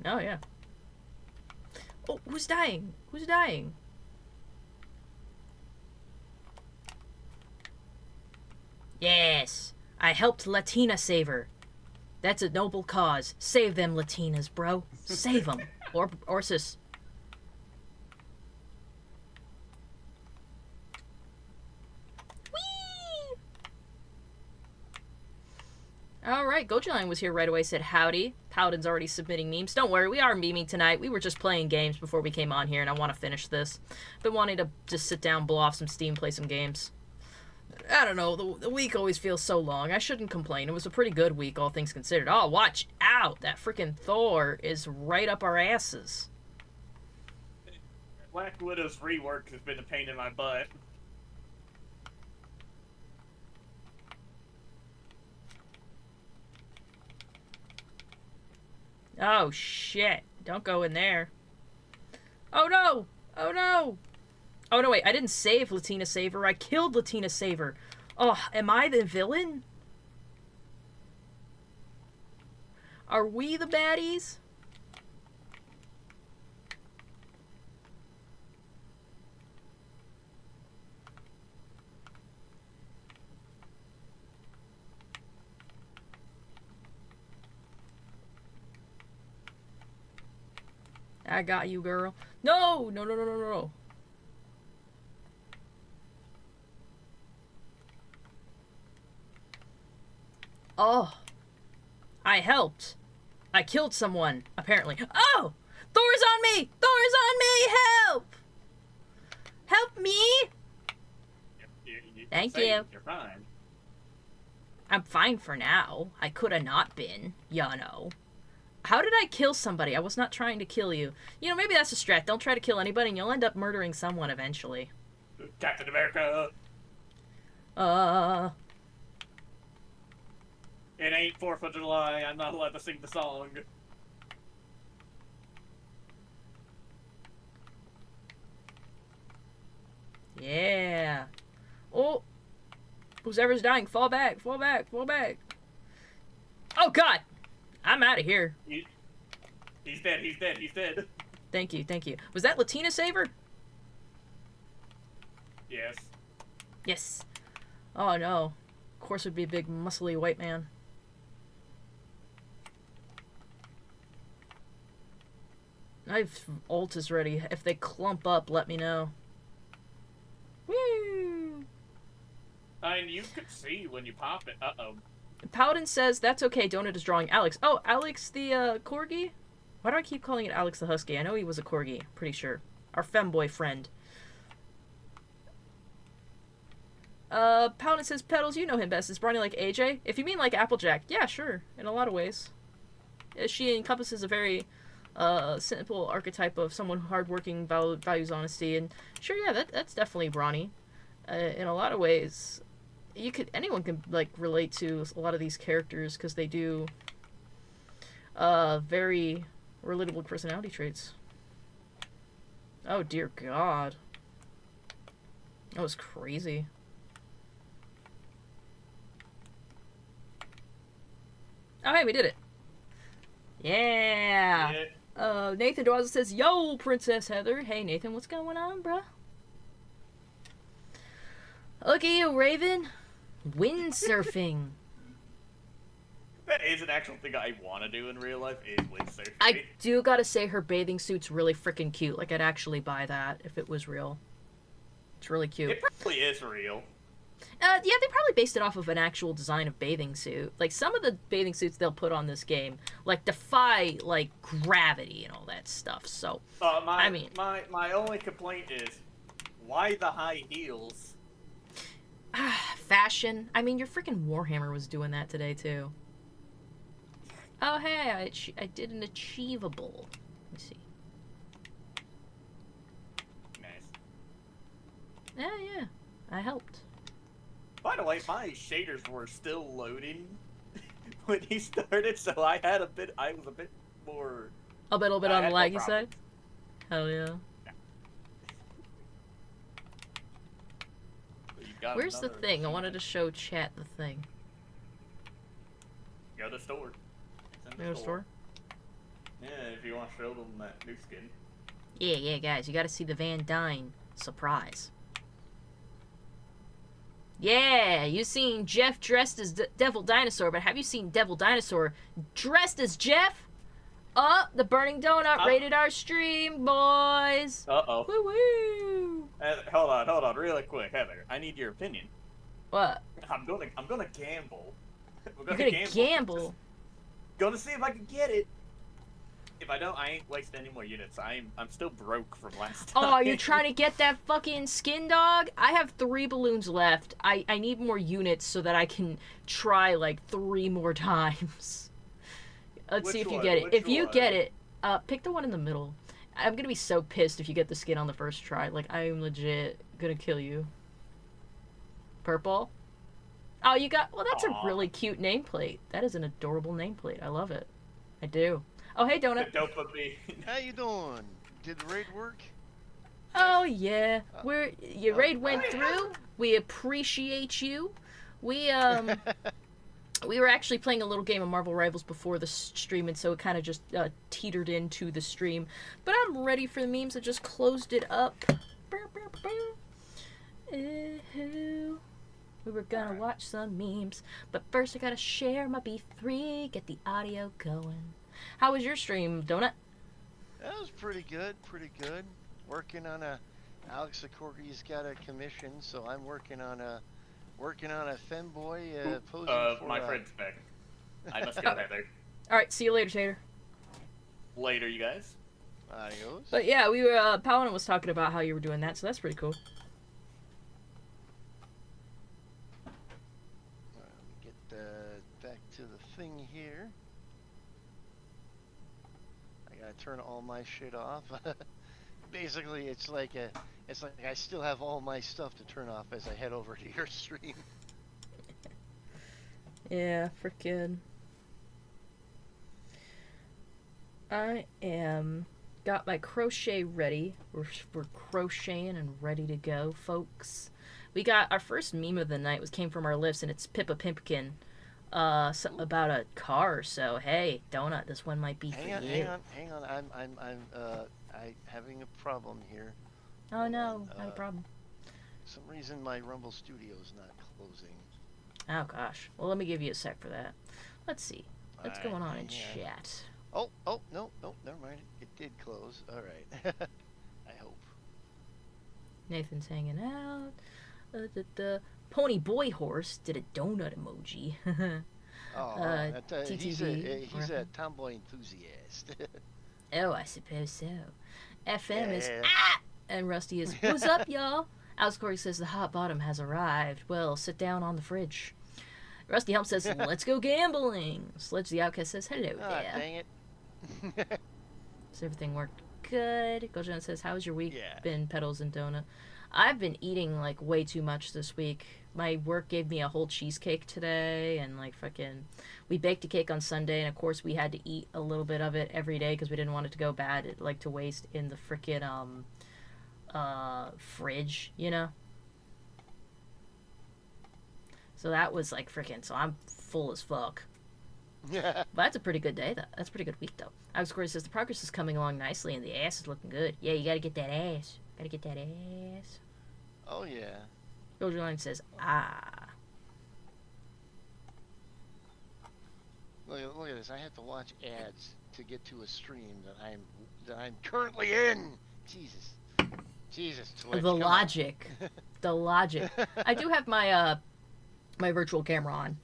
Oh, yeah. Oh, who's dying? Who's dying? Yes, I helped Latina save her. That's a noble cause. Save them Latinas, bro. Save them. Or sis. Whee! Alright, Gojuline was here right away, said howdy. Pawtoon's already submitting memes. Don't worry, we are memeing tonight. We were just playing games before we came on here, and I want to finish this. Been wanting to just sit down, blow off some steam, play some games. I don't know, the week always feels so long. I shouldn't complain. It was a pretty good week, all things considered. Oh, watch out! That freaking Thor is right up our asses. Black Widow's rework has been a pain in my butt. Oh, shit. Don't go in there. Oh, no! Oh, no! Oh, no, wait. I didn't save Latina Saver. I killed Latina Saver. Oh, am I the villain? Are we the baddies? I got you, girl. No! No, no, no, no, no. Oh. I helped. I killed someone, apparently. Oh! Thor's on me! Thor's on me! Help! Help me! Thank you. You're fine. I'm fine for now. I could have not been, you know. How did I kill somebody? I was not trying to kill you. You know, maybe that's a strat. Don't try to kill anybody and you'll end up murdering someone eventually. Captain America! It ain't 4th of July. I'm not allowed to sing the song. Yeah. Oh. Whoever's dying, fall back, fall back, fall back. Oh, God! I'm out of here. He's dead, he's dead, he's dead. Thank you, thank you. Was that Latina Saver? Yes. Yes. Oh, no. Of course it would be a big, muscly white man. I've ult is ready. If they clump up, let me know. Woo! I mean, you could see when you pop it. Uh-oh. Pawtoon says, that's okay, Donut is drawing Alex. Oh, Alex the, Corgi? Why do I keep calling it Alex the Husky? I know he was a Corgi, pretty sure. Our femboy friend. Pawtoon says, Petals, you know him best. Is Bronny like AJ? If you mean like Applejack, yeah, sure, in a lot of ways. She encompasses a very, simple archetype of someone hardworking, values honesty, and sure, yeah, that's definitely Bronny. In a lot of ways, anyone can, like, relate to a lot of these characters, because they do, very relatable personality traits. Oh, dear God. That was crazy. Oh, hey, we did it. Yeah. Nathan Dawes says, yo, Princess Heather. Hey, Nathan, what's going on, bruh? Look at you, Raven. Windsurfing. That is an actual thing I want to do in real life, is windsurfing. I do gotta say her bathing suit's really freaking cute. Like, I'd actually buy that if it was real. It's really cute. It probably is real. Yeah, they probably based it off of an actual design of bathing suit. Like, some of the bathing suits they'll put on this game, like, defy, like, gravity and all that stuff, so... I mean... My only complaint is, why the high heels? Fashion. I mean, your freaking Warhammer was doing that today, too. Oh, hey, I did an achievable. Let me see. Nice. Yeah, I helped. By the way, my shaders were still loading when he started, so I was a bit more... A little bit on the laggy side? Hell yeah. Where's the thing? I wanted to show chat the thing. Go to the store. Go to the store? Yeah, if you want to show them that new skin. Yeah, guys, you gotta see the Van Dyne surprise. Yeah, you've seen Jeff dressed as Devil Dinosaur, but have you seen Devil Dinosaur dressed as Jeff? Oh, the Burning Donut rated our stream, boys. Uh-oh. Woo-woo. Hold on, really quick, Heather. I need your opinion. What? I'm gonna gamble. You're gonna gamble? Gonna see if I can get it. If I don't, I ain't wasting any more units. I'm still broke from last time. Oh, you're trying to get that fucking skin, dog? I have 3 balloons left. I need more units so that I can try like 3 more times. Let's see if you get it. If you get it, pick the one in the middle. I'm gonna be so pissed if you get the skin on the first try. Like, I am legit gonna kill you. Purple? Oh, you got... Well, that's a really cute nameplate. That is an adorable nameplate. I love it. I do. Oh, hey, Donut. The dopamine. How you doing? Did the raid work? Oh, yeah. Your raid went through. We appreciate you. We were actually playing a little game of Marvel Rivals before the stream, and so it kind of just teetered into the stream. But I'm ready for the memes. I just closed it up. We were gonna watch some memes, but first I gotta share my B3, get the audio going. How was your stream, Donut? That was pretty good, Working on Alex Corky's got a commission, so I'm working on a femboy posing for... My friend's back. I must go, Heather. Alright, see you later, Shader. Later, you guys. Adios. But yeah, we were, Paladin was talking about how you were doing that, so that's pretty cool. Get back to the thing here. I gotta turn all my shit off. Basically, it's like I still have all my stuff to turn off as I head over to your stream. Yeah, frickin'. I got my crochet ready. We're crocheting and ready to go, folks. We got our first meme of the night came from our lists, and it's Pippa Pimpkin. Something about a car. So hey, Donut, this one might be for you. Hang on. I'm having a problem here. Oh no, not a problem. For some reason my Rumble Studio's not closing. Oh gosh. Well, let me give you a sec for that. Let's see. What's going on in chat? Oh, no, never mind. It did close. All right. I hope. Nathan's hanging out. The Pony Boy Horse did a donut emoji. He's TTV, a tomboy enthusiast. Oh, I suppose so. FM is and Rusty is what's up, y'all? Alex Corey says the hot bottom has arrived. Well, sit down on the fridge. Rusty Helm says, let's go gambling. Sledge the Outcast says, hello there. Dang it. So everything worked good. Gojan says, how's your week Yeah. been, Petals and Donut? I've been eating, like, way too much this week. My work gave me a whole cheesecake today, and, like, fucking... We baked a cake on Sunday, and, of course, we had to eat a little bit of it every day because we didn't want it to go bad, like, to waste in the frickin', fridge, you know? So that was, like, frickin'... So I'm full as fuck. But that's a pretty good day, though. That's a pretty good week, though. Alex Corey says, the progress is coming along nicely, and the ass is looking good. Yeah, you gotta get that ass. Gotta get that ass. Oh, yeah. Soldier Line says, ah. Look at this. I have to watch ads to get to a stream that I'm currently in. Jesus. Twitch, The logic. The logic. I do have my my virtual camera on.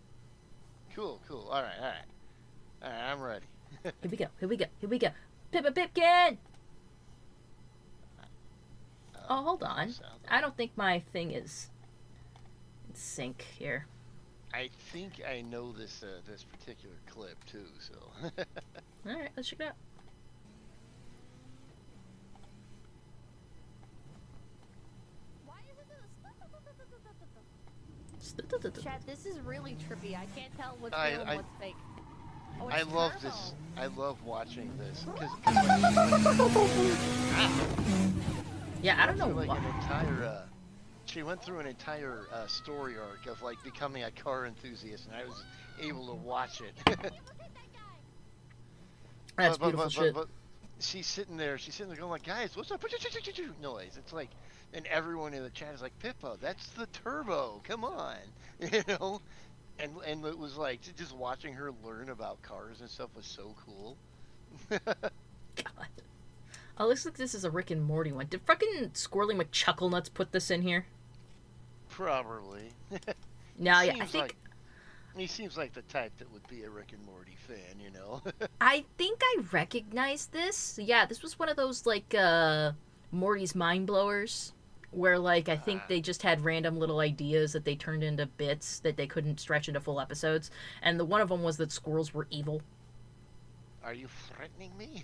Cool. All right. I'm ready. Here we go. Pippa Pipkin! Oh, hold on. I don't think my thing is in sync here. I think I know this this particular clip too, so. Alright, let's check it out. Chat, this is really trippy. I can't tell what's real and what's fake. Oh, I it's love Turbo. this. I love watching this because Yeah, I don't know like why. an entire. She went through an entire story arc of like becoming a car enthusiast, and I was able to watch it. That's beautiful shit. she's sitting there going like, guys, what's up? Noise. It's like, and everyone in the chat is like, Pippo, that's the turbo. Come on, you know. And it was like just watching her learn about cars and stuff was so cool. God. Oh, looks like this is a Rick and Morty one. Did fucking Squirrely McChucklenuts put this in here? Probably. No, yeah, I think... Like, he seems like the type that would be a Rick and Morty fan, you know? I think I recognize this. Yeah, this was one of those, like, Morty's Mind Blowers, where, like, I think they just had random little ideas that they turned into bits that they couldn't stretch into full episodes. And one of them was that squirrels were evil. Are you threatening me?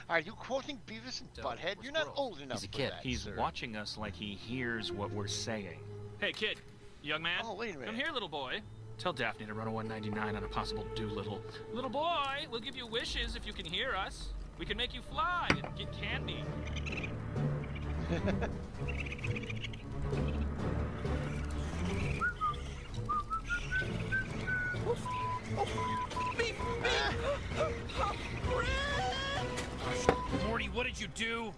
Are you quoting Beavis and So, Butthead? we're You're not squirrels. old enough He's a for kid. that, He's sir. watching us like he hears what we're saying. Hey, kid. Young man. Oh, wait a minute. Come here, little boy. Tell Daphne to run a 199 on a possible Doolittle. Little boy, we'll give you wishes if you can hear us. We can make you fly and get candy. Morty, what did you do?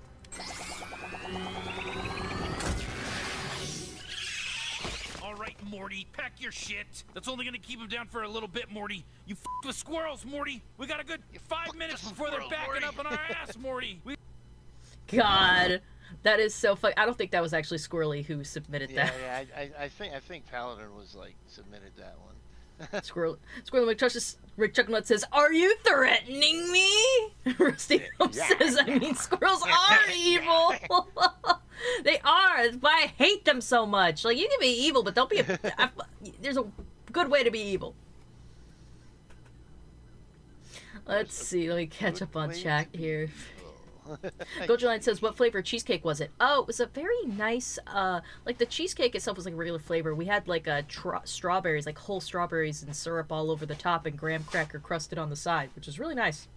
All right, Morty, pack your shit. That's only gonna keep him down for a little bit, Morty. You f***ed with squirrels, Morty. We got a good You 5 fucked minutes the before they're squirrel, backing Morty. up on our ass, Morty. God. That is so funny. I don't think that was actually Squirrely who submitted that. Yeah, I think Paladin was like submitted that one. Squirrely McChucklenut says, "Are you threatening me?" Rusty Hump says, "I mean, squirrels are evil. They are. That's why I hate them so much. Like, you can be evil, but don't be there's a good way to be evil." Let's see. Let me catch up on chat here. Gojuline says, "What flavor cheesecake was it?" Oh, it was a very nice, like the cheesecake itself was like a regular flavor. We had like strawberries, like whole strawberries and syrup all over the top and graham cracker crusted on the side, which is really nice.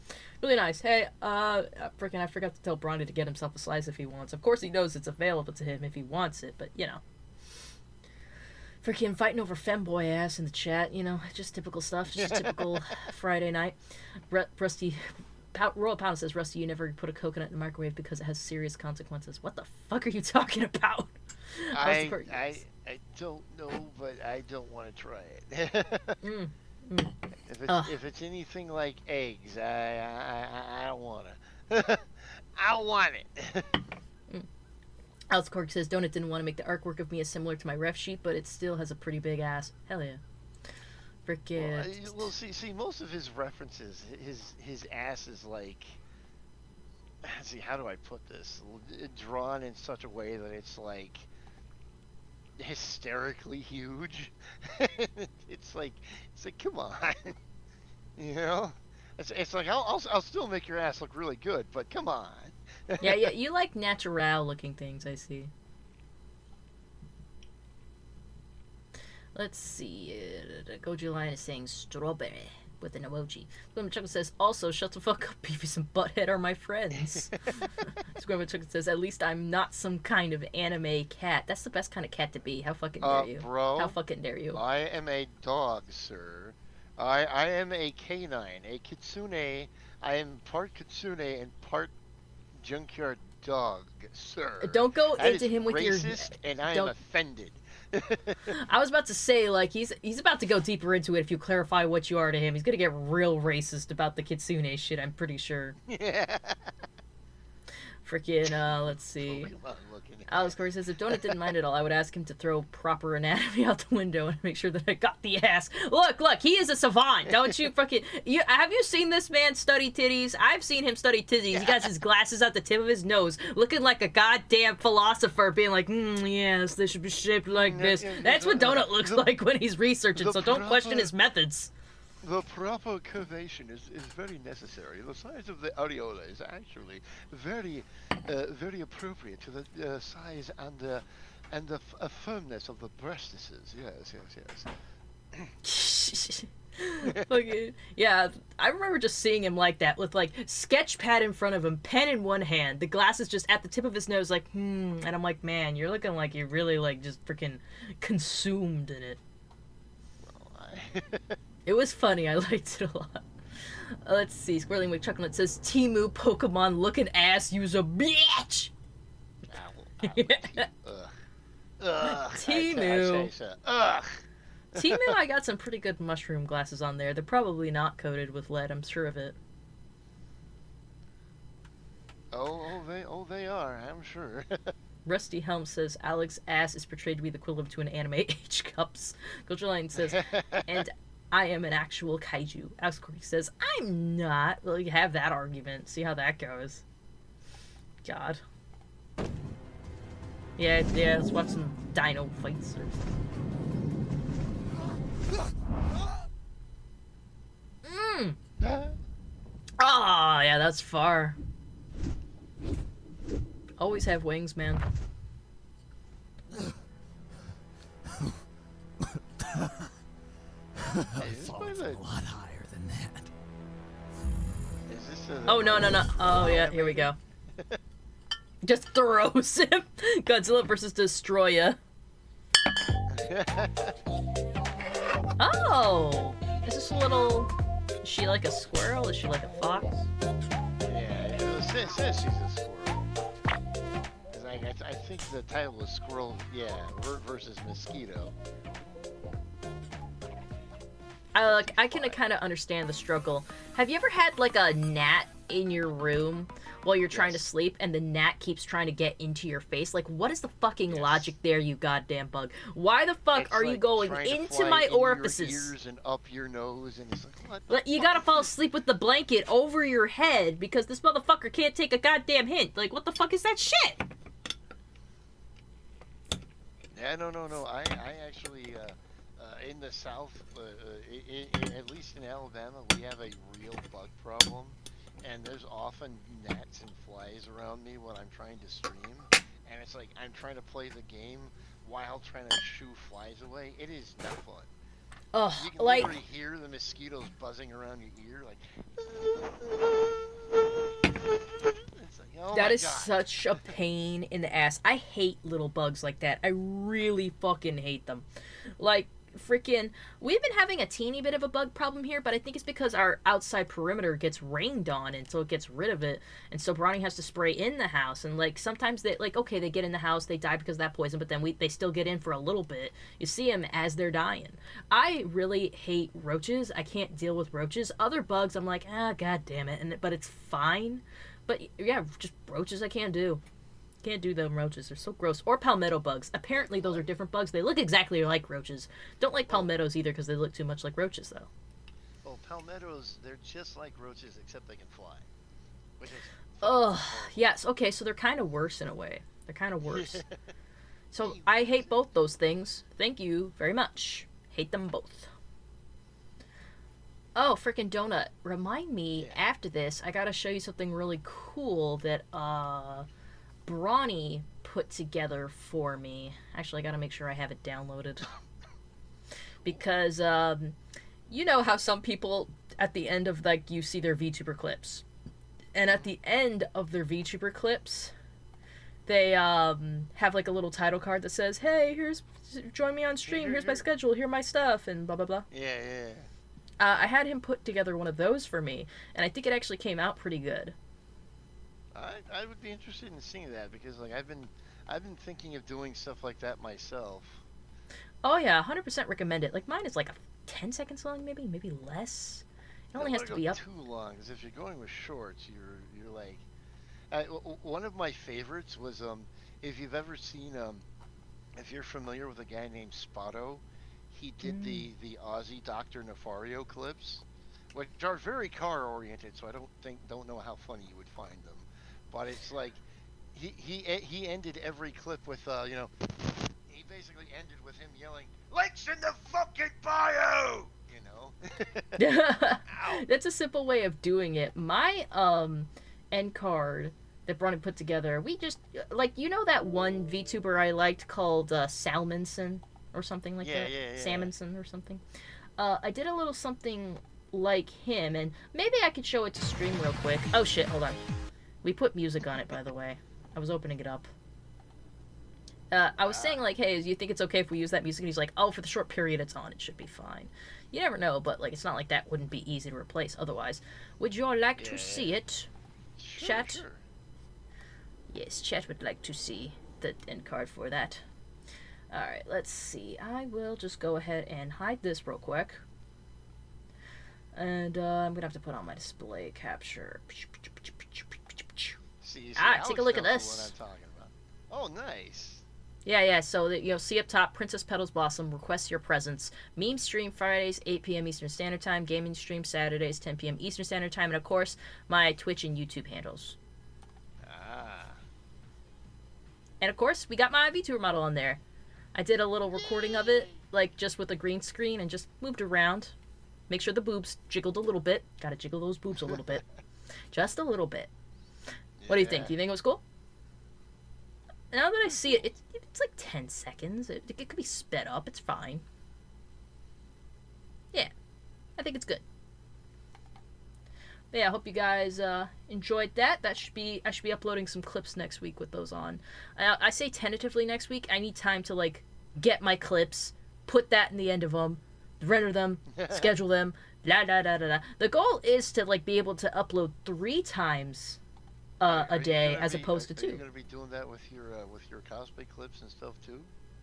Really nice. Hey, I forgot to tell Bronny to get himself a slice if he wants. Of course he knows it's available to him if he wants it, but you know. Freaking fighting over femboy ass in the chat, you know, just typical stuff, just typical Friday night. Rusty... Royal Pound says, "Rusty, you never put a coconut in the microwave because it has serious consequences." What the fuck are you talking about? I don't know, but I don't want to try it. If it's anything like eggs, I don't want to. I don't want it. Alice Cork says, "Donut didn't want to make the artwork of me as similar to my ref sheet, but it still has a pretty big ass." Hell yeah. Frickin'. Well, see, most of his references, his ass is like, see, how do I put this? Drawn in such a way that it's like hysterically huge. it's like, come on, you know? It's like I'll still make your ass look really good, but come on. Yeah, you like natural looking things, I see. Let's see. Goji Lion is saying strawberry with an emoji. Squirrel Chuckle says, "Also, shut the fuck up, Beavis and Butthead are my friends." Squirrel Chuckle says, "At least I'm not some kind of anime cat." That's the best kind of cat to be. How fucking dare you? Bro, how fucking dare you? I am a dog, sir. I am a canine, a kitsune. I am part kitsune and part junkyard dog, sir. Don't go That into is him with racist, your... and I am offended. I was about to say, like, he's about to go deeper into it if you clarify what you are to him. He's gonna get real racist about the kitsune shit, I'm pretty sure. Yeah. Freaking, let's see. Alice Corey says, "If Donut didn't mind at all, I would ask him to throw proper anatomy out the window and make sure that I got the ass." Look, he is a savant. Don't you fucking... have you seen this man study titties? I've seen him study titties. He got his glasses at the tip of his nose, looking like a goddamn philosopher, being like, yes, they should be shaped like this. That's what Donut looks like when he's researching, so don't question his methods. The proper curvation is very necessary. The size of the areola is actually very appropriate to the size and the firmness of the breastises. Yes. Fucking, yeah, I remember just seeing him like that, with like sketch pad in front of him, pen in one hand, the glasses just at the tip of his nose, like, and I'm like, man, you're looking like you're really like just freaking consumed in it. Well, It was funny. I liked it a lot. Let's see. Squirreling with Chuckling says, Timu Pokemon looking ass user bitch! Timu. Timu, I got some pretty good mushroom glasses on there. They're probably not coated with lead, I'm sure of it. They are, I'm sure. Rusty Helm says, Alex's ass is portrayed to be the equivalent to an anime H-cups. Cultureline says, and I am an actual kaiju. Alex Corky says, I'm not. Well, you have that argument. See how that goes. God. Yeah, let's watch some dino fights or something. Ah, yeah, that's far. Always have wings, man. Is this a lot higher than that. Is this a... Oh, no. Oh, yeah, here we go. Just throws him. Godzilla versus Destroyer. Oh! Is this a little... Is she like a squirrel? Is she like a fox? Yeah, it says she's a squirrel. I think the title was Squirrel, versus Mosquito. I can kind of understand the struggle. Have you ever had like a gnat in your room while you're trying to sleep and the gnat keeps trying to get into your face? Like, what is the fucking logic there, you goddamn bug? Why the fuck are you going into my orifices? Your ears and up your nose, and it's like, what? You gotta fall asleep with the blanket over your head because this motherfucker can't take a goddamn hint. Like, what the fuck is that shit? Yeah, no. I actually, in the South, at least in Alabama, we have a real bug problem, and there's often gnats and flies around me when I'm trying to stream, and it's like I'm trying to play the game while trying to shoo flies away. It is not fun. Ugh, you can literally hear the mosquitoes buzzing around your ear, it's like, oh that my is God. such a pain in the ass. I hate little bugs like that. I really fucking hate them. Like, freaking, we've been having a teeny bit of a bug problem here, but I think it's because our outside perimeter gets rained on, and so it gets rid of it, and so Brownie has to spray in the house, and like sometimes they okay, they get in the house, they die because of that poison, but then they still get in for a little bit. You see them as they're dying. I really hate roaches. I can't deal with roaches. Other bugs, I'm like, god damn it, but it's fine. But yeah, just roaches I can't do. Can't do them roaches. They're so gross. Or palmetto bugs. Apparently those are different bugs. They look exactly like roaches. Don't like palmettos either because they look too much like roaches though. Well, palmettos, they're just like roaches except they can fly. Which is yes. Okay, so they're kind of worse in a way. They're kind of worse. So I hate both those things. Thank you very much. Hate them both. Oh, freaking Donut. Remind me after this, I gotta show you something really cool that, Brawny put together for me. Actually, I gotta make sure I have it downloaded. Because, you know how some people, at the end of, like, you see their VTuber clips. And at the end of their VTuber clips, they, have, like, a little title card that says, hey, join me on stream, here's my schedule, here's my stuff, and blah, blah, blah. Yeah. I had him put together one of those for me, and I think it actually came out pretty good. I would be interested in seeing that because like I've been thinking of doing stuff like that myself. Oh yeah, 100% recommend it. Like mine is like 10 seconds long, maybe less. It only has to be up too long. Because if you're going with shorts, you're like, one of my favorites was if you've ever seen if you're familiar with a guy named Spotto, he did the Aussie Dr. Nefario clips, which are very car oriented. So I don't know how funny you would find them. But it's like he ended every clip with he basically ended with him yelling, "Links in the fucking bio!" You know. That's a simple way of doing it. My end card that Bronny put together, we just like that one VTuber I liked called Salmonson or something like that. Yeah. Salmonson or something. I did a little something like him, and maybe I could show it to stream real quick. Oh shit, hold on. We put music on it, by the way. I was opening it up. I was saying, like, hey, do you think it's okay if we use that music? And he's like, oh, for the short period it's on, it should be fine. You never know, but like it's not like that wouldn't be easy to replace otherwise. Would you all like to see it? Sure, Chat? Sure. Yes, chat would like to see the end card for that. Alright, let's see. I will just go ahead and hide this real quick. And I'm going to have to put on my display capture. See, Take a look at Alex this. knows what I'm talking about. Oh, nice. Yeah, so you'll see up top, Princess Petals Blossom, request your presence. Meme stream Fridays, 8 p.m. Eastern Standard Time. Gaming stream Saturdays, 10 p.m. Eastern Standard Time. And of course, my Twitch and YouTube handles. And of course, we got my VTuber model on there. I did a little recording of it, like just with a green screen and just moved around. Make sure the boobs jiggled a little bit. Gotta jiggle those boobs a little bit. Just a little bit. What do you think? Do you think it was cool? Now that I see it, it's like 10 seconds. It could be sped up. It's fine. Yeah. I think it's good. But yeah, I hope you guys enjoyed that. I should be uploading some clips next week with those on. I say tentatively next week. I need time to like get my clips, put that in the end of them, render them, schedule them, blah blah blah blah. The goal is to like be able to upload 3 times a day as opposed to 2. Are you gonna be doing that with your cosplay clips and stuff too?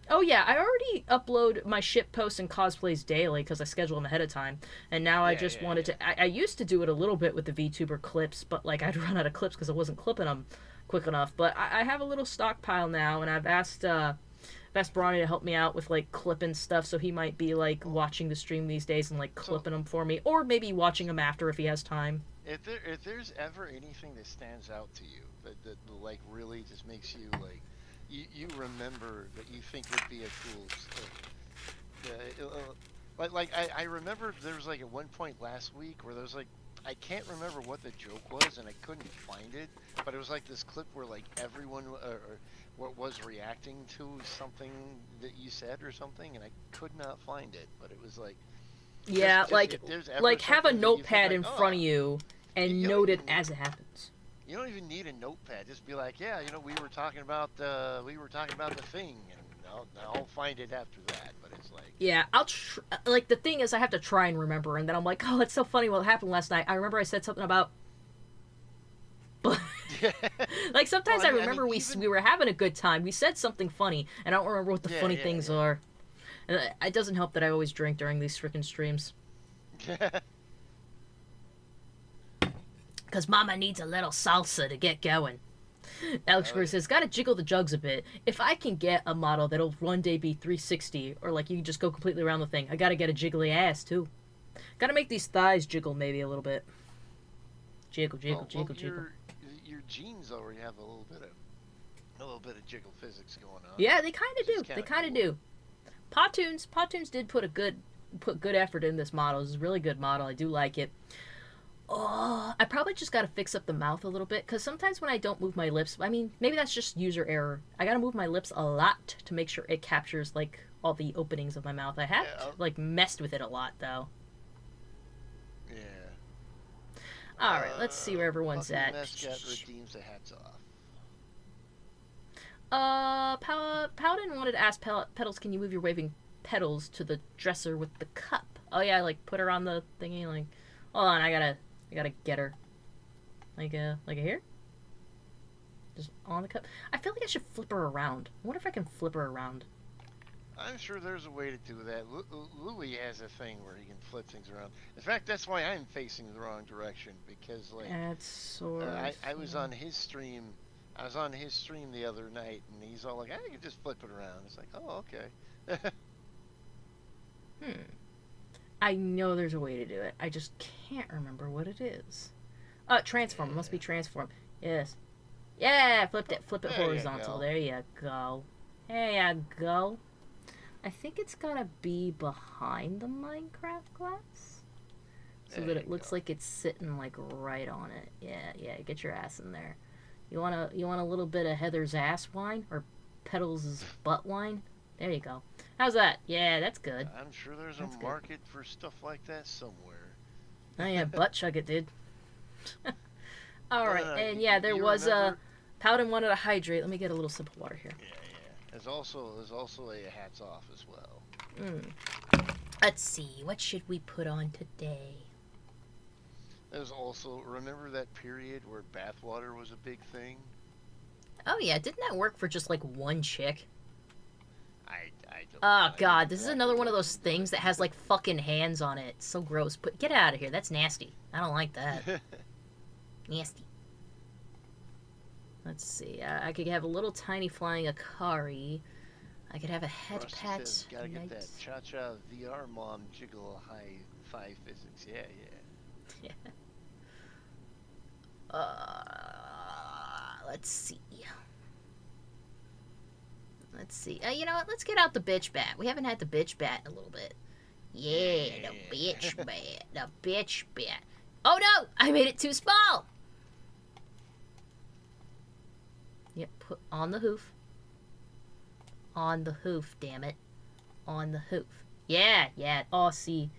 Oh yeah, I already upload my ship posts and cosplays daily because I schedule them ahead of time. And now I just wanted to... I used to do it a little bit with the VTuber clips, but like I'd run out of clips because I wasn't clipping them quick enough. But I have a little stockpile now, and I've asked Bronny to help me out with like clipping stuff, so he might be like watching the stream these days and like clipping them for me, or maybe watching them after if he has time. If there's ever anything that stands out to you that like really just makes you like you remember that you think would be a cool I remember there was like at one point last week where there was like I can't remember what the joke was and I couldn't find it, but it was like this clip where like everyone was reacting to something that you said or something, and I could not find it, but it was like yeah, like have a notepad in front of you and note it as it happens. You don't even need a notepad. Just be like, yeah, we were talking about the thing, and I'll find it after that. But it's like, yeah, like the thing is, I have to try and remember, and then I'm like, oh, it's so funny what happened last night. I remember I said something about, like sometimes I remember we were having a good time. We said something funny, and I don't remember what the funny things are. And it doesn't help that I always drink during these freaking streams. Because Mama needs a little salsa to get going. Alex Cruz says, gotta jiggle the jugs a bit. If I can get a model that'll one day be 360, or like you can just go completely around the thing, I gotta get a jiggly ass too. Gotta make these thighs jiggle maybe a little bit. Jiggle. Your jeans already have a little bit of jiggle physics going on. Yeah, they kind of do. They kind of do. Pawtoons did put good effort in this model. This is a really good model. I do like it. Oh, I probably just gotta fix up the mouth a little bit, because sometimes when I don't move my lips, I mean, maybe that's just user error. I gotta move my lips a lot to make sure it captures, like, all the openings of my mouth. I have, like, messed with it a lot, though. Yeah. Alright, let's see where everyone's at. Mascot redeems the hats off. Paladin wanted to ask Petals, can you move your waving petals to the dresser with the cup? Oh yeah, like, put her on the thingy, like, hold on, I gotta get her. Like here? Just on the cup. I feel like I should flip her around. I wonder if I can flip her around. I'm sure there's a way to do that. Louis has a thing where he can flip things around. In fact, that's why I'm facing the wrong direction, because like that's sort of... I was on his stream. I was on his stream the other night, and he's all like, "I can just flip it around." It's like, oh, okay. I know there's a way to do it. I just can't remember what it is. Transform. It must be transform. Yes. Yeah, flip it horizontal. There you go. There you go. I think it's gotta be behind the Minecraft glass, so that it looks like it's sitting like right on it. Yeah. Get your ass in there. You want a little bit of Heather's ass wine or Petals' butt wine? There you go. How's that? Yeah, that's good. I'm sure there's a market for stuff like that somewhere. Oh yeah, butt chug it, dude. Alright, and yeah, there was a... Paladin wanted to hydrate. Let me get a little sip of water here. Yeah. There's also a hats off as well. Let's see, what should we put on today? There's also, remember that period where bathwater was a big thing? Oh yeah, didn't that work for just like one chick? I don't Oh know. god, this is another one of those things that has like fucking hands on it. It's so gross. But get out of here, that's nasty. I don't like that. Nasty. Let's see, I could have a little tiny flying Akari. I could have a head Rusty pat. says, gotta get that cha-cha VR mom jiggle high five physics. Yeah, yeah. Let's see. Let's see. You know what? Let's get out the bitch bat. We haven't had the bitch bat in a little bit. Yeah, the bitch bat. The bitch bat. Oh no! I made it too small! Yep, put on the hoof. On the hoof, damn it. On the hoof. Yeah, yeah. Oh, see.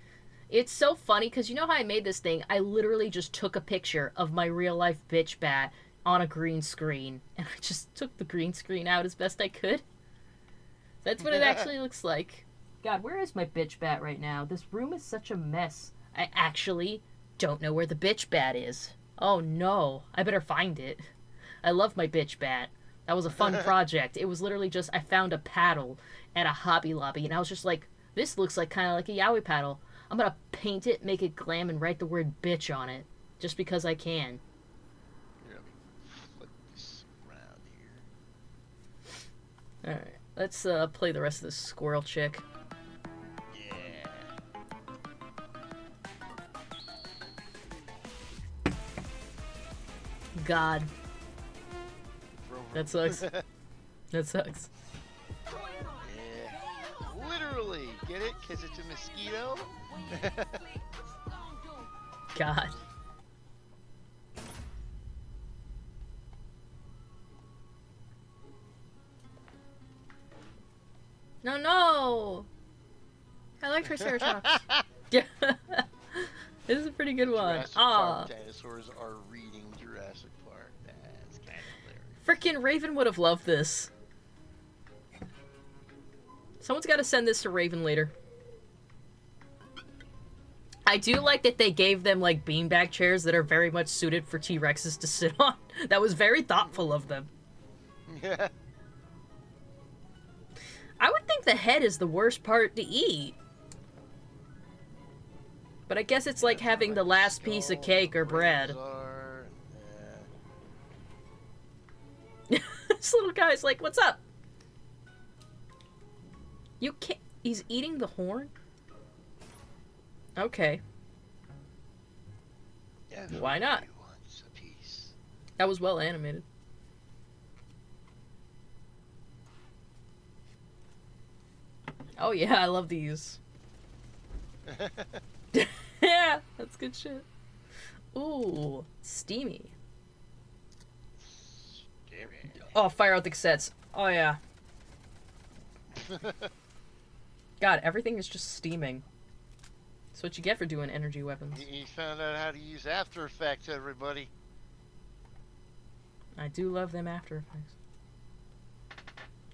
It's so funny, because you know how I made this thing? I literally just took a picture of my real-life bitch bat on a green screen. And I just took the green screen out as best I could. That's what it actually looks like. God, where is my bitch bat right now? This room is such a mess. I actually don't know where the bitch bat is. Oh no, I better find it. I love my bitch bat. That was a fun project. It was literally just, I found a paddle at a Hobby Lobby, and I was just like, this looks like kind of like a yaoi paddle. I'm gonna paint it, make it glam, and write the word bitch on it. Just because I can. Here, let me flip this around here. Alright, let's play the rest of this squirrel chick. Yeah. God, Rover. that sucks. That sucks. Yeah. Literally. Get it? Because it's a mosquito? God. No, no! I like Triceratops. Yeah. This is a pretty good one. Jurassic Aw. Park dinosaurs are reading Jurassic Park. That's kind of hilarious. Frickin' Raven would have loved this. Someone's got to send this to Raven later. I do like that they gave them, like, beanbag chairs that are very much suited for T-Rexes to sit on. That was very thoughtful of them. Yeah. I would think the head is the worst part to eat. But I guess it's like having the last piece of cake or bread. This little guy's like, what's up? You can't... He's eating the horn? Okay. Why not? Wants a piece. That was well animated. Oh yeah, I love these. Yeah, that's good shit. Ooh, steamy. Oh, fire out the cassettes. Oh yeah. God, everything is just steaming. That's what you get for doing energy weapons. He found out how to use After Effects, everybody. I do love them After Effects.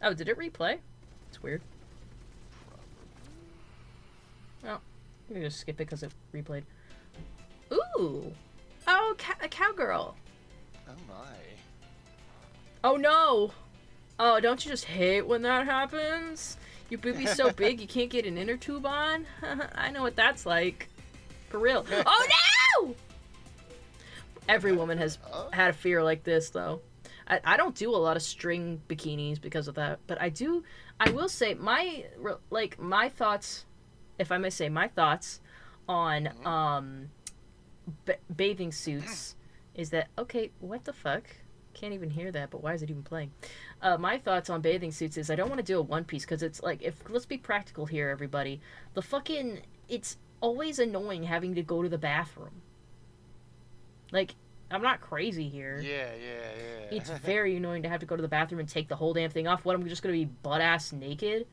Oh, did it replay? It's weird. Well, we can just skip it because it replayed. Ooh! Oh, a cowgirl! Oh my. Oh no! Oh, don't you just hate when that happens? Your boobie's so big you can't get an inner tube on? I know what that's like. For real. Oh no! Every woman has had a fear like this, though. I don't do a lot of string bikinis because of that, but I will say, my thoughts, if I may say, my thoughts on bathing suits is that, okay, what the fuck? Can't even hear that, but why is it even playing? My thoughts on bathing suits is I don't want to do a one piece because it's like, let's be practical here, everybody. It's always annoying having to go to the bathroom. Like, I'm not crazy here. Yeah. It's very annoying to have to go to the bathroom and take the whole damn thing off. What, I'm just gonna be butt-ass naked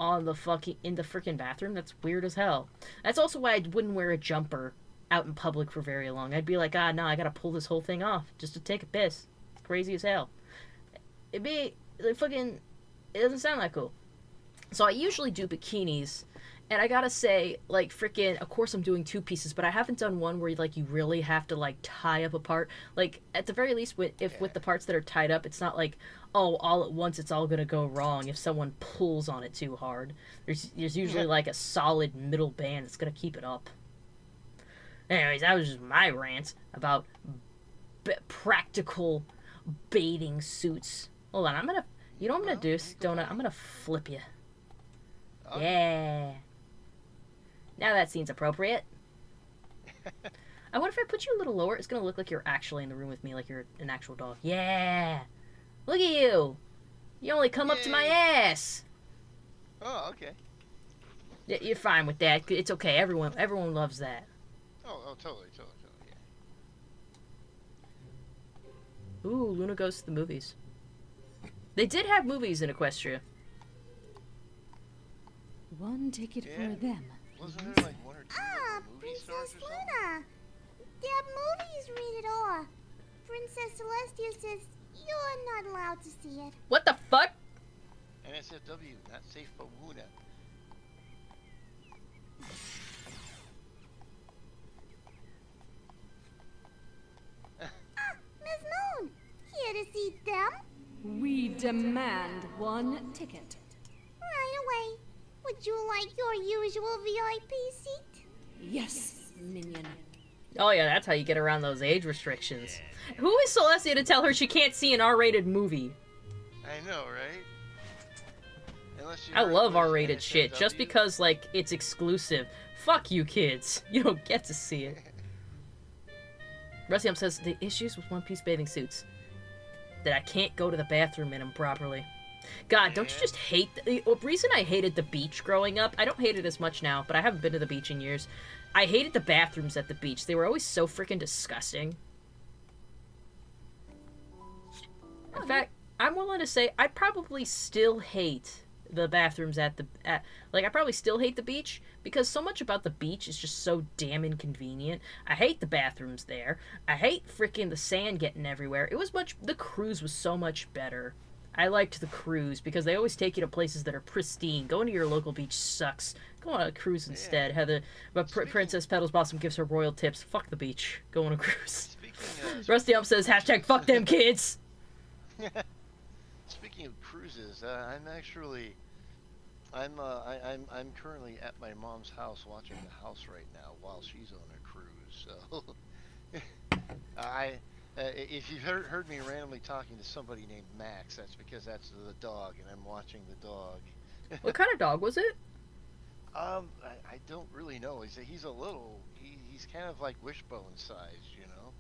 in the freaking bathroom? That's weird as hell. That's also why I wouldn't wear a jumper out in public for very long. I'd be like, no, I gotta pull this whole thing off just to take a piss. It's crazy as hell. It doesn't sound that cool. So I usually do bikinis, And I gotta say, like, freaking, of course I'm doing 2 pieces, but I haven't done one where, like, you really have to, like, tie up a part. Like, at the very least, with the parts that are tied up, it's not like, oh, all at once it's all gonna go wrong if someone pulls on it too hard. There's usually, like, a solid middle band that's gonna keep it up. Anyways, that was just my rant about practical bathing suits. Hold on, I'm gonna... You know what I'm gonna do, Donut? I'm gonna flip you. Okay. Yeah. Now that seems appropriate. I wonder if I put you a little lower, it's gonna look like you're actually in the room with me, like you're an actual dog. Yeah! Look at you! You only come up to my ass! Oh, okay. You're fine with that. It's okay. Everyone loves that. Oh, totally, yeah. Ooh, Luna goes to the movies. They did have movies in Equestria. One ticket Yeah. for them. Wasn't there like 1 or 2 movie stars Princess or something? Luna. That movie's rated R. Princess Celestia says you're not allowed to see it. What the fuck? NSFW, not safe for Luna. Miss Moon, here to see them? We demand one ticket. Right away. Would you like your usual VIP seat? Yes, minion. Oh yeah, that's how you get around those age restrictions. Who is Celestia to tell her she can't see an R-rated movie? I know, right? Unless you I heard love it was R-rated shit, just NSFW. because, like, it's exclusive. Fuck you kids. You don't get to see it. Rustyum says, the issues with one-piece bathing suits. That I can't go to the bathroom in them properly. God, don't you just hate... The reason I hated the beach growing up, I don't hate it as much now, but I haven't been to the beach in years. I hated the bathrooms at the beach. They were always so freaking disgusting. In fact, I'm willing to say I probably still hate the bathrooms at the... like, I probably still hate the beach, because so much about the beach is just so damn inconvenient. I hate the bathrooms there. I hate freaking the sand getting everywhere. The cruise was so much better. I liked the cruise, because they always take you to places that are pristine. Going to your local beach sucks. Go on a cruise instead. Princess Petals Blossom gives her royal tips. Fuck the beach. Go on a cruise. Rusty Ump says, hashtag fuck them kids! Speaking of cruises, I'm currently at my mom's house watching the house right now while she's on a cruise. So, if you've heard me randomly talking to somebody named Max, that's because that's the dog, and I'm watching the dog. What kind of dog was it? I don't really know. He's a little. He's kind of like Wishbone size, you know.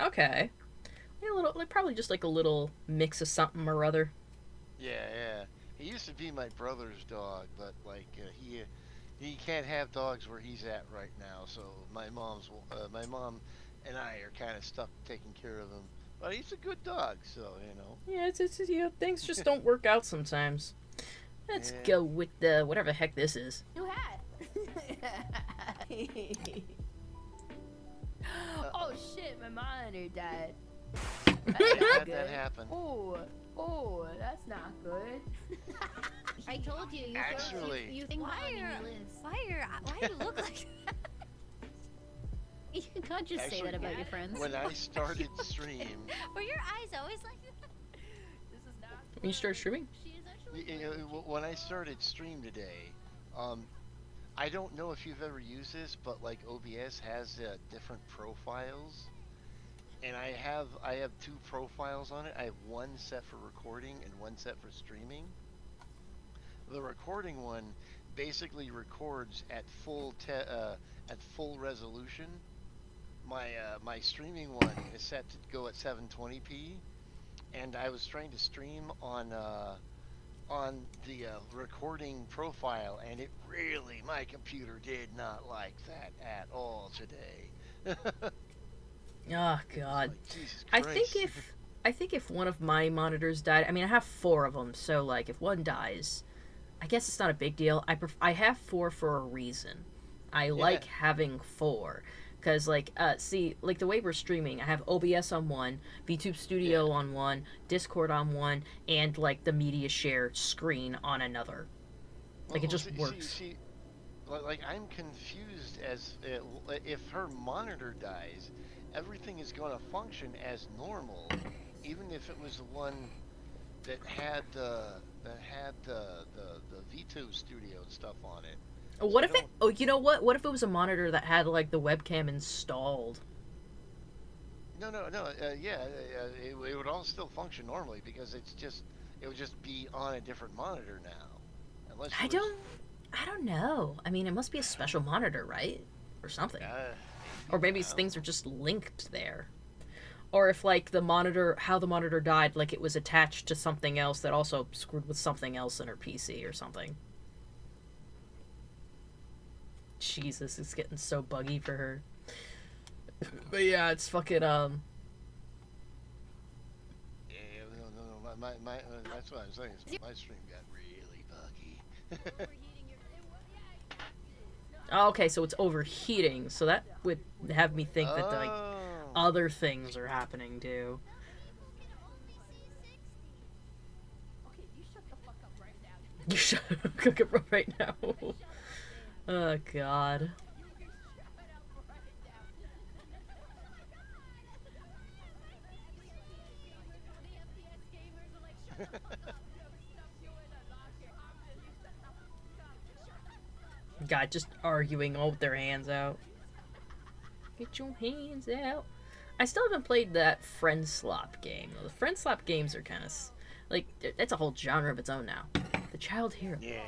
Okay. Probably just like a little mix of something or other. Yeah. He used to be my brother's dog, but like he can't have dogs where he's at right now. So my mom and I are kind of stuck taking care of him. But he's a good dog, so you know. Yeah, it's things just don't work out sometimes. Let's go with the whatever the heck this is. New hat. Oh shit, my monitor died. That happened. Oh, that's not good. I told you. Actually, you think Why money are- lives. Why do you look like that? You can't just say Actually, that about your friends. when I started stream, Were your eyes always like that? This is not. When you start streaming? She is actually. when I started stream today, I don't know if you've ever used this, but like OBS has different profiles, and I have 2 profiles on it. I have one set for recording and one set for streaming. The recording one basically records at full resolution. My streaming one is set to go at 720p, and I was trying to stream on the recording profile, and my computer did not like that at all today. Oh god. Like, Jesus I Christ. think if one of my monitors died, I mean I have 4 of them, so like if one dies, I guess it's not a big deal. I have 4 for a reason. I like having 4. Because, like, see, like, the way we're streaming, I have OBS on one, VTube Studio on one, Discord on one, and, like, the media share screen on another. Like, it just See, works. like I'm confused as if her monitor dies, everything is going to function as normal, even if it was the one that had the Vito Studio stuff on it. What if it... Oh, you know what? What if it was a monitor that had, like, the webcam installed? No, it would all still function normally because it would just be on a different monitor now. Unless I don't know. I mean, it must be a special monitor, right? Or something. Or maybe things are just linked there. Or if, like, the monitor, how the monitor died, like, it was attached to something else that also screwed with something else in her PC or something. Jesus, it's getting so buggy for her. But yeah, it's fucking, Yeah, no, that's what I'm saying. My stream got really buggy. Oh, okay, so it's overheating. So that would have me think that, like, other things are happening, too. Okay, you shut the fuck up right now. You shut up right now. Oh, God. God, just arguing all with their hands out. Get your hands out. I still haven't played that friend slop game. The friend slop games are kind of like, that's a whole genre of its own now. The child hero. Yeah.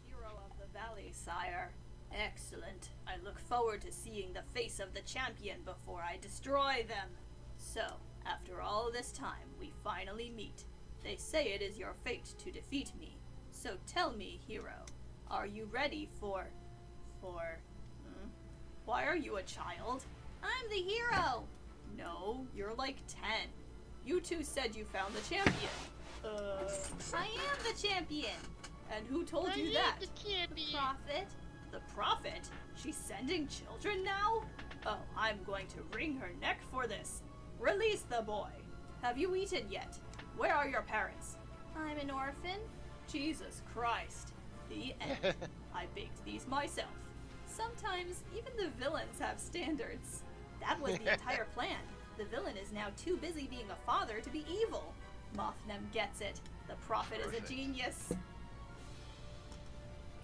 Hero of the valley, sire. Excellent. I look forward to seeing the face of the champion before I destroy them. So, after all this time, we finally meet. They say it is your fate to defeat me. So tell me, hero, are you ready for... Why are you a child? I'm the hero! No, you're like 10. You two said you found the champion. I am the champion! And who told you that? The champion. The prophet? The prophet? She's sending children now? Oh, I'm going to wring her neck for this. Release the boy. Have you eaten yet? Where are your parents? I'm an orphan. Jesus Christ. The end. I baked these myself. Sometimes even the villains have standards. That was the entire plan. The villain is now too busy being a father to be evil. Mothnem gets it. The prophet is a genius.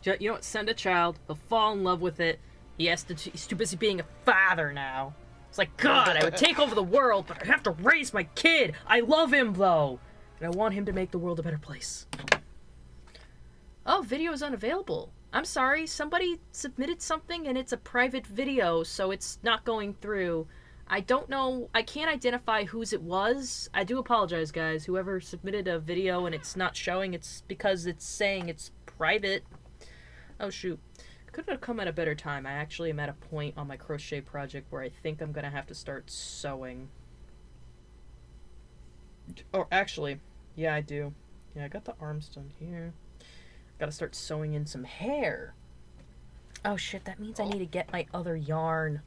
You know what? Send a child. He'll fall in love with it. He's too busy being a father now. It's like, God, I would take over the world, but I have to raise my kid. I love him, though. And I want him to make the world a better place. Oh, video is unavailable. I'm sorry. Somebody submitted something, and it's a private video, so it's not going through. I don't know. I can't identify whose it was. I do apologize, guys. Whoever submitted a video and it's not showing, it's because it's saying it's private. Oh, shoot. Could have come at a better time. I actually am at a point on my crochet project where I think I'm going to have to start sewing. Or actually, yeah, I do. Yeah, I got the arms done here. Got to start sewing in some hair. Oh, shit. That means I need to get my other yarn.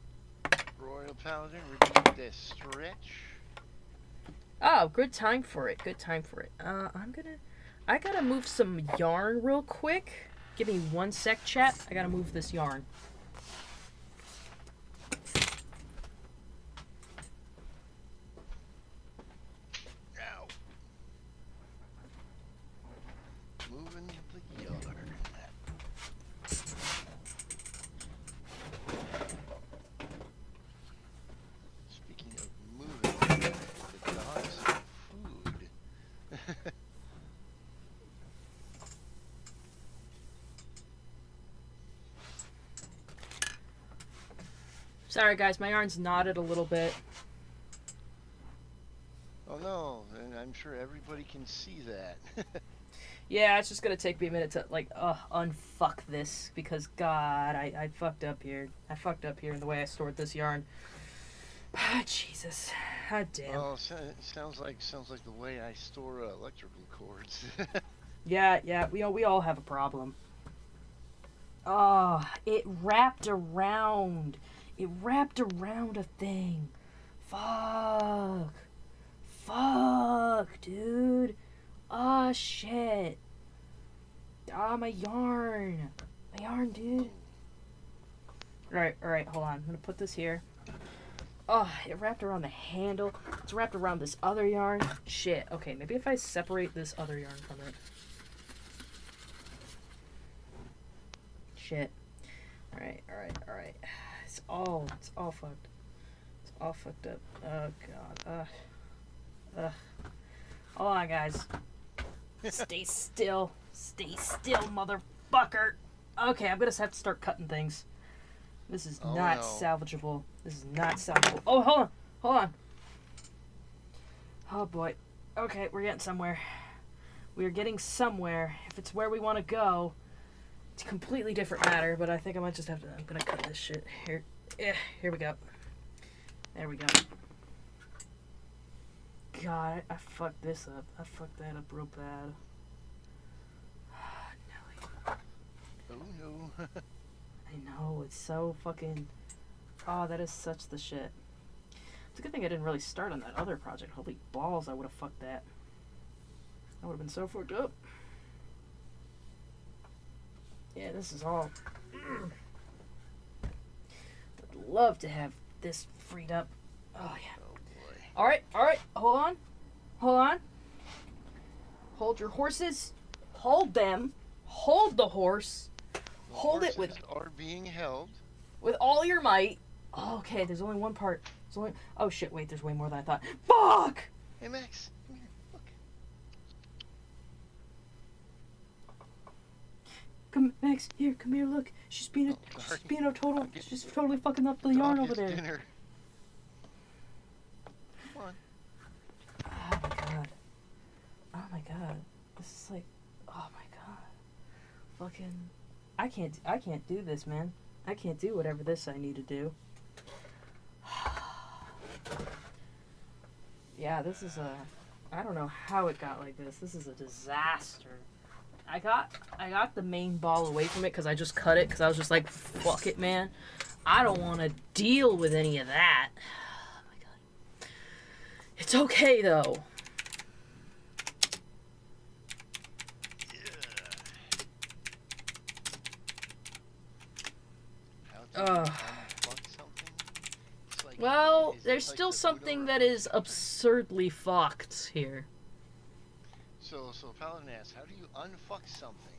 Royal Paladin, repeat this stretch. Oh, good time for it. Good time for it. I gotta move some yarn real quick. Give me 1 sec, chat. I gotta move this yarn. Ow. Moving the yarn. Speaking of moving, the dogs have food. Sorry, guys. My yarn's knotted a little bit. Oh no, and I'm sure everybody can see that. Yeah, it's just gonna take me a minute to, like, unfuck this. Because, God, I fucked up here. I fucked up here in the way I stored this yarn. Jesus. God damn. Oh, sounds like the way I store electrical cords. Yeah, we all have a problem. Oh, it wrapped around. It wrapped around a thing. Fuck, dude. Oh, shit. Ah, my yarn. My yarn, dude. Alright, hold on. I'm gonna put this here. Oh, it wrapped around the handle. It's wrapped around this other yarn. Shit. Okay, maybe if I separate this other yarn from it. Shit. Alright. It's all fucked. It's all fucked up. Oh, God. Ugh. Hold on, guys. Stay still. Stay still, motherfucker. Okay, I'm gonna have to start cutting things. This is not salvageable. This is not salvageable. Oh, hold on. Oh, boy. Okay, we're getting somewhere. We are getting somewhere. If it's where we want to go, it's a completely different matter, but I think I might just have to... I'm gonna cut this shit. Here. Here we go. There we go. God, I fucked this up. I fucked that up real bad. Oh, no. I know, it's so fucking... Oh, that is such the shit. It's a good thing I didn't really start on that other project. Holy balls, I would have fucked that. I would have been so fucked up. Yeah, this is all... I'd love to have this freed up. Oh, yeah. Oh, boy. Alright, hold on. Hold your horses. Hold them. Hold the horse. Hold it with... are being held. With all your might. Oh, okay, there's only one part. There's only... Oh, shit, wait, there's way more than I thought. Fuck! Hey, Max, come here, look. Max, come here, look. She's being a total... She's totally fucking up the yarn over there. Dinner. Come on. Oh my god. This is like... Oh my god. Fucking... I can't do this, man. I can't do whatever this I need to do. Yeah, this is a... I don't know how it got like this. This is a disaster. I got the main ball away from it because I just cut it because I was just like, fuck it, man. I don't want to deal with any of that. Oh my god. It's okay, though. Well, there's still something that is absurdly fucked here. So Paladin asks, how do you unfuck something?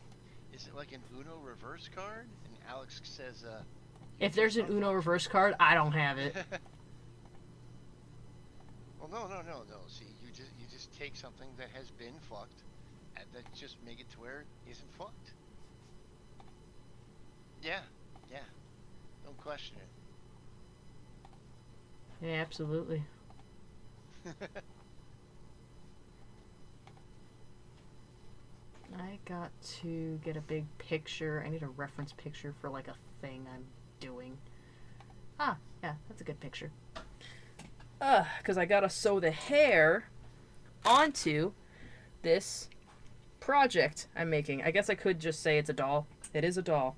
Is it like an Uno reverse card? And Alex says, if there's an Uno reverse card, I don't have it. Well, no. See, you just take something that has been fucked, and that just make it to where it isn't fucked. Yeah. Don't question it. Yeah, absolutely. I got to get a big picture. I need a reference picture for like a thing I'm doing. Ah, yeah, that's a good picture. Because I gotta sew the hair onto this project I'm making. I guess I could just say it's a doll. It is a doll.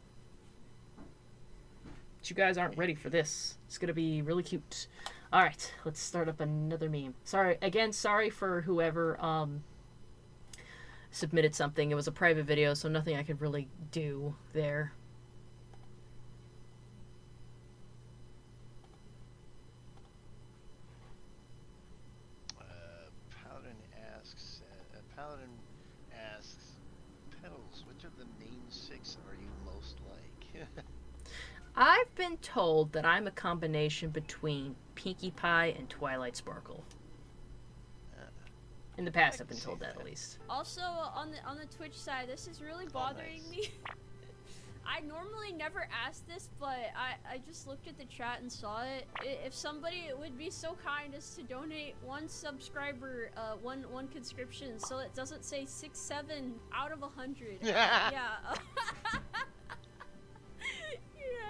But you guys aren't ready for this. It's gonna be really cute. Alright, let's start up another meme. Sorry for whoever submitted something. It was a private video, so nothing I could really do there. Paladin asks, Petals, which of the main 6 are you most like? I've been told that I'm a combination between Pinkie Pie and Twilight Sparkle. In the past, I've been told that at least. Also, on the Twitch side, this is really bothering me. I normally never ask this, but I just looked at the chat and saw it. If somebody would be so kind as to donate one subscriber, one conscription, so it doesn't say 6, 7 out of 100. Yeah.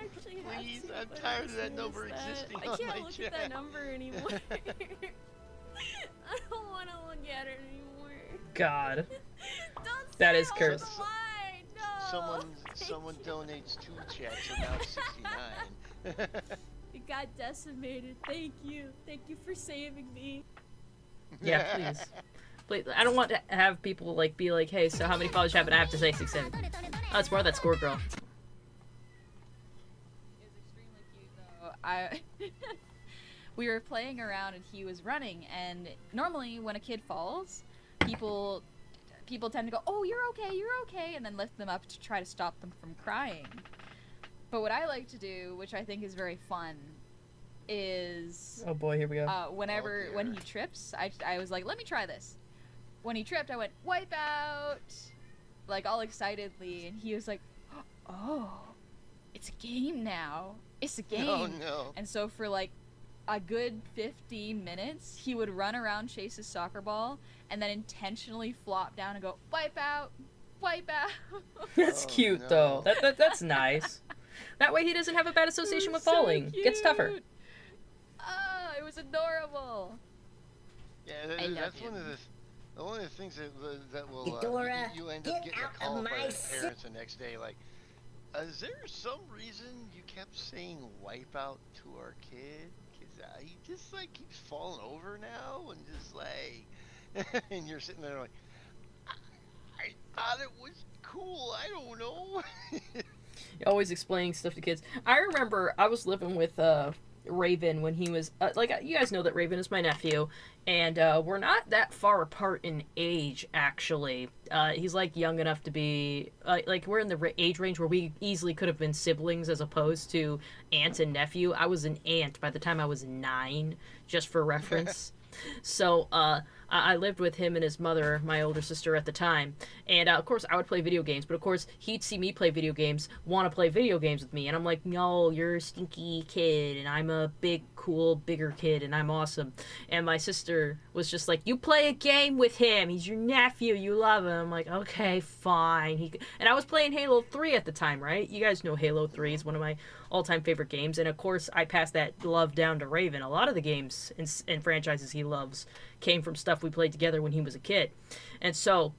Actually please, I'm tired of that number existing on my chat. I can't look at that number anymore. I don't want to look at it anymore. God. Don't that say is cursed. No. Someone donates 2 checks, so now it's 69. It got decimated. Thank you. Thank you for saving me. Yeah, please. Please. I don't want to have people like be like, hey, so how many followers you have? And I have to say 6, 7. Oh, it's more of that score girl. It was extremely cute though. We were playing around and he was running, and normally when a kid falls, people tend to go, "Oh, you're okay," and then lift them up to try to stop them from crying. But what I like to do, which I think is very fun, is Oh boy, here we go. When he trips, I was like, let me try this. When he tripped, I went, wipe out, like all excitedly, and he was like, oh, it's a game now. It's a game. Oh no. And so for like a good 15 minutes, he would run around, chase his soccer ball, and then intentionally flop down and go, wipe out, wipe out. That's cute no. though. That's nice. That way he doesn't have a bad association with falling. So Gets tougher. Oh, it was adorable. Yeah, I love that's him. one of the things that will Eudora, you end get up getting out a call of by my the parents the next day like, is there some reason you kept saying wipe out to our kid? Cause he just like keeps falling over now and just like, and you're sitting there like, I thought it was cool. I don't know. Always explaining stuff to kids. I remember I was living with Raven when he was like, you guys know that Raven is my nephew, and we're not that far apart in age actually. He's like young enough to be like we're in the age range where we easily could have been siblings as opposed to aunt and nephew. I was an aunt by the time I was 9, just for reference. So I lived with him and his mother, my older sister at the time, and of course I would play video games, but of course he'd see me play video games, want to play video games with me, and I'm like, no, you're a stinky kid and I'm a big cool bigger kid and I'm awesome. And my sister was just like, you play a game with him, he's your nephew, you love him. I'm like, okay, fine. And I was playing Halo 3 at the time, right? You guys know Halo 3 is one of my all-time favorite games, and of course I passed that love down to Raven. A lot of the games and franchises he loves came from stuff we played together when he was a kid. And so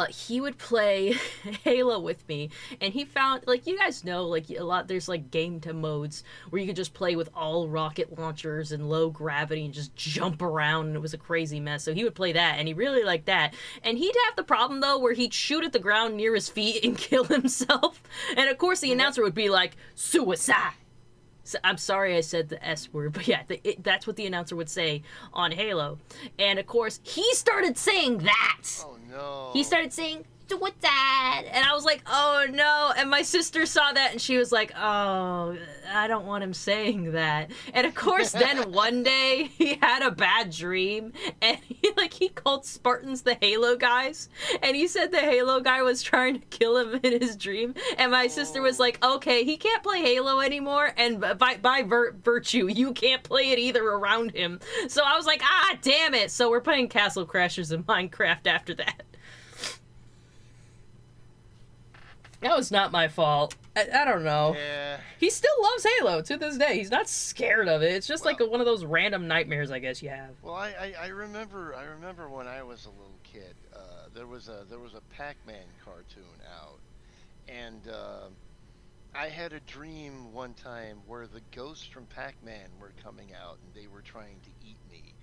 he would play Halo with me, and he found, like, you guys know, like, there's like game to modes where you could just play with all rocket launchers and low gravity and just jump around, and it was a crazy mess. So he would play that, and he really liked that. And he'd have the problem though where he'd shoot at the ground near his feet and kill himself, and of course the announcer would be like, suicide. So, I'm sorry I said the S word, but yeah, that's what the announcer would say on Halo. And of course, he started saying that. Oh no. He started saying, so what's that? And I was like, oh no. And my sister saw that and she was like, oh, I don't want him saying that. And of course, then one day he had a bad dream, and he called Spartans the Halo guys. And he said the Halo guy was trying to kill him in his dream. And my sister was like, okay, he can't play Halo anymore. And by virtue, you can't play it either around him. So I was like, ah, damn it. So we're playing Castle Crashers in Minecraft after that. That was not my fault. I don't know. Yeah. He still loves Halo to this day. He's not scared of it. It's just like one of those random nightmares, I guess you have. Well, I remember when I was a little kid. There was a Pac-Man cartoon out, and I had a dream one time where the ghosts from Pac-Man were coming out and they were trying to eat me,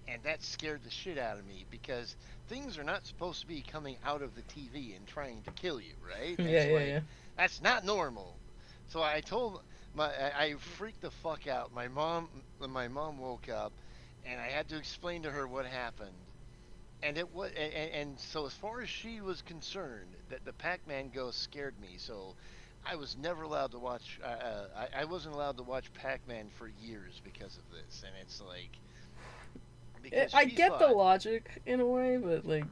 and that scared the shit out of me because things are not supposed to be coming out of the TV and trying to kill you, right? Yeah. That's not normal. So I told I freaked the fuck out. My mom woke up, and I had to explain to her what happened. And it was, and so as far as she was concerned, that the Pac-Man ghost scared me. So I was never allowed to watch. I wasn't allowed to watch Pac-Man for years because of this. And it's like, I get the logic in a way, but like.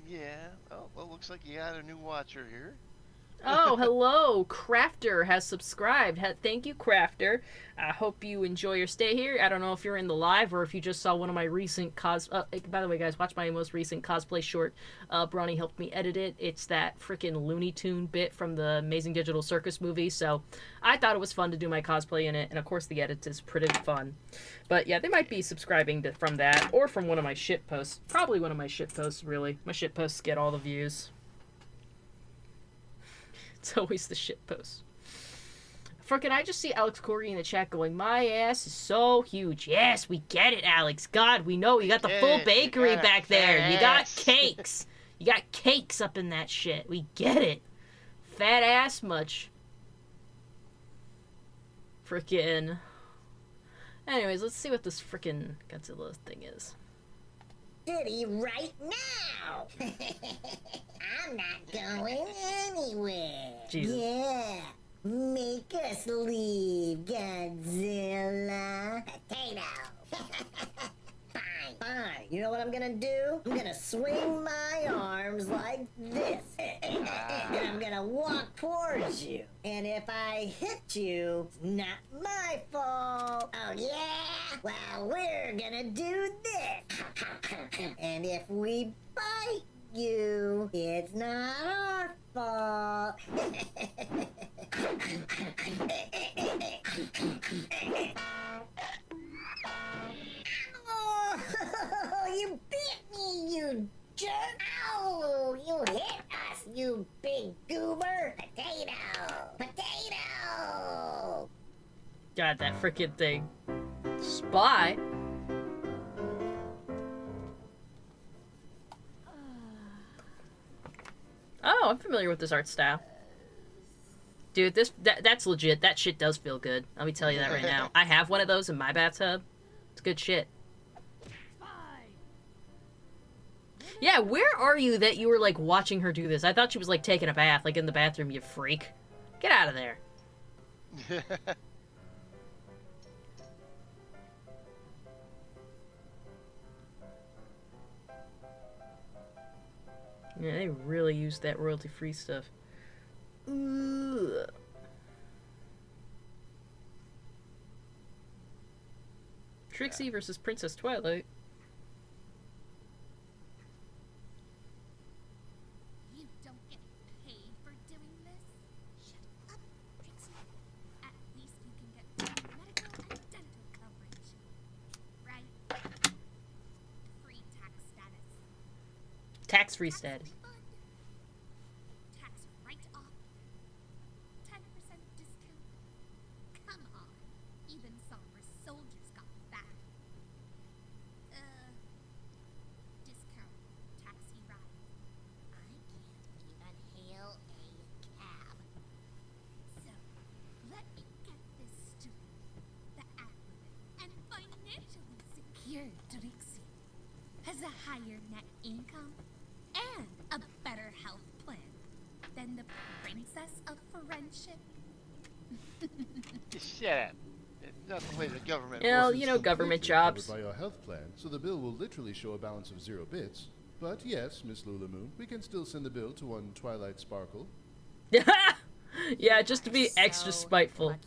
Yeah. Oh, well, looks like you got a new watcher here. Oh, hello. Crafter has subscribed. Thank you, Crafter. I hope you enjoy your stay here. I don't know if you're in the live or if you just saw one of my recent by the way, guys, watch my most recent cosplay short. Bronny helped me edit it. It's that freaking Looney Tune bit from the Amazing Digital Circus movie, so I thought it was fun to do my cosplay in it, and of course the edit is pretty fun. But yeah, they might be subscribing from that or from one of my shit posts. Probably one of my shit posts, really. My shit posts get all the views. It's always the shit post. Frickin' I just see Alex Corey in the chat going, my ass is so huge. Yes, we get it, Alex. God, we know. You got the full bakery back there. You got cakes. You got cakes up in that shit. We get it. fat ass much. Frickin'. Anyways, let's see what this frickin' Godzilla thing is. City right now. I'm not going anywhere. Jesus. Yeah. Make us leave, Godzilla. Potato. Fine. You know what I'm gonna do? I'm gonna swing my arms like this. And I'm gonna walk towards you. And if I hit you, it's not my fault. Oh yeah? Well, we're gonna do this. And if we bite you, it's not our fault. Oh, you bit me, you jerk! Ow! You hit us, you big goober! Potato! Potato! God, that frickin' thing. Spy? Oh, I'm familiar with this art style. Dude, that's legit. That shit does feel good. Let me tell you that right now. I have one of those in my bathtub. It's good shit. Yeah, where are you that you were, like, watching her do this? I thought she was, like, taking a bath, like, in the bathroom, you freak. Get out of there. Yeah, they really used that royalty-free stuff. Ugh. Trixie versus Princess Twilight. You don't get paid for doing this? Shut up, Trixie. At least you can get medical and dental coverage. Right? Free tax status. Tax-free status. Tax write-off. 10% discount. Come on. Even Somber Soldiers got that. Discount taxi ride. I can't even hail a cab. So, let me get this straight. The affluent and financially secure Trixie has a higher net income and a better health plan than the Princess of Friendship. Just shut up. It's not the way the government Well, works. you know, government jobs. Covered by your health plan, so the bill will literally show a balance of 0 bits. But yes, Miss Lulamoon, we can still send the bill to one Twilight Sparkle. Yeah, just to be extra spiteful. Lucky.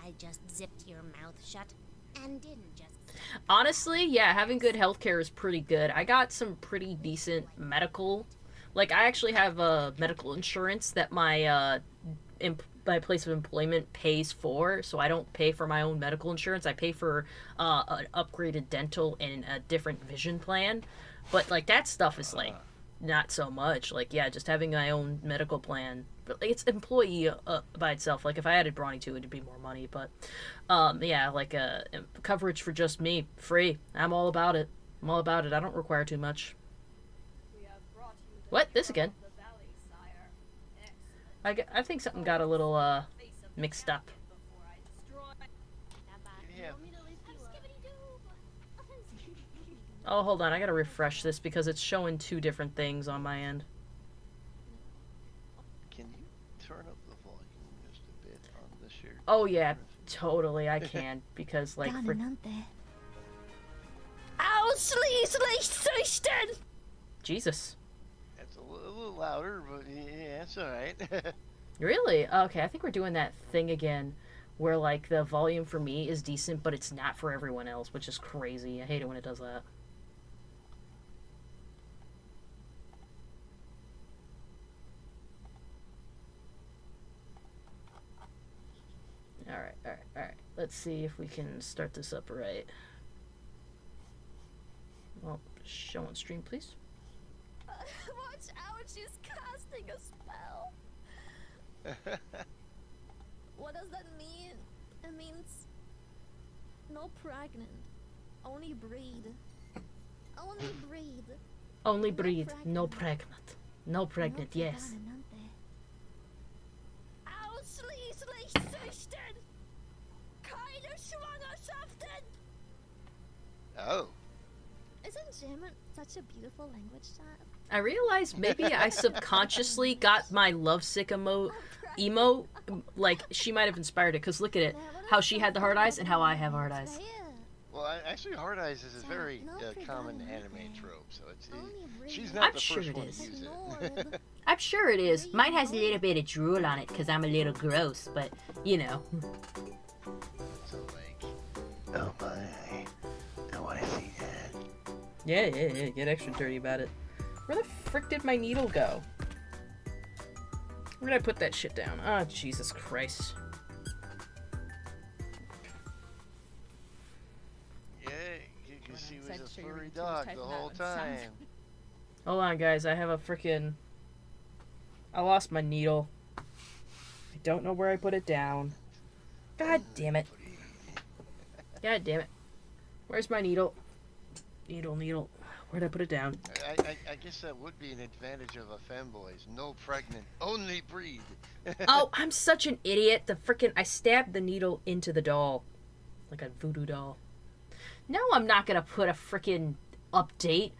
I just zipped your mouth shut and didn't just. Honestly, yeah, having good healthcare is pretty good. I got some pretty decent medical. Like, I actually have medical insurance that my my place of employment pays for, so I don't pay for my own medical insurance. I pay for an upgraded dental and a different vision plan. But, like, that stuff is, like, not so much. Like, yeah, just having my own medical plan. But like, it's employee by itself. Like, if I added Brawny to it, it'd be more money. But, yeah, like, coverage for just me, free. I'm all about it. I'm all about it. I don't require too much. What? This again? I think something got a little, mixed up. Yeah. Oh, hold on. I gotta refresh this because it's showing 2 different things on my end. Can you turn up the volume just a bit on this here? Oh, yeah. Totally, I can. Because, like... Ow, sleaze, Jesus. It's a little louder, but yeah, it's alright. Really? Okay, I think we're doing that thing again where, like, the volume for me is decent, but it's not for everyone else, which is crazy. I hate it when it does that. Alright. Let's see if we can start this up right. Well, show on stream, please. Watch out, she's casting a spell. What does that mean? It means no pregnant. Only breed. Only breed. Only breed, no pregnant. No pregnant, yes. Oh. Isn't German such a beautiful language, John? I realized maybe I subconsciously got my lovesick emo, like, she might have inspired it, because look at it. How she had the hard eyes and how I have hard eyes. Well, actually, hard eyes is a very common anime trope, so she's not the first one to use it. I'm sure it is. Mine has a little bit of drool on it because I'm a little gross, but, you know. So, like, oh my, I want to see that. Yeah, get extra dirty about it. Where the frick did my needle go? Where did I put that shit down? Oh, Jesus Christ. Yeah, because she was a furry dog the whole time. Hold on, guys. I have a frickin'... I lost my needle. I don't know where I put it down. God damn it. God damn it. Where's my needle? Needle. Where'd I put it down? I guess that would be an advantage of a femboys. No pregnant, only breed. Oh, I'm such an idiot. I stabbed the needle into the doll. Like a voodoo doll. No, I'm not gonna put a frickin' update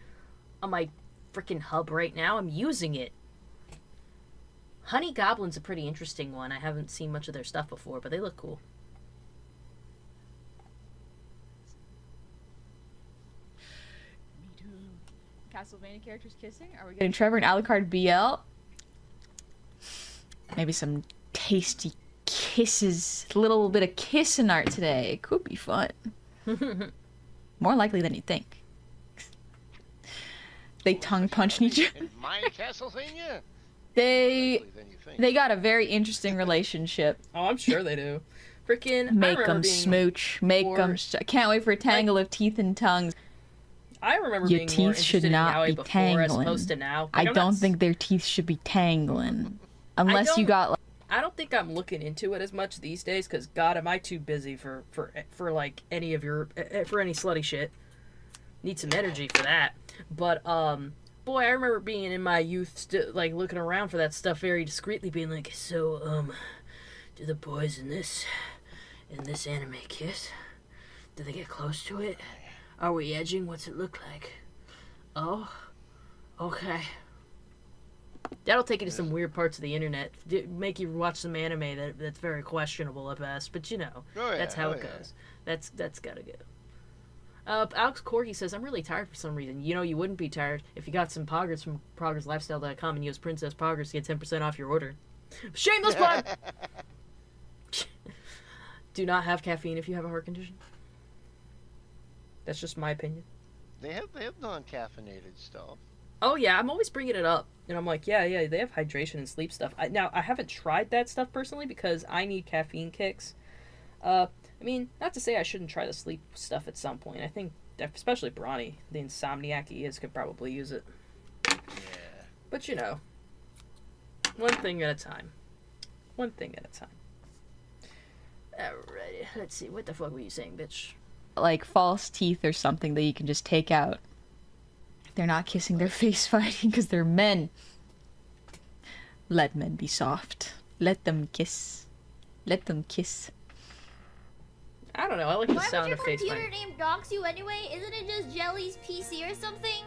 on my frickin' hub right now. I'm using it. Honey Goblin's a pretty interesting one. I haven't seen much of their stuff before, but they look cool. Castlevania characters kissing? Are we getting Trevor and Alucard BL? Maybe some tasty kisses. A little bit of kissing art today. It could be fun. More likely than you think. They tongue punch each other. In my Castlevania? They got a very interesting relationship. Oh, I'm sure they do. Frickin' make them smooch. Make them. I can't wait for a tangle of teeth and tongues. I remember your being teeth more should interested not in be Yaoi before tangling. as opposed to now. I Like, don't think their teeth should be tangling, unless you got. I don't think I'm looking into it as much these days because God, am I too busy for like any of your for any slutty shit. Need some energy for that. But boy, I remember being in my youth, like looking around for that stuff very discreetly, being like, so do the boys in this anime kiss? Do they get close to it? Are we edging? What's it look like? Oh, okay. That'll take you to some weird parts of the internet. Make you watch some anime that's very questionable at best, but you know, that's how it goes. That's gotta go. Alex Corky says, I'm really tired for some reason. You know, you wouldn't be tired if you got some poggers from ProggersLifestyle.com and use Princess Poggers to get 10% off your order. Shameless plug! Do not have caffeine if you have a heart condition. That's just my opinion. They have non-caffeinated stuff. Oh yeah, I'm always bringing it up, and I'm like, yeah, they have hydration and sleep stuff. Now I haven't tried that stuff personally because I need caffeine kicks. I mean, not to say I shouldn't try the sleep stuff at some point. I think, especially Bronny, the insomniac he is, could probably use it. Yeah. But you know, one thing at a time. One thing at a time. Alrighty, let's see. What the fuck were you saying, bitch? Like false teeth or something that you can just take out. They're not kissing, they're face fighting because they're men. Let men be soft. Let them kiss. Let them kiss. I don't know, I like the sound of face Why would your computer name dox you anyway? Isn't it just Jelly's PC or something?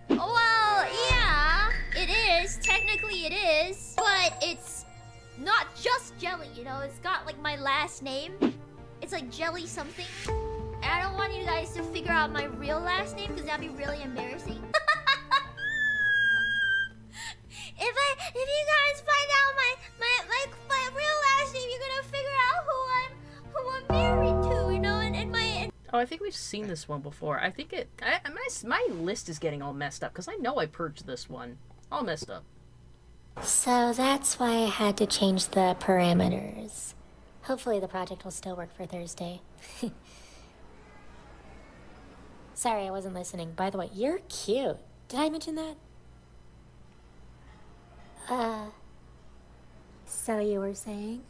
Oh, well, yeah, it is. Technically it is. But it's not just Jelly, you know? It's got, like, my last name. It's like Jelly something. And I don't want you guys to figure out my real last name because that'd be really embarrassing. If you guys find out my real last name, you're gonna figure out who I'm married to, you know, and Oh, I think we've seen this one before. I think my list is getting all messed up because I know I purged this one. All messed up. So that's why I had to change the parameters. Hopefully the project will still work for Thursday. Sorry, I wasn't listening. By the way, you're cute. Did I mention that? So you were saying?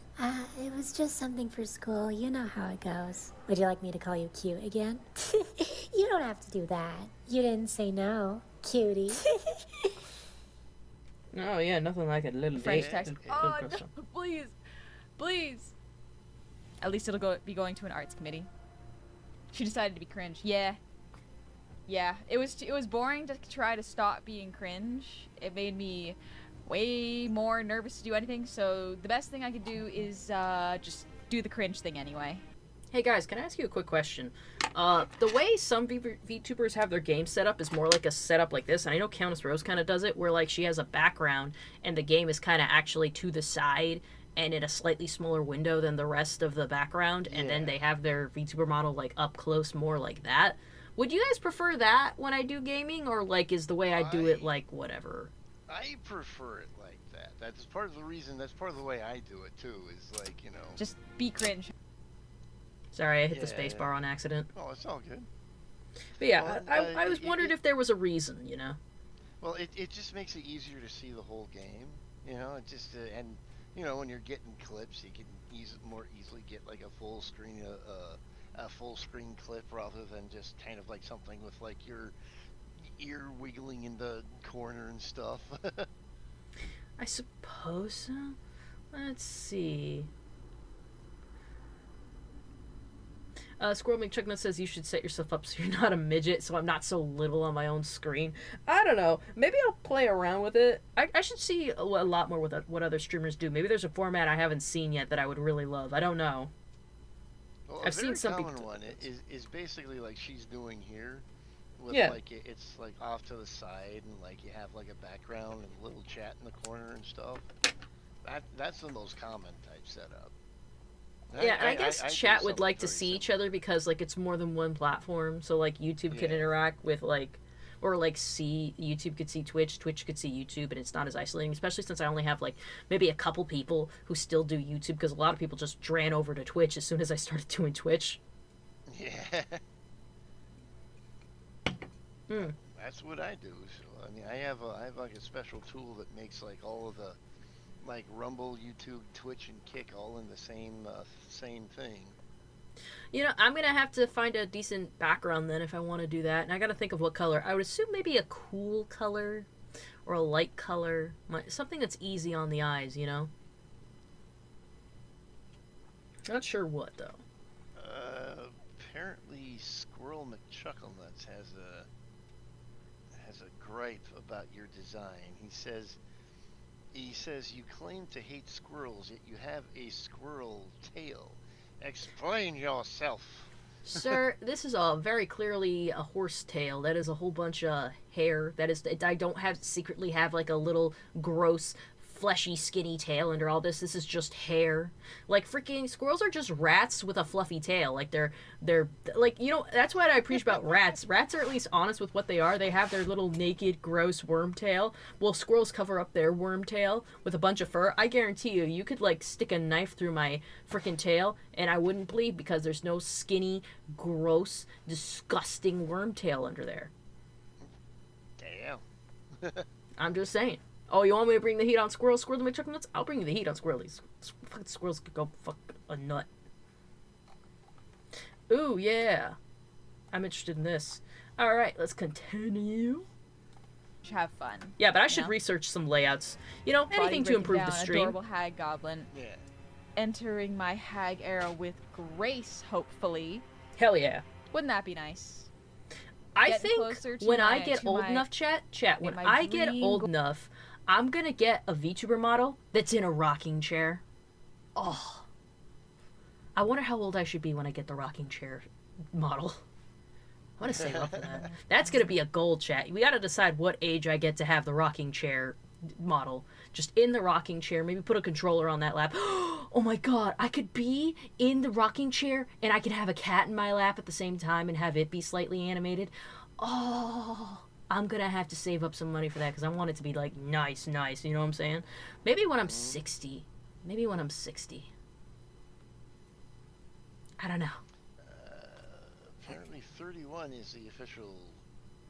It was just something for school. You know how it goes. Would you like me to call you cute again? You don't have to do that. You didn't say no, cutie. Oh yeah, nothing like a little French date. text. Oh, no, please. Please. At least it'll be going to an arts committee. She decided to be cringe. Yeah. Yeah, it was boring to try to stop being cringe. It made me way more nervous to do anything, so the best thing I could do is just do the cringe thing anyway. Hey guys, can I ask you a quick question? The way some VTubers have their game set up is more like a setup like this, and I know Countess Rose kind of does it, where like she has a background and the game is kind of actually to the side and in a slightly smaller window than the rest of the background, and then they have their VTuber model like up close more like that. Would you guys prefer that when I do gaming, or like is the way I do it like whatever? I prefer it like that. That's part of the reason. That's part of the way I do it too. Is like, you know. Just be cringe. Sorry, I hit the space bar on accident. Oh, it's all good. But yeah, I was wondered if there was a reason, you know. Well, it just makes it easier to see the whole game. You know, it just and you know when you're getting clips, you can more easily get like a full screen a full screen clip rather than just kind of like something with like your ear wiggling in the corner and stuff. I suppose so. Let's see. Squirrel McChucknut says you should set yourself up so you're not a midget, so I'm not so little on my own screen. I don't know. Maybe I'll play around with it. I should see a lot more with what other streamers do. Maybe there's a format I haven't seen yet that I would really love. I don't know. Well, I've seen some common one is basically like she's doing here, with like it's like off to the side and like you have like a background and a little chat in the corner and stuff. That's the most common type setup. Yeah, and I guess chat would like to see each other because like it's more than one platform. So like YouTube can interact with like, or like see YouTube could see Twitch, Twitch could see YouTube, and it's not as isolating. Especially since I only have like maybe a couple people who still do YouTube, because a lot of people just ran over to Twitch as soon as I started doing Twitch. Yeah. That's what I do. So I mean, I have like a special tool that makes like all of the like Rumble, YouTube, Twitch, and Kick all in the same thing. You know, I'm gonna have to find a decent background then if I want to do that, and I gotta think of what color. I would assume maybe a cool color or a light color, something that's easy on the eyes, you know. Not sure what though. Apparently, Squirrel McChucklenuts has a gripe about your design. He says you claim to hate squirrels, yet you have a squirrel tail. Explain yourself. Sir, this is very clearly a horse tail. That is a whole bunch of hair. I don't secretly have like a little gross fleshy skinny tail under all this. This is just hair. Like freaking squirrels are just rats with a fluffy tail. Like they're like, you know, that's what I appreciate about rats. Rats are at least honest with what they are. They have their little naked gross worm tail. Well, squirrels cover up their worm tail with a bunch of fur. I guarantee you could like stick a knife through my freaking tail and I wouldn't bleed because there's no skinny, gross, disgusting worm tail under there. Damn. I'm just saying. Oh, you want me to bring the heat on squirrels? Squirrel McChucknuts? Nuts? I'll bring you the heat on squirrelies. Fucking squirrels could go fuck a nut. Ooh, yeah. I'm interested in this. Alright, let's continue. Have fun. Yeah, but I should research some layouts. You know, anything to improve the stream. Adorable hag goblin. Yeah. Entering my hag era with grace, hopefully. Hell yeah. Wouldn't that be nice? I think when I get old enough, chat, when I get old enough, I'm gonna get a VTuber model that's in a rocking chair. Oh. I wonder how old I should be when I get the rocking chair model. I want to save up for that. That's gonna be a goal, chat. We gotta decide what age I get to have the rocking chair model. Just in the rocking chair, maybe put a controller on that lap. Oh my god, I could be in the rocking chair and I could have a cat in my lap at the same time and have it be slightly animated. Oh, I'm gonna have to save up some money for that because I want it to be like nice, you know what I'm saying? Maybe when I'm 60. Maybe when I'm 60. I don't know. Apparently 31 is the official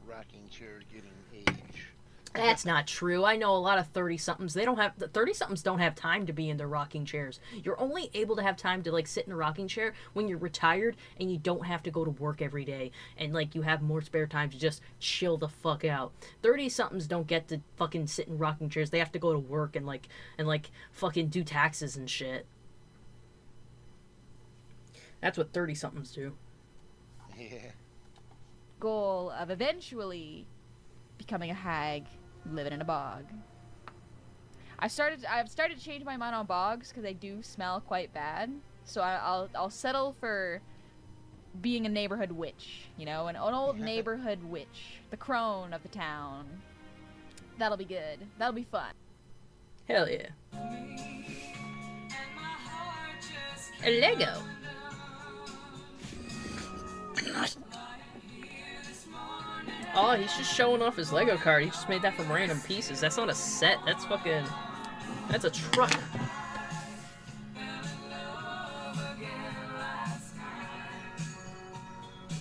rocking chair getting age. That's not true. I know a lot of 30-somethings. They don't have 30-somethings don't have time to be in their rocking chairs. You're only able to have time to like sit in a rocking chair when you're retired and you don't have to go to work every day and like you have more spare time to just chill the fuck out. 30-somethings don't get to fucking sit in rocking chairs. They have to go to work and fucking do taxes and shit. That's what 30-somethings do. Yeah. goal of eventually becoming a hag living in a bog. I've started to change my mind on bogs because they do smell quite bad. So I'll settle for being a neighborhood witch, you know, an old neighborhood witch, the crone of the town. That'll be good. That'll be fun. Hell yeah. A Lego. Oh, he's just showing off his Lego card. He just made that from random pieces. That's not a set. That's fucking... That's a truck.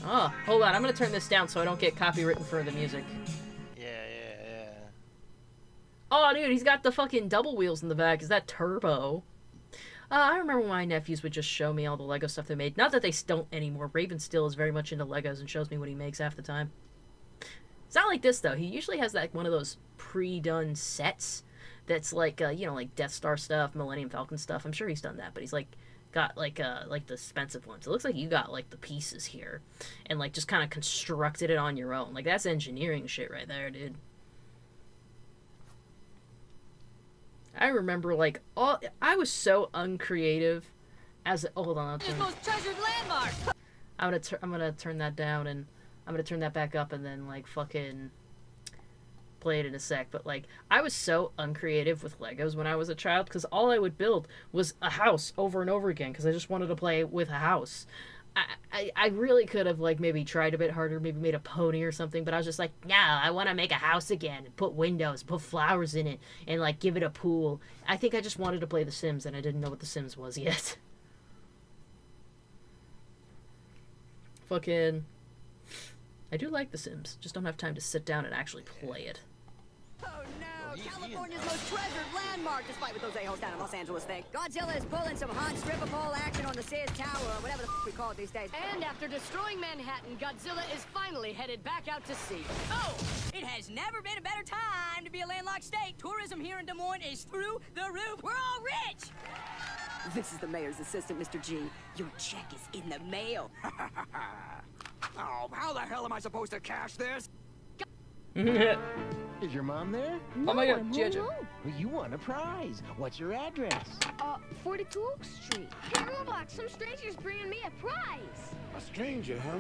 Oh, hold on. I'm gonna turn this down so I don't get copywritten for the music. Yeah. Oh, dude, he's got the fucking double wheels in the back. Is that turbo? I remember when my nephews would just show me all the Lego stuff they made. Not that they don't anymore. Raven still is very much into Legos and shows me what he makes half the time. It's not like this, though. He usually has like one of those pre-done sets that's like, you know, like Death Star stuff, Millennium Falcon stuff. I'm sure he's done that, but he's like got like the expensive ones. It looks like you got like the pieces here and like just kind of constructed it on your own. Like that's engineering shit right there, dude. I remember like I was so uncreative as hold on. Most treasured landmark. I'm gonna turn that down and I'm gonna turn that back up and then like fucking play it in a sec. But like I was so uncreative with Legos when I was a child because all I would build was a house over and over again because I just wanted to play with a house. I really could have like maybe tried a bit harder, maybe made a pony or something, but I was just like, no, I want to make a house again and put windows, put flowers in it, and like give it a pool. I think I just wanted to play The Sims and I didn't know what The Sims was yet. Fucking... I do like The Sims, just don't have time to sit down and actually play it. Oh no! California's most treasured landmark, despite what those a-holes down in Los Angeles think. Godzilla is pulling some hot stripper pole action on the Sears Tower, or whatever the f we call it these days. And after destroying Manhattan, Godzilla is finally headed back out to sea. Oh! It has never been a better time to be a landlocked state. Tourism here in Des Moines is through the roof. We're all rich! This is the mayor's assistant, Mr. G. Your check is in the mail. Oh, how the hell am I supposed to cash this? Is your mom there? Oh my god, Ginger. Well, you won a prize. What's your address? 42 Oak Street. Hey, Roblox, some stranger's bringing me a prize. A stranger, huh?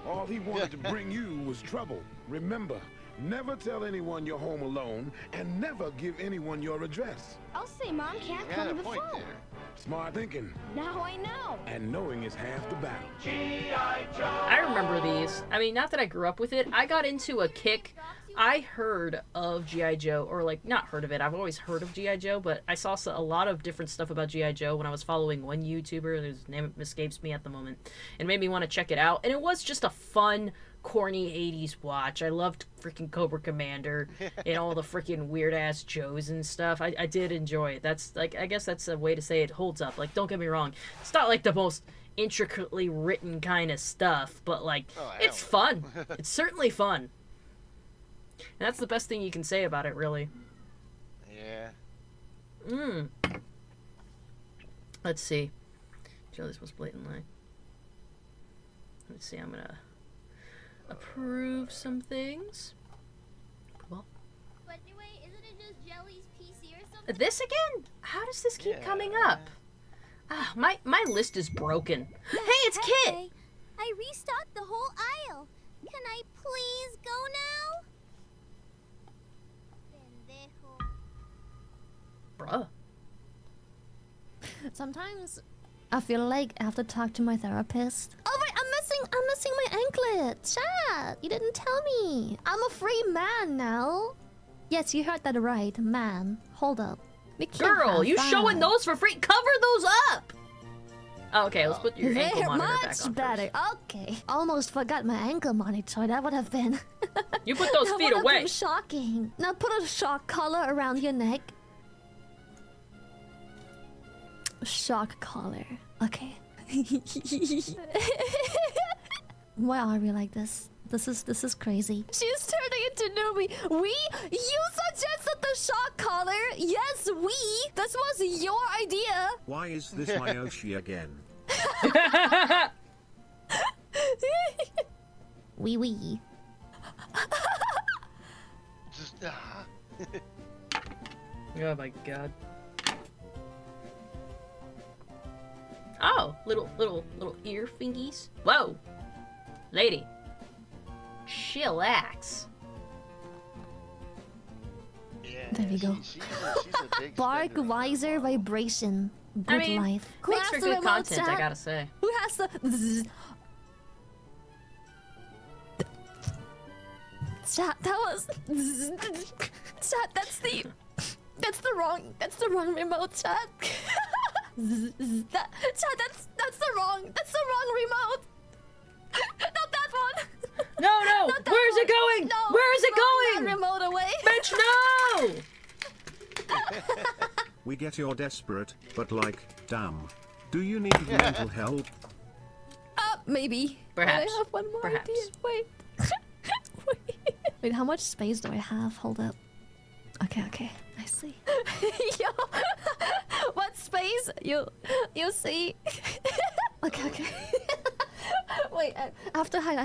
All he wanted to bring you was trouble. Remember, never tell anyone you're home alone, and never give anyone your address. I'll say Mom can't come to the phone. There. Smart thinking. Now I know. And knowing is half the battle. I remember these. I mean, not that I grew up with it. I got into a kick. I heard of G.I. Joe, or like, not heard of it. I've always heard of G.I. Joe, but I saw a lot of different stuff about G.I. Joe when I was following one YouTuber, whose name escapes me at the moment, and made me want to check it out. And it was just a fun, corny 80s watch. I loved freaking Cobra Commander and all the freaking weird-ass Joes and stuff. I did enjoy it. That's, like, I guess that's a way to say it holds up. Like, don't get me wrong. It's not, like, the most intricately written kind of stuff, but, like, it's fun. It's certainly fun. And that's the best thing you can say about it, really. Yeah. Let's see. Show this was blatantly. Let's see, I'm gonna approve some things. Well. But anyway, isn't it just Jelly's PC or something? This again? How does this keep coming up? Ah, my list is broken. Hey, it's Kit! I restocked the whole aisle. Can I please go now? Bruh. Sometimes I feel like I have to talk to my therapist. Oh wait, I'm missing my anklet. Chat, you didn't tell me. I'm a free man now. Yes, you heard that right, man. Hold up. We can't Girl, you that. showing those for free? Cover those up! Oh, okay, let's put your ankle They're monitor much back on better. first. Okay. Almost forgot my ankle monitor. That would have been... You put those feet That would have away. been shocking. Now put a shock collar around your neck. Shock collar. Okay. Why are we like this? This is crazy. She's turning into Newbie. You suggested the shock collar. Yes, we. This was your idea. Why is this Myoshi again? Wee wee. Just Oh my god. Oh, little ear fingies. Whoa, lady, chillax. Yeah, There we go. she's a big Bark, spender. wiser, vibration. Good I mean, life. Who makes has for the good remote, content, I chat? gotta say. Who has the... Chat, that was... Chat, that's the wrong remote, chat. Chat, that's the wrong remote. Not that one. No, Not that where's it one. going? No, Where is it throw going? that remote away. Bitch, no! We get you're desperate, but like, damn. Do you need mental help? Maybe. Perhaps. But I have one more Perhaps. idea. Wait. Wait, how much space do I have? Hold up. Okay. I see. Yo, what space? You see? Okay. Wait, I have to hide.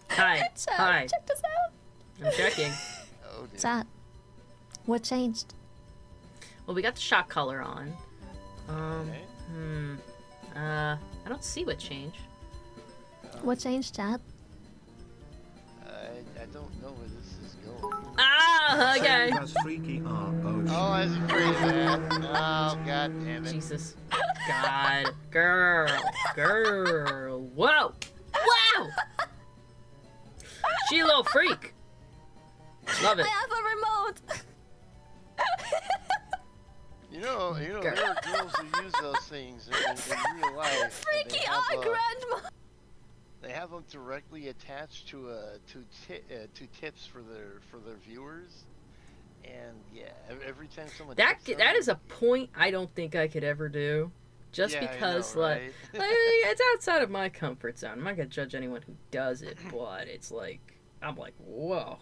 Hide. Chat, Hide. check this out. I'm checking. Oh, dear. Chat, what changed? Well, we got the shot color on. Okay. I don't see what changed. What changed, chat? I don't know where this is going. Ah, okay. That's freaky ROG. Oh, I was afraid of that. Oh, god damn it. Jesus. God. Girl. Whoa. She a little freak. Love it. I have a remote. You know, there are girls who use those things in real life. and Freaky they have, grandma. They have them directly attached to tips for their viewers, and yeah, every time someone That tips that them- is a point I don't think I could ever do. Just Yeah, I because, know, like, right? it's outside of my comfort zone. I'm not gonna judge anyone who does it, but it's like, I'm like, whoa.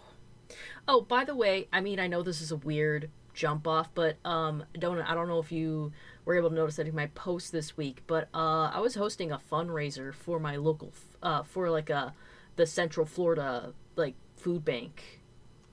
Oh, by the way, I mean, I know this is a weird jump off, but I don't know if you were able to notice that in my post this week, but I was hosting a fundraiser for my local, for like the Central Florida like food bank,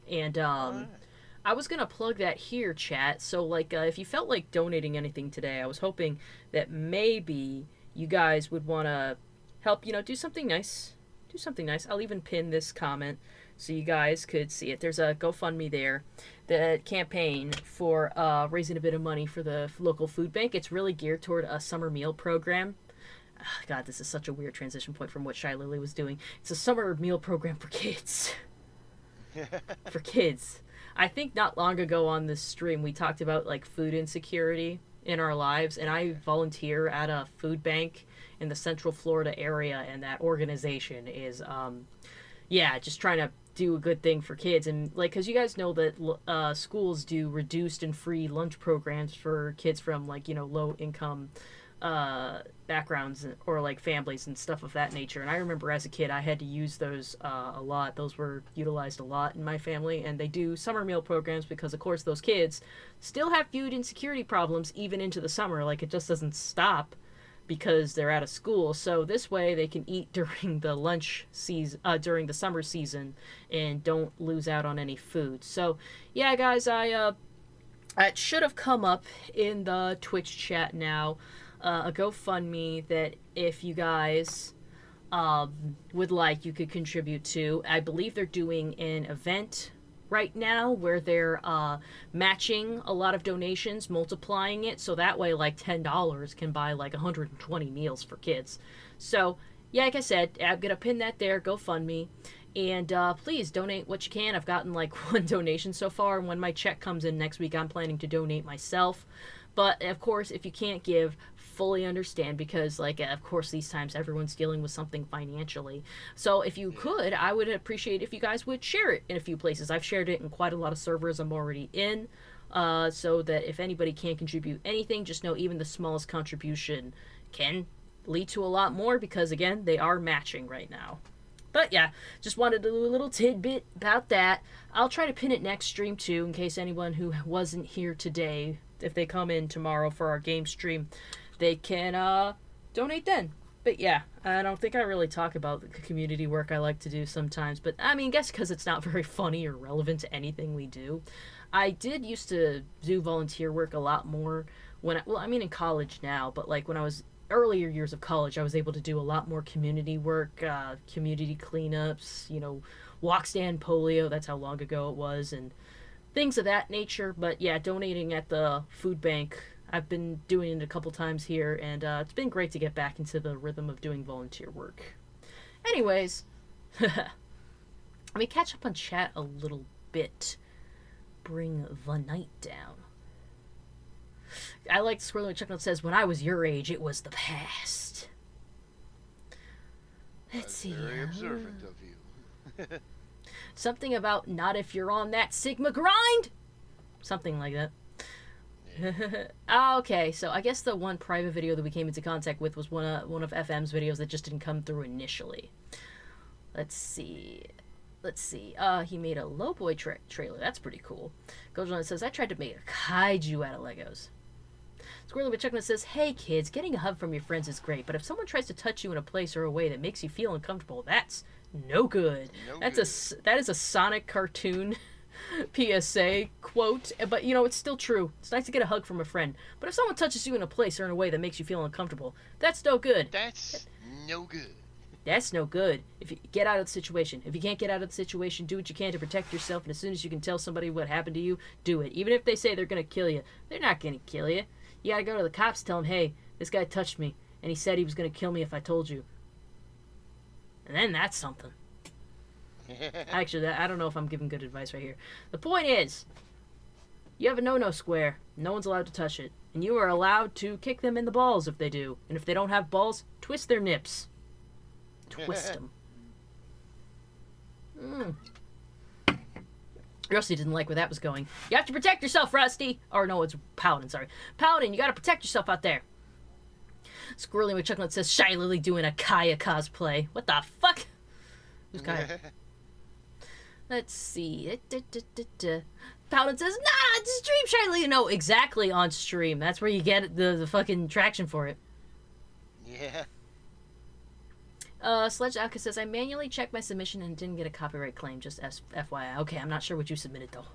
and I was gonna plug that here, chat. So like, if you felt like donating anything today, I was hoping that maybe you guys would want to help. Do something nice. Do something nice. I'll even pin this comment so you guys could see it. There's a GoFundMe there, the campaign for raising a bit of money for the local food bank. It's really geared toward a summer meal program. God, this is such a weird transition point from what Shy Lily was doing. It's a summer meal program for kids. For kids. I think not long ago on this stream we talked about like food insecurity in our lives, and I volunteer at a food bank in the Central Florida area, and that organization is just trying to do a good thing for kids. And like, because you guys know that schools do reduced and free lunch programs for kids from like low income backgrounds or like families and stuff of that nature. And I remember as a kid I had to use those a lot. Those were utilized a lot in my family, and they do summer meal programs because of course those kids still have food insecurity problems even into the summer. Like, it just doesn't stop because they're out of school. So this way they can eat during the lunch season, during the summer season, and don't lose out on any food. So yeah, guys, it should have come up in the Twitch chat now. A GoFundMe that if you guys would like, you could contribute to. I believe they're doing an event right now where they're matching a lot of donations, multiplying it, so that way like $10 can buy like 120 meals for kids. So yeah, like I said, I'm gonna pin that there, GoFundMe, and please donate what you can. I've gotten like 1 donation so far, and when my check comes in next week I'm planning to donate myself. But of course, if you can't give, fully understand, because like of course these times everyone's dealing with something financially. So if you could, I would appreciate if you guys would share it in a few places. I've shared it in quite a lot of servers I'm already in, so that if anybody can't contribute anything, just know even the smallest contribution can lead to a lot more, because again, they are matching right now. But yeah, just wanted to do a little tidbit about that. I'll try to pin it next stream too, in case anyone who wasn't here today, if they come in tomorrow for our game stream, they can donate then. But yeah, I don't think I really talk about the community work I like to do sometimes. But I mean, guess because it's not very funny or relevant to anything we do. I did used to do volunteer work a lot more when well, I mean in college now, but like when I was earlier years of college, I was able to do a lot more community work, community cleanups, you know, walk stand polio, that's how long ago it was, and things of that nature. But yeah, donating at the food bank, I've been doing it a couple times here, and it's been great to get back into the rhythm of doing volunteer work. Anyways, let me catch up on chat a little bit. Bring the night down. I like Squirrely Chucknut says, when I was your age, it was the past. Let's see. Very observant of you. Something about not if you're on that Sigma grind? Something like that. Okay, so I guess the one private video that we came into contact with was one of FM's videos that just didn't come through initially. Let's see. He made a Lowboy trailer. That's pretty cool. Gojolan says, I tried to make a kaiju out of Legos. Squirrely Chucknut says, hey kids, getting a hug from your friends is great, but if someone tries to touch you in a place or a way that makes you feel uncomfortable, that's no good. That is a Sonic cartoon PSA quote, but you know, it's still true. It's nice to get a hug from a friend, but if someone touches you in a place or in a way that makes you feel uncomfortable, that's no good. That's no good. That's no good. If you get out of the situation. If you can't get out of the situation, do what you can to protect yourself, and as soon as you can tell somebody what happened to you, do it. Even if they say they're gonna kill you, they're not gonna kill you. You gotta go to the cops, tell them, hey, this guy touched me, and he said he was gonna kill me if I told you. And then that's something. Actually, I don't know if I'm giving good advice right here. The point is, you have a no-no square. No one's allowed to touch it. And you are allowed to kick them in the balls if they do. And if they don't have balls, twist their nips. Twist them. Rusty didn't like where that was going. You have to protect yourself, Rusty! Or no, it's Paladin, sorry. Paladin, you gotta protect yourself out there. Squirrely McChucklet says, Shy Lily doing a Kaya cosplay. What the fuck? Who's Kaya? Let's see. Paladin says, nah, it's stream Shy Lily. No, exactly on stream. That's where you get the fucking traction for it. Yeah. Sledge Alka says, I manually checked my submission and didn't get a copyright claim, just FYI. Okay, I'm not sure what you submitted, though.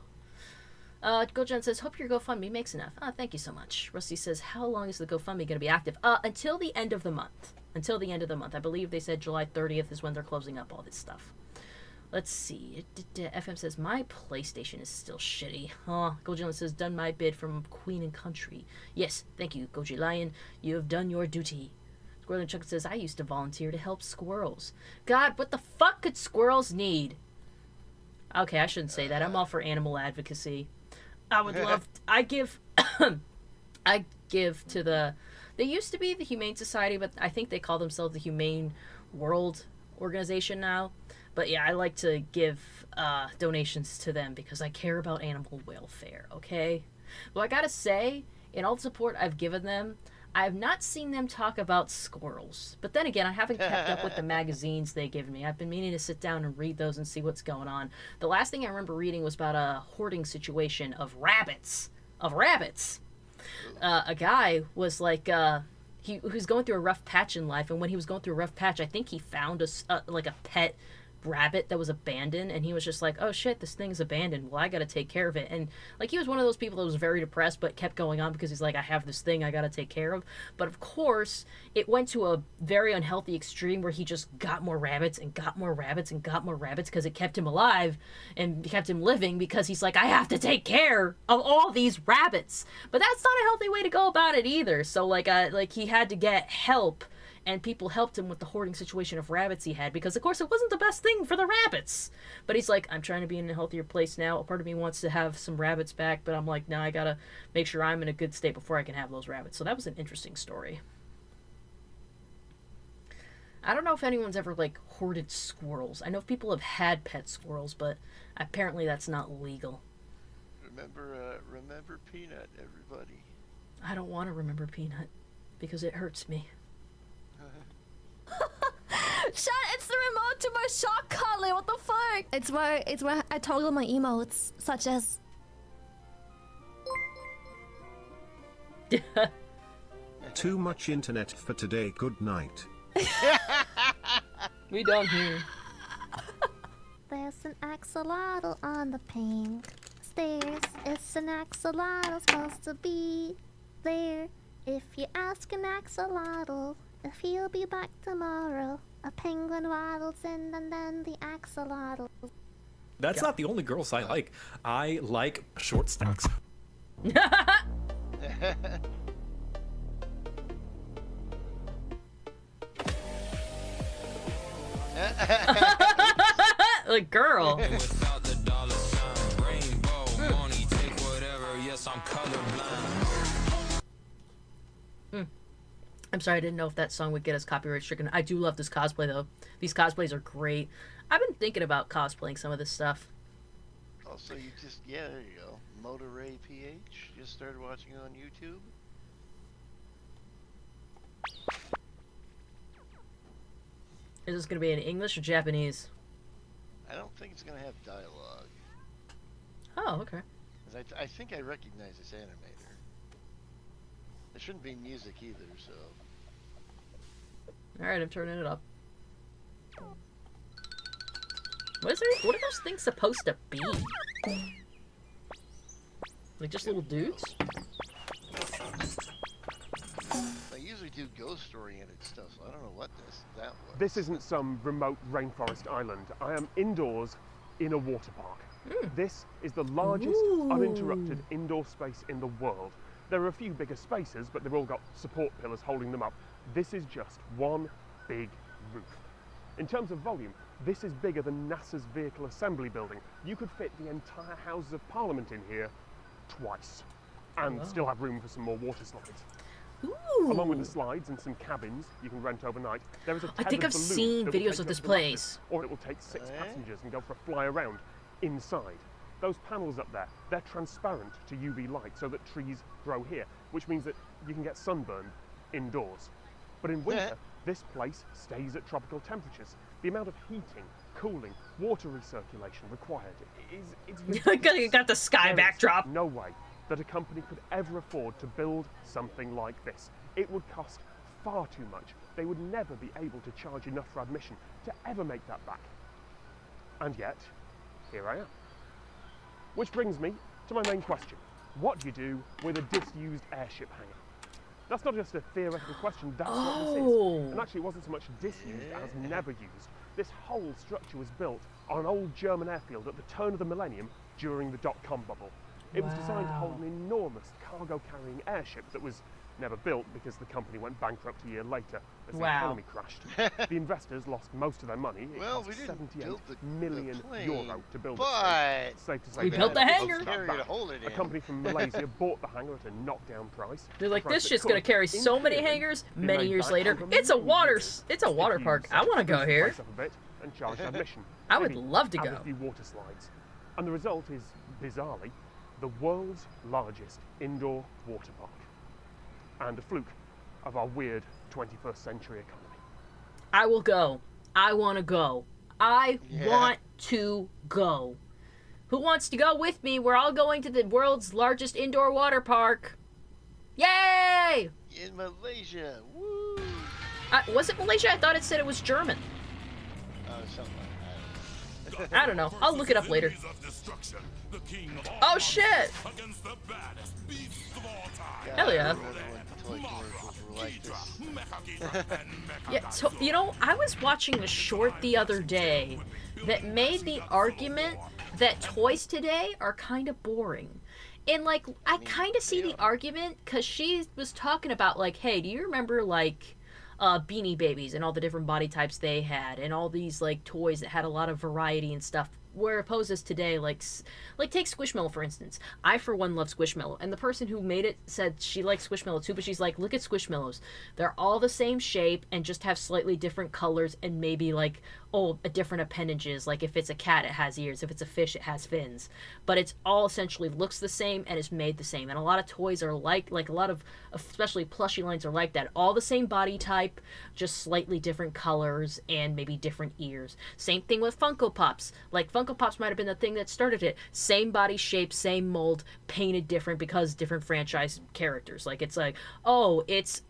Gojan says, hope your GoFundMe makes enough. Thank you so much. Rusty says, how long is the GoFundMe going to be active? Until the end of the month. Until the end of the month. I believe they said July 30th is when they're closing up all this stuff. Let's see. FM says, my PlayStation is still shitty. Gojan says, done my bid from Queen and Country. Yes, thank you, Goji Lion. You have done your duty. Squirrel Chuck says, I used to volunteer to help squirrels. God, what the fuck could squirrels need? Okay, I shouldn't say that. I'm all for animal advocacy. I would love... I give to the... They used to be the Humane Society, but I think they call themselves the Humane World Organization now. But yeah, I like to give donations to them because I care about animal welfare, okay? Well, I gotta say, in all the support I've given them, I have not seen them talk about squirrels. But then again, I haven't kept up with the magazines they give me. I've been meaning to sit down and read those and see what's going on. The last thing I remember reading was about a hoarding situation of rabbits. A guy was like, he was going through a rough patch in life, and when he was going through a rough patch, I think he found like a pet rabbit that was abandoned, and he was just like, oh shit, this thing is abandoned, well I gotta take care of it. And like, he was one of those people that was very depressed but kept going on because he's like, I have this thing I gotta take care of. But of course it went to a very unhealthy extreme where he just got more rabbits and got more rabbits and got more rabbits because it kept him alive and kept him living, because he's like, I have to take care of all these rabbits. But that's not a healthy way to go about it either. So like he had to get help, and people helped him with the hoarding situation of rabbits he had, because of course it wasn't the best thing for the rabbits. But he's like, I'm trying to be in a healthier place now. A part of me wants to have some rabbits back, but I'm like, no, I gotta make sure I'm in a good state before I can have those rabbits. So that was an interesting story. I don't know if anyone's ever like hoarded squirrels. I know people have had pet squirrels, but apparently that's not legal. Remember Peanut, everybody. I don't want to remember Peanut because it hurts me. Shut! It's the remote to my shock collar. What the fuck? It's where I toggle my emotes, such as. Too much internet for today. Good night. We done here. There's an axolotl on the pink stairs. It's an axolotl supposed to be there. If you ask an axolotl if he'll be back tomorrow, a penguin waddles in and then the axolotl. That's not the only girls I like. I like short stacks. Like, girl. I'm sorry, I didn't know if that song would get us copyright stricken. I do love this cosplay, though. These cosplays are great. I've been thinking about cosplaying some of this stuff. Oh, so you just, yeah, there you go. Motoray PH, just started watching on YouTube. Is this going to be in English or Japanese? I don't think it's going to have dialogue. Oh, okay. 'Cause I think I recognize this animator. There shouldn't be music either, so... Alright, I'm turning it up. What are those things supposed to be? Like just little dudes? They usually do ghost-oriented stuff, so I don't know what that was. This isn't some remote rainforest island. I am indoors in a water park. This is the largest uninterrupted indoor space in the world. There are a few bigger spaces, but they've all got support pillars holding them up. This is just one big roof. In terms of volume, this is bigger than NASA's Vehicle Assembly Building. You could fit the entire Houses of Parliament in here twice, and still have room for some more water slides. Ooh. Along with the slides and some cabins you can rent overnight, there is a I think tethered I've balloon seen that will videos take of you this up to the place. mountain, or it will take 6 passengers and go for a fly around inside. Those panels up there, they're transparent to UV light so that trees grow here, which means that you can get sunburned indoors. But in winter, this place stays at tropical temperatures. The amount of heating, cooling, water recirculation required is You got the sky backdrop. No way that a company could ever afford to build something like this. It would cost far too much. They would never be able to charge enough for admission to ever make that back. And yet, here I am. Which brings me to my main question. What do you do with a disused airship hangar? That's not just a theoretical question, that's what this is. And actually it wasn't so much disused as never used. This whole structure was built on an old German airfield at the turn of the millennium during the dot-com bubble. It was designed to hold an enormous cargo-carrying airship that was never built because the company went bankrupt a year later as the economy crashed. The investors lost most of their money. It cost €78 million to build it. It's safe to say we built the hangar. A company from Malaysia bought the hangar at a knockdown price. They're like, this shit's gonna carry so many hangars. Many years later, it's a water park. I want to go here. And charge admission. I would love to go. Have a few water slides, and the result is bizarrely the world's largest indoor water park. And a fluke of our weird 21st century economy. I will go. I want to go. I want to go. Who wants to go with me? We're all going to the world's largest indoor water park. Yay! In Malaysia. Woo! Was it Malaysia? I thought it said it was German. Something like I don't know. I'll look it up later. Oh shit! Hell yeah. Yeah, so, you know, I was watching a short the other day that made the argument that toys today are kind of boring. And, like, I kind of see the argument because she was talking about, like, hey, do you remember, like, Beanie Babies and all the different body types they had and all these, like, toys that had a lot of variety and stuff? Where opposes today, like take Squishmallow for instance. I for one love Squishmallow, and the person who made it said she likes Squishmallow too, but she's like, look at Squishmallows. They're all the same shape and just have slightly different colors and maybe like a different appendages. Like if it's a cat, it has ears. If it's a fish, it has fins. But it's all essentially looks the same and is made the same. And a lot of toys are like a lot of especially plushie lines are like that. All the same body type, just slightly different colors and maybe different ears. Same thing with Funko Pops. Like Funko Pops might have been the thing that started it. Same body shape, same mold, painted different because different franchise characters. Like it's like, oh, it's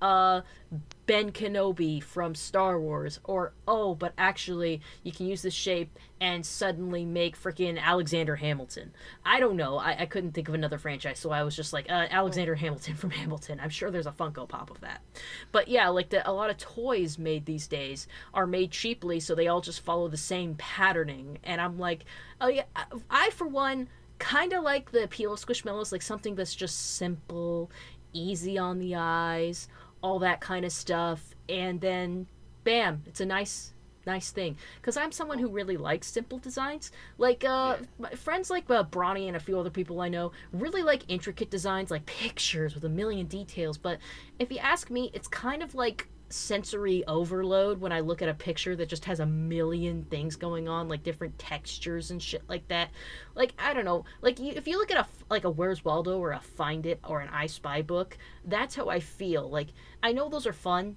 Ben Kenobi from Star Wars, or oh, but actually you can use this shape and suddenly make freaking Alexander Hamilton. I don't know. I couldn't think of another franchise, so I was just like, Alexander Hamilton from Hamilton. I'm sure there's a Funko Pop of that. But yeah, like a lot of toys made these days are made cheaply, so they all just follow the same patterning. And I'm like, oh yeah, I for one kind of like the appeal of Squishmallows, like something that's just simple, easy on the eyes, all that kind of stuff, and then bam, it's a nice thing. Because I'm someone who really likes simple designs. Like my friends like Bronny and a few other people I know really like intricate designs, like pictures with a million details. But if you ask me, it's kind of like sensory overload when I look at a picture that just has a million things going on, like different textures and shit like that. Like, I don't know, like if you look at a Where's Waldo or a Find It or an I Spy book, that's how I feel. Like, I know those are fun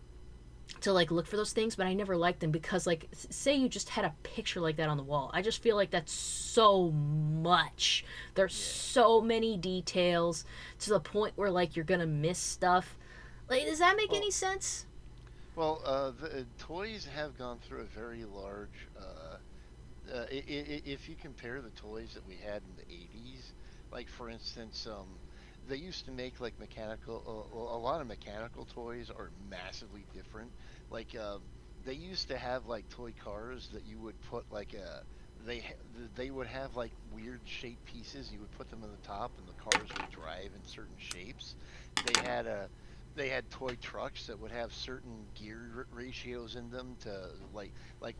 to like look for those things, but I never liked them because, like, say you just had a picture like that on the wall, I just feel like that's so much. There's so many details to the point where like you're gonna miss stuff. Like, does that make any sense? Well, the toys have gone through a very large. If you compare the toys that we had in the '80s, like for instance, they used to make like mechanical. A lot of mechanical toys are massively different. Like they used to have like toy cars that you would put like they would have like weird shaped pieces. You would put them on the top, and the cars would drive in certain shapes. They had toy trucks that would have certain gear ratios in them to like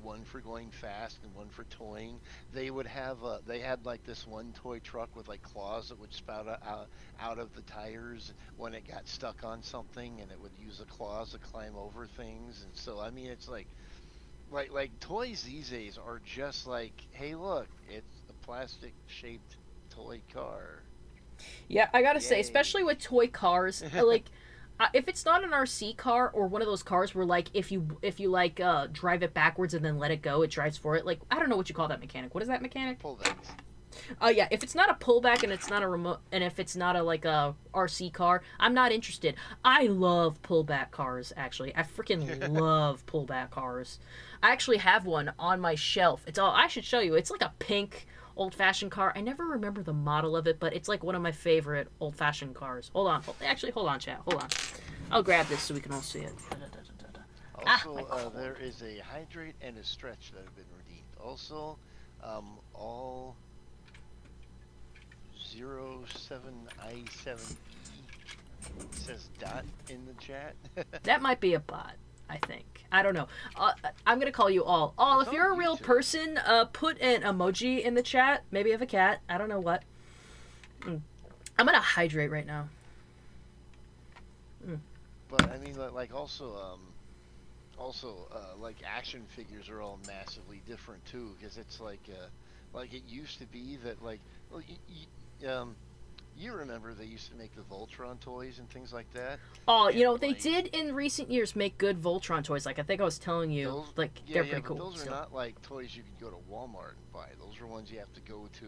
one for going fast and one for towing. They would have they had like this one toy truck with like claws that would spout out of the tires when it got stuck on something, and it would use the claws to climb over things. And so I mean, it's like toys these days are just like, hey, look, it's a plastic shaped toy car. Yeah, I gotta say, especially with toy cars, like. If it's not an RC car or one of those cars where like if you like drive it backwards and then let it go, it drives for it. Like, I don't know what you call that mechanic. What is that mechanic? Pullbacks. Yeah, if it's not a pullback and it's not a remote, and if it's not a RC car, I'm not interested. I love pullback cars, actually. I freaking love pullback cars. I actually have one on my shelf. I should show you. It's like a pink old-fashioned car. I never remember the model of it, but it's like one of my favorite old-fashioned cars. Hold on. Actually, hold on, chat. Hold on. I'll grab this so we can all see it. Also, there is a hydrate and a stretch that have been redeemed. Also, all 07i7e says dot in the chat. That might be a bot, I think. I don't know. I'm gonna call you all. If you're a real person, put an emoji in the chat. Maybe of a cat. I don't know what. I'm gonna hydrate right now. But I mean, like also like action figures are all massively different too, because it's like it used to be that like, well, you remember they used to make the Voltron toys and things like that? Oh, you know, they did in recent years make good Voltron toys. Like, I think I was telling you, they're pretty cool. Those are not like toys you can go to Walmart and buy. Those are ones you have to go to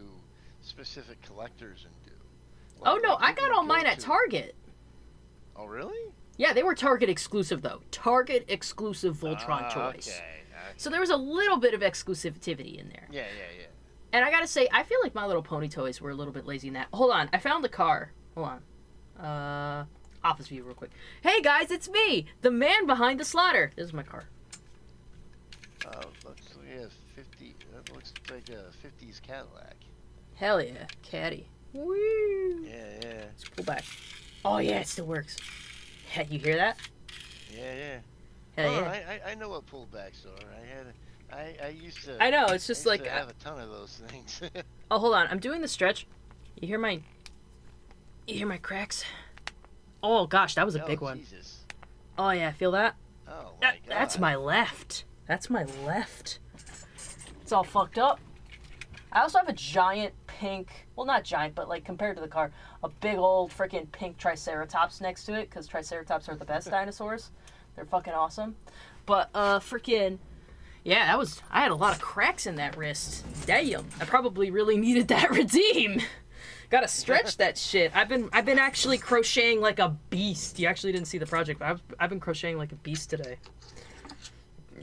specific collectors and do. Oh, no, I got all mine at Target. Oh, really? Yeah, they were Target exclusive, though. Target exclusive Voltron toys. Okay. So there was a little bit of exclusivity in there. Yeah. And I gotta say, I feel like My Little Pony toys were a little bit lazy in that. Hold on, I found the car. Hold on. Office view real quick. Hey guys, it's me, the man behind the slaughter. This is my car. Looks like a 50s Cadillac. Hell yeah, caddy. Woo! Yeah. Let's pull back. Oh yeah, it still works. Yeah, you hear that? Yeah. Hell yeah. I know what pullbacks are. I used to. I know, it's just I like. used to have a ton of those things. Oh, hold on. I'm doing the stretch. You hear my cracks? Oh gosh, that was a big one. Jesus. Oh yeah, feel that? Oh my God. That's my left. That's my left. It's all fucked up. I also have a giant pink, well not giant, but like compared to the car, a big old freaking pink Triceratops next to it, because Triceratops are the best dinosaurs. They're fucking awesome. But freaking. Yeah, I had a lot of cracks in that wrist. Damn. I probably really needed that redeem. Gotta stretch that shit. I've been actually crocheting like a beast. You actually didn't see the project, but I've been crocheting like a beast today.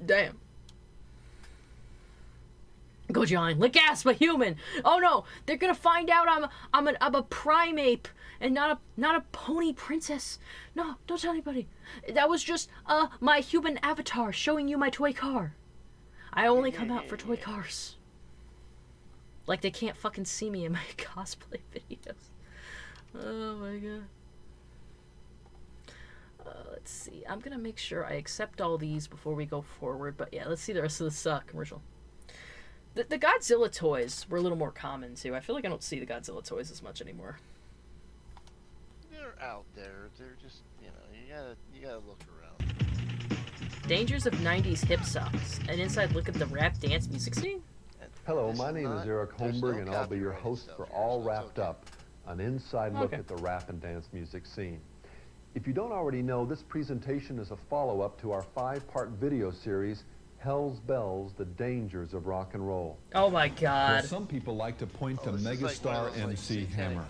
Damn. Go John, lick ass, but human. Oh no, they're gonna find out I'm a primate and not a pony princess. No, don't tell anybody. That was just my human avatar showing you my toy car. I only come out for toy cars. Like they can't fucking see me in my cosplay videos. Oh my god. Let's see. I'm gonna make sure I accept all these before we go forward. But yeah, let's see the rest of this commercial. The Godzilla toys were a little more common too. I feel like I don't see the Godzilla toys as much anymore. They're out there. They're just, you know, you gotta look around. Dangers of 90s hip socks. An inside look at the rap dance music scene. Hello, my name is Eric Holmberg, and I'll be your host for All Wrapped Up, an inside look at the rap and dance music scene. If you don't already know, this presentation is a follow-up to our 5-part video series, Hell's Bells, The Dangers of Rock and Roll. Oh my god. Well, some people like to point to megastar MC Hammer.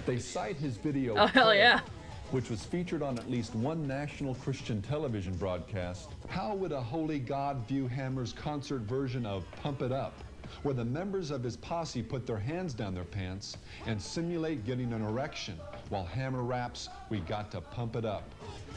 They cite his video, oh hell yeah, which was featured on at least one national Christian television broadcast. How would a holy God view Hammer's concert version of Pump It Up, where the members of his posse put their hands down their pants and simulate getting an erection while Hammer raps, "We got to pump it up"?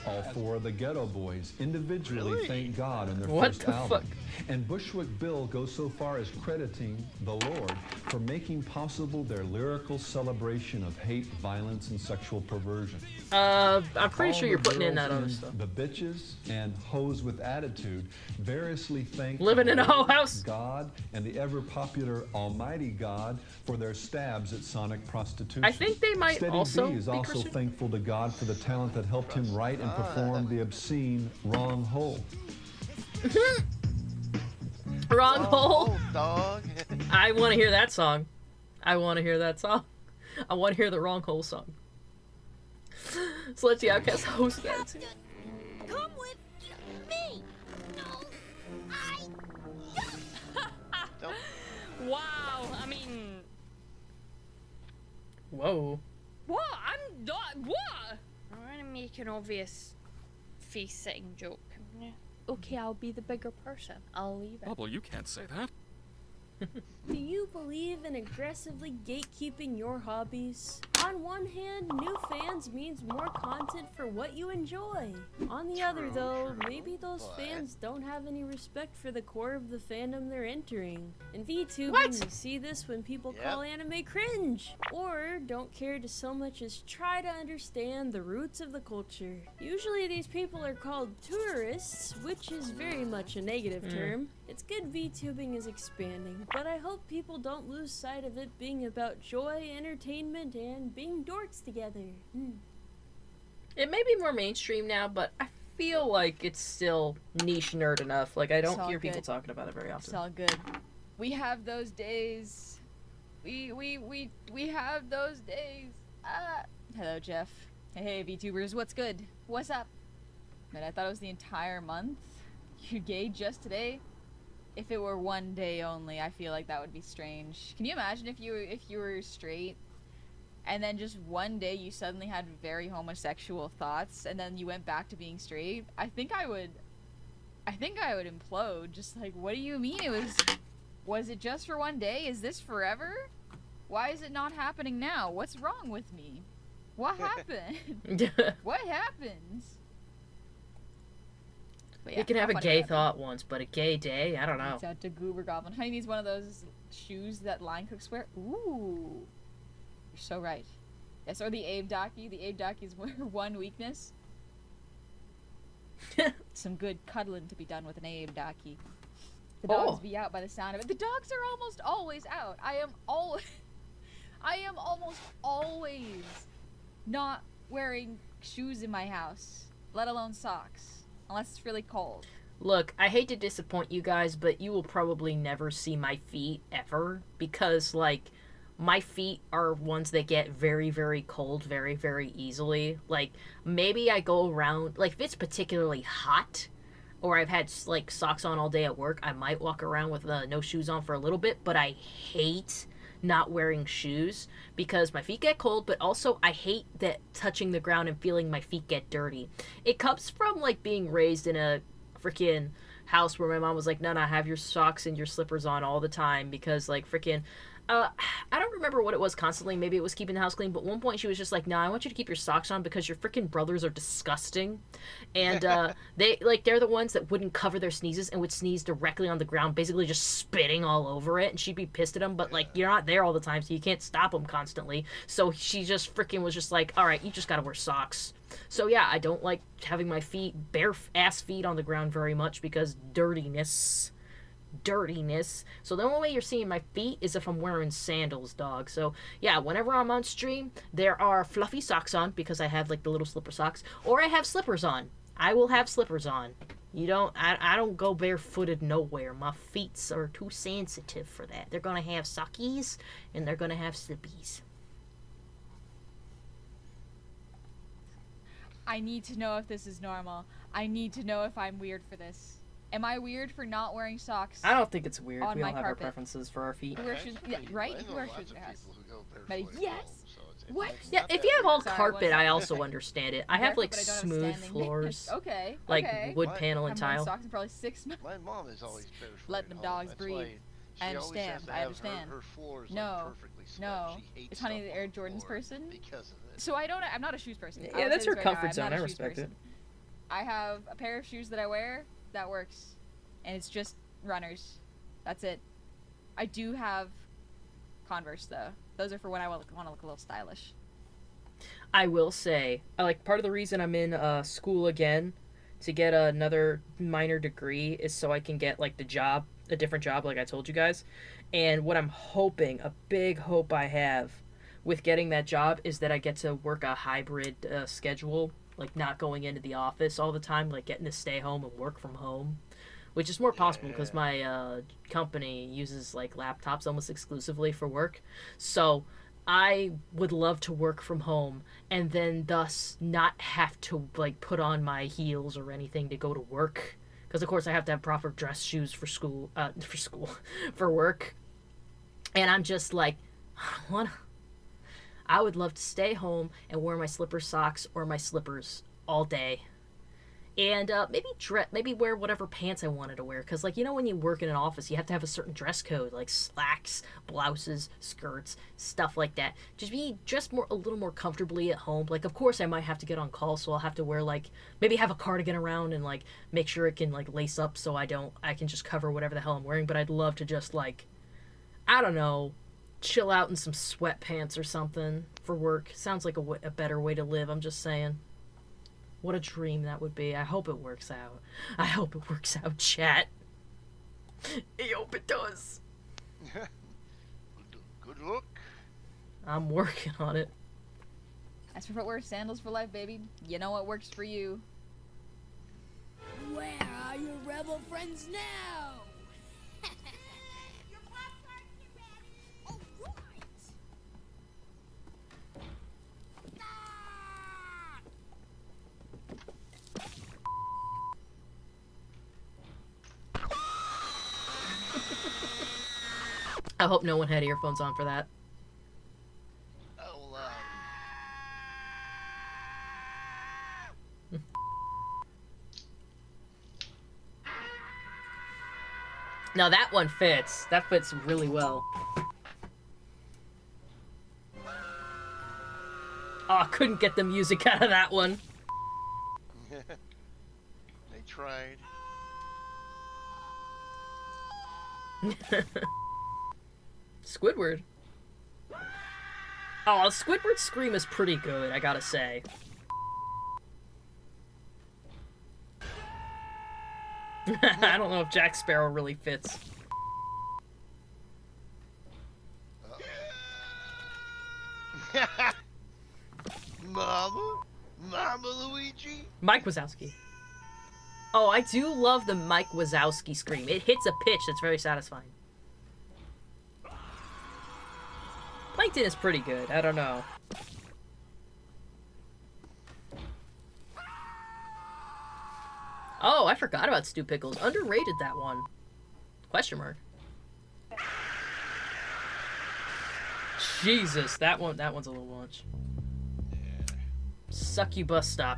All 4 of the Ghetto Boys individually thank God in their first album. And Bushwick Bill goes so far as crediting the Lord for making possible their lyrical celebration of hate, violence, and sexual perversion. I'm pretty sure you're putting in that other stuff. The bitches and hoes with attitude variously thank living in a hoe house, God, and the ever-popular Almighty God for their stabs at sonic prostitution. I think they might Steady also B is be also Christian. thankful to God for the talent that helped him write and perform the obscene Wrong Hole. Wrong hole. Dog. I want to hear that song. I want to hear that song. I want to hear the Wrong Hole song. So let's see Outcast host that too. Come with me. No, Wow, I mean... Whoa. What? I'm not... What? I'm gonna make an obvious face-sitting joke. Okay, I'll be the bigger person. I'll leave it. Bubble, you can't say that. Do you believe in aggressively gatekeeping your hobbies? On one hand, new fans means more content for what you enjoy. On the other though, maybe those fans don't have any respect for the core of the fandom they're entering. In VTubing, you see this when people call anime cringe, or don't care to so much as try to understand the roots of the culture. Usually these people are called tourists, which is very much a negative term. It's good VTubing is expanding, but I hope people don't lose sight of it being about joy, entertainment, and being dorks together. It may be more mainstream now, but I feel like it's still niche nerd enough. Like I don't hear people talking about it very often. It's all good. We have those days. We have those days. Hello, Jeff. Hey, VTubers, what's good? What's up? Man, I thought it was the entire month. You gay just today? If it were one day only, I feel like that would be strange. Can you imagine if you were straight, and then just one day you suddenly had very homosexual thoughts, and then you went back to being straight? I think I would implode. Just like, what do you mean was it just for one day? Is this forever? Why is it not happening now? What's wrong with me? What happened? What happens? You can have a gay thought once, but a gay day? I don't know. It's out to Goober Goblin. Honey needs one of those shoes that line cooks wear. Ooh. You're so right. Yes, or the Abe Daki. The Abe Daki's one weakness. Some good cuddling to be done with an Abe Daki. The dogs be out by the sound of it. The dogs are almost always out. I am almost always not wearing shoes in my house, let alone socks. Unless it's really cold. Look, I hate to disappoint you guys, but you will probably never see my feet ever. Because, like, my feet are ones that get very, very cold very, very easily. Like, maybe I go around, like, if it's particularly hot, or I've had, like, socks on all day at work, I might walk around with no shoes on for a little bit. But I hate not wearing shoes because my feet get cold, but also I hate that touching the ground and feeling my feet get dirty. It comes from like being raised in a freaking house where my mom was like, no, have your socks and your slippers on all the time because like freaking I don't remember what it was constantly. Maybe it was keeping the house clean, but at one point she was just like, no, I want you to keep your socks on because your freaking brothers are disgusting. And they're the ones that wouldn't cover their sneezes and would sneeze directly on the ground, basically just spitting all over it. And she'd be pissed at them, but like, you're not there all the time, so you can't stop them constantly. So she just freaking was just like, all right, you just gotta wear socks. So yeah, I don't like having my feet, bare ass feet on the ground very much because dirtiness. So the only way you're seeing my feet is if I'm wearing sandals, dog. So yeah, whenever I'm on stream, there are fluffy socks on because I have like the little slipper socks, or I have slippers on. I will have slippers on. I don't go barefooted nowhere. My feet are too sensitive for that. They're gonna have sockies and they're gonna have slippies. I need to know if this is normal. I need to know if I'm weird for this. Am I weird for not wearing socks? I don't think it's weird. On we all my have carpet? our preferences for our feet. You wear shoes, yeah, right? You wear shoes in your house. But yes. What? Yeah, if you have all carpet, I also understand it. I have like but I don't have smooth standing floors. Okay. Like okay. wood panel and I'm wearing tile. socks in probably 6 months. My mom is always barefoot. Let them dogs breathe. I understand. I understand. Her floors no, perfectly swept. no. She hates Is Honey the stuff Air on the Jordan's floor person? Because of this. So I'm not a shoes person. Yeah, that's her comfort zone. I respect it. I have a pair of shoes that I wear that works, and it's just runners. That's it. I do have Converse though. Those are for when I want to look a little stylish. I will say, like, part of the reason I'm in school again to get another minor degree is so I can get like a different job, like I told you guys. And what I'm hoping, a big hope I have with getting that job is that I get to work a hybrid schedule, like not going into the office all the time, like getting to stay home and work from home, which is more possible because my company uses like laptops almost exclusively for work. So I would love to work from home and then thus not have to like put on my heels or anything to go to work. Because of course I have to have proper dress shoes for school, for work. And I'm just like, I would love to stay home and wear my slipper socks or my slippers all day. And maybe wear whatever pants I wanted to wear. Because, like, you know, when you work in an office, you have to have a certain dress code. Like slacks, blouses, skirts, stuff like that. Just be dressed a little more comfortably at home. Like, of course, I might have to get on call, so I'll have to wear, like, maybe have a cardigan around and, like, make sure it can, like, lace up so I can just cover whatever the hell I'm wearing. But I'd love to just, like, I don't know, chill out in some sweatpants or something for work. Sounds like a better way to live, I'm just saying. What a dream that would be. I hope it works out. I hope it works out, chat. I hope it does. Good luck. I'm working on it. As for footwear, sandals for life, baby. You know what works for you. Where are your rebel friends now? I hope no one had earphones on for that. Oh, Now that one fits. That fits really well. Oh, I couldn't get the music out of that one. They tried. Squidward. Oh, Squidward's scream is pretty good, I gotta say. I don't know if Jack Sparrow really fits. Mama Luigi? Mike Wazowski. Oh, I do love the Mike Wazowski scream. It hits a pitch that's very satisfying. Plankton is pretty good. I don't know. Oh, I forgot about Stu Pickles. Underrated, that one. Question mark. Jesus, that one's a little much. Yeah. Suck you bus stop.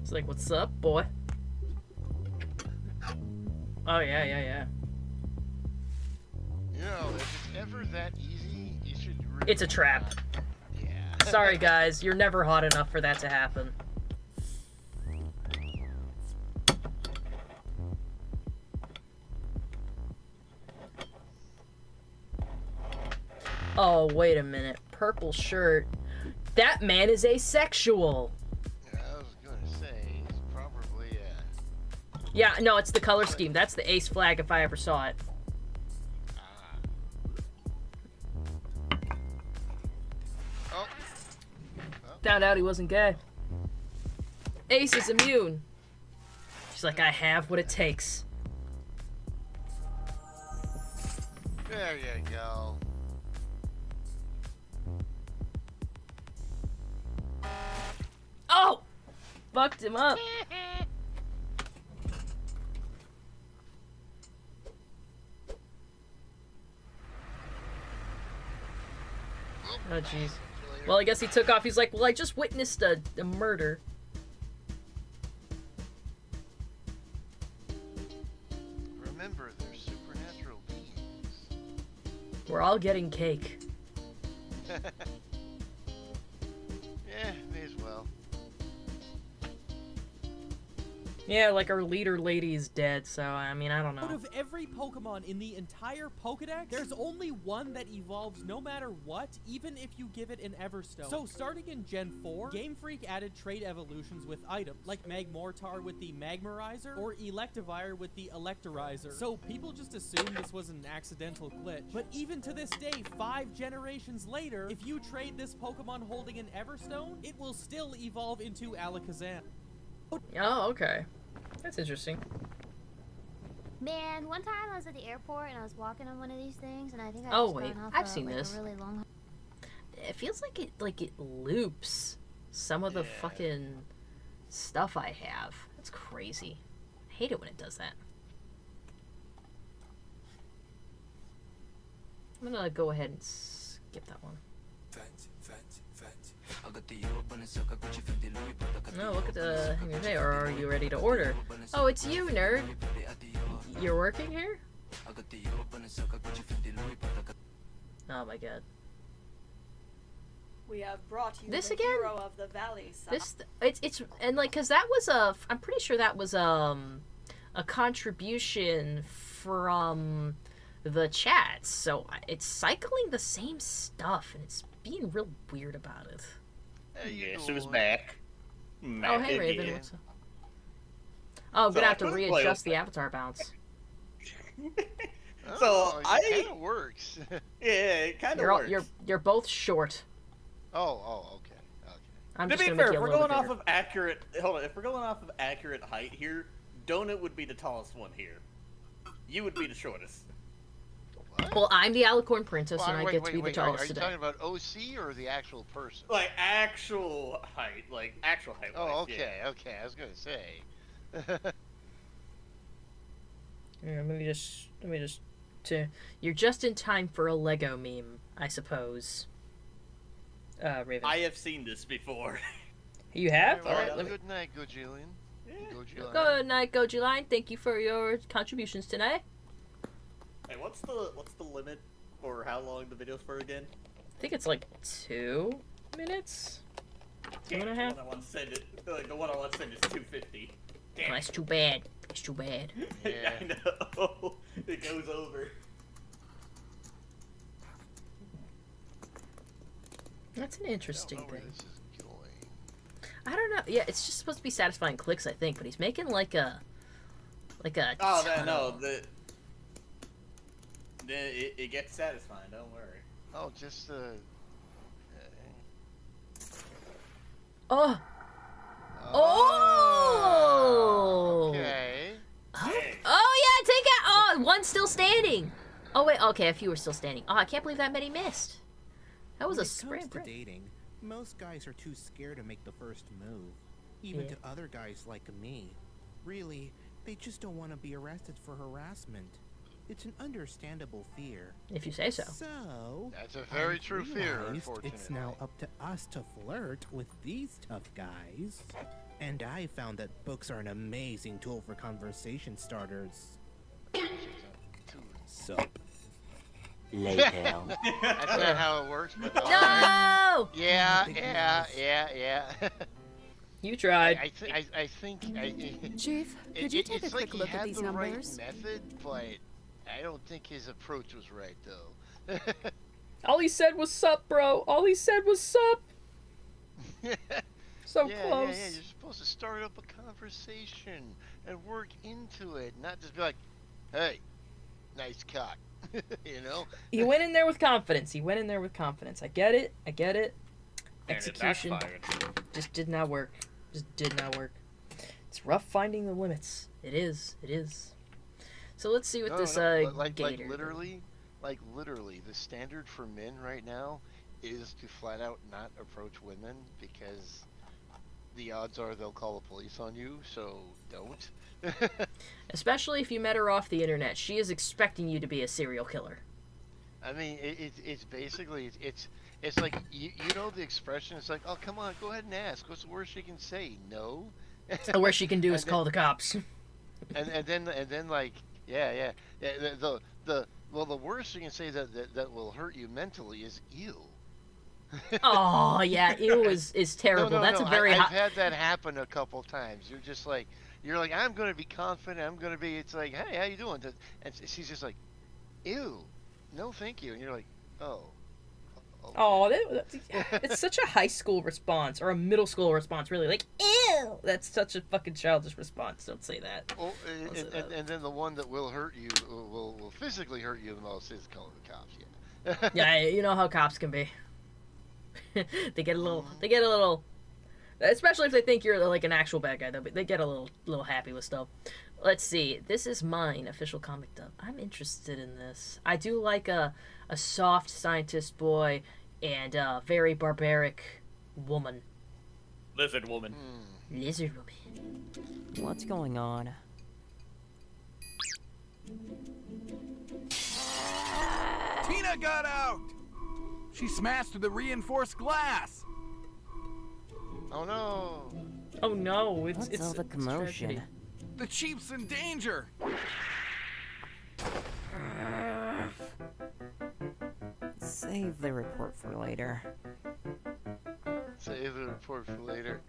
It's like, what's up, boy? Oh yeah. You know, if it's ever that easy, you should really It's a trap. not. Yeah. Sorry guys, you're never hot enough for that to happen. Oh, wait a minute. Purple shirt. That man is asexual. Yeah, I was gonna say, he's probably, Yeah, no, it's the color scheme. That's the ace flag if I ever saw it. Oh. Found out he wasn't gay. Ace is immune. She's like, I have what it takes. There you go. Oh! Fucked him up. Oh, jeez. Well, I guess he took off. He's like, well, I just witnessed a murder. Remember, they're supernatural beings. We're all getting cake. Yeah, may as well. Yeah, like our leader lady is dead, so I mean, I don't Out know. of every Pokemon in the entire Pokedex, there's only one that evolves no matter what, even if you give it an Everstone. So starting in Gen 4, Game Freak added trait evolutions with items, like Magmortar with the Magmarizer, or Electivire with the Electorizer. So people just assumed this was an accidental glitch. But even to this day, 5 generations later, if you trade this Pokemon holding an Everstone, it will still evolve into Alakazam. Oh, okay. That's interesting. Man, one time I was at the airport and I was walking on one of these things and I think I Oh just wait, gone off I've a, seen like, this. A really long... It feels like it loops some of the fucking stuff I have. That's crazy. I hate it when it does that. I'm gonna go ahead and skip that one. No, look at the hanger there. Or are you ready to order? Oh, it's you, nerd. You're working here? Oh my god. We have brought you This the again? hero of the valley, son. It's and like, cause that was I'm pretty sure that was a contribution from the chat, so it's cycling the same stuff and it's being real weird about it. Yes, it was back. Oh, hey Raven, what's up? Oh, So gonna I have to couldn't play readjust with the avatar bounce. So it kinda works. Yeah, it kind of You're all, works. you're both short. Oh, okay. I'm To just be gonna fair, make if you a we're little going bit off of accurate, hold on. If we're going off of accurate height here, Donut would be the tallest one here. You would be the shortest. Well, I'm the Alicorn Princess, Well, and I wait, get to be wait, the Are tallest you today. talking about OC or the actual person? Like actual height, Oh, okay, okay. I was gonna say. Yeah, let me just you're just in time for a Lego meme, I suppose. Raven. I have seen this before. You have? Well, Alright, let me... good night, Gojillion. Gojillion. Good night, Goji Line. Thank you for your contributions tonight. Hey, what's the limit for how long the video's for again? I think it's like 2 minutes? 2.5? The one I want to send it, like the one I want to send is 250. Damn. Oh, that's too bad. It's too bad. Yeah. I know. It goes over. That's an interesting thing. I don't know. Yeah, it's just supposed to be satisfying clicks, I think, but he's making like a Oh, tunnel. no, it gets satisfying. Don't worry. Oh, just Oh. Oh. Okay. Oh yeah, take out. Oh, one's still standing. Oh wait, okay, a few are still standing. Oh, I can't believe that many missed. That was When a it comes sprint. to dating, most guys are too scared to make the first move, even Yeah. to other guys like me. Really, They just don't want to be arrested for harassment. It's an understandable fear. If you say so. So, That's a very true fear, realized unfortunately. It's now up to us to flirt with these tough guys. And I found that books are an amazing tool for conversation starters. Sup. That's not how it works, but No! Yeah. You tried. I think. Chief, could you take a it's quick like look he at had these the numbers? right method, but I don't think his approach was right, though. All he said was sup, bro. All he said was sup. So close. Yeah. You're supposed to start up a conversation and work into it, not just be like, "Hey, nice cock," you know. He went in there with confidence. I get it. And Execution it backfired. just did not work. It's rough finding the limits. It is. So let's see what this gator. Like literally, the standard for men right now is to flat out not approach women because the odds are they'll call the police on you. So don't. Especially if you met her off the internet. She is expecting you to be a serial killer. I mean, it's basically it's like you know the expression. It's like, oh, come on, go ahead and ask. What's the worst she can say? No. The worst she can do is call the cops. And then like the worst you can say that will hurt you mentally is ew. Oh yeah, ew is terrible. No, That's a very I've hot. had that happen a couple times. You're like I'm gonna be confident. I'm gonna be. It's like, hey, how you doing? And she's just like, ew, no, thank you. And you're like, oh. Okay. Oh, it's such a high school response or a middle school response, really. Like, ew! That's such a fucking childish response. Don't say that. Oh, and then the one that will hurt you, will physically hurt you the most is calling the cops. Yeah. Yeah, you know how cops can be. They get a little, especially if they think you're like an actual bad guy. They get a little happy with stuff. Let's see. This is mine, official comic dub. I'm interested in this. I do like a soft scientist boy and a very barbaric woman. Lizard woman. Lizard woman. What's going on? Tina got out! She smashed through the reinforced glass! Oh no! Oh no! It's all the commotion? The chief's in danger! Save the report for later. Save the report for later.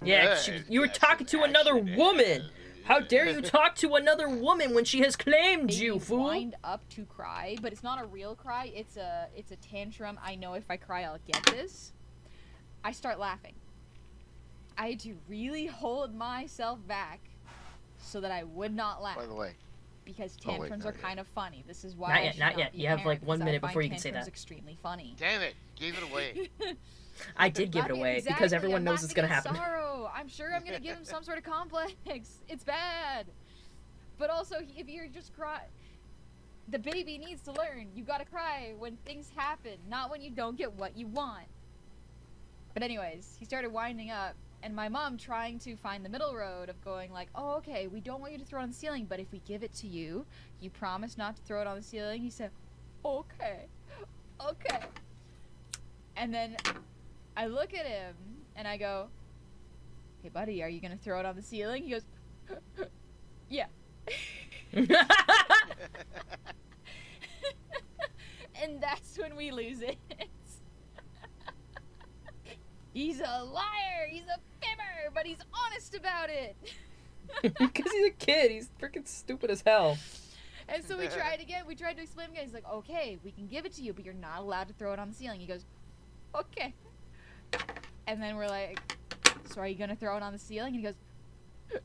Yeah, you were talking to another woman. How dare you talk to another woman when she has claimed you, fool? Wind up to cry, but it's not a real cry. It's a tantrum. I know if I cry, I'll get this. I start laughing. I had to really hold myself back so that I would not laugh. By the way. Because tantrums are kind of funny. This is why Not yet. You have like 1 minute before you can say that. Extremely funny. Damn it! Gave it away. I did give it away because everyone knows it's gonna happen. Sorrow. I'm sure I'm gonna give him some sort of complex. It's bad. But also, if you're just cry, the baby needs to learn. You gotta cry when things happen, not when you don't get what you want. But anyways, he started winding up, and my mom trying to find the middle road of going like, oh, okay, we don't want you to throw it on the ceiling, but if we give it to you, you promise not to throw it on the ceiling. He said, okay. And then I look at him, and I go, hey, buddy, are you going to throw it on the ceiling? He goes, yeah. And that's when we lose it. He's a liar, he's a fibber, but he's honest about it. Because he's a kid, he's freaking stupid as hell. And so we tried again, we tried to explain again. He's like, okay, we can give it to you, but you're not allowed to throw it on the ceiling. He goes, okay. And then we're like, so are you going to throw it on the ceiling? And he goes,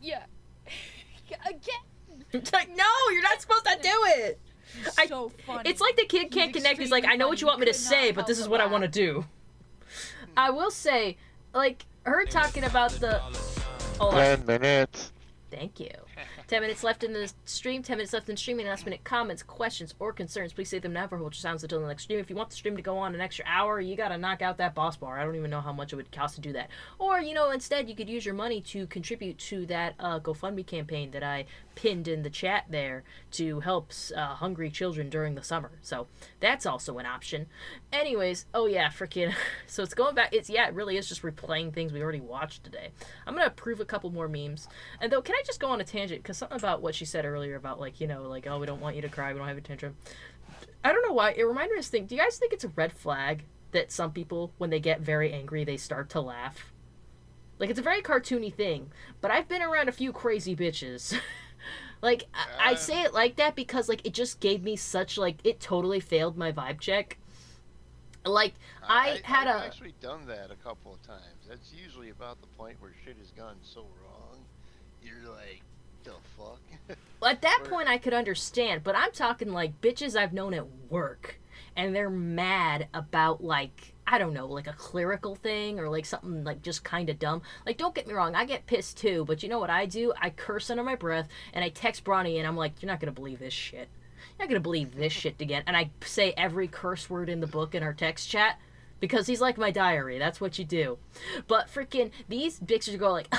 yeah. Again. It's like, no, you're not supposed to do it. So funny. It's like the kid can't connect. He's like, I know what you want me to say, but this is what I want to do. I will say, like, her talking about the... 10 minutes. Thank you. 10 minutes left in the stream, 10 minutes left in streaming, last minute comments, questions, or concerns. Please save them now for hold your sounds until the next stream. If you want the stream to go on an extra hour, you gotta knock out that boss bar. I don't even know how much it would cost to do that. Or, you know, instead you could use your money to contribute to that GoFundMe campaign that I pinned in the chat there to help hungry children during the summer. So that's also an option. Anyways, oh yeah, freaking, so it's going back, it really is just replaying things we already watched today. I'm gonna approve a couple more memes. And though, can I just go on a tangent? Because something about what she said earlier about, like, you know, like, oh, we don't want you to cry, we don't have a tantrum. I don't know why, it reminded me of this thing. Do you guys think it's a red flag that some people, when they get very angry, they start to laugh? Like, it's a very cartoony thing, but I've been around a few crazy bitches. Like, I say it like that because, like, it just gave me such, like, it totally failed my vibe check. Like, I've actually done that a couple of times. That's usually about the point where shit has gone so wrong. You're like, the fuck? Well, at that point, I could understand, but I'm talking, like, bitches I've known at work, and they're mad about, like, I don't know, like a clerical thing or like something like just kind of dumb. Like, don't get me wrong, I get pissed too, but you know what I do? I curse under my breath and I text Bronny and I'm like, you're not going to believe this shit. You're not going to believe this shit again. And I say every curse word in the book in our text chat because he's like my diary. That's what you do. But freaking these bitches go like,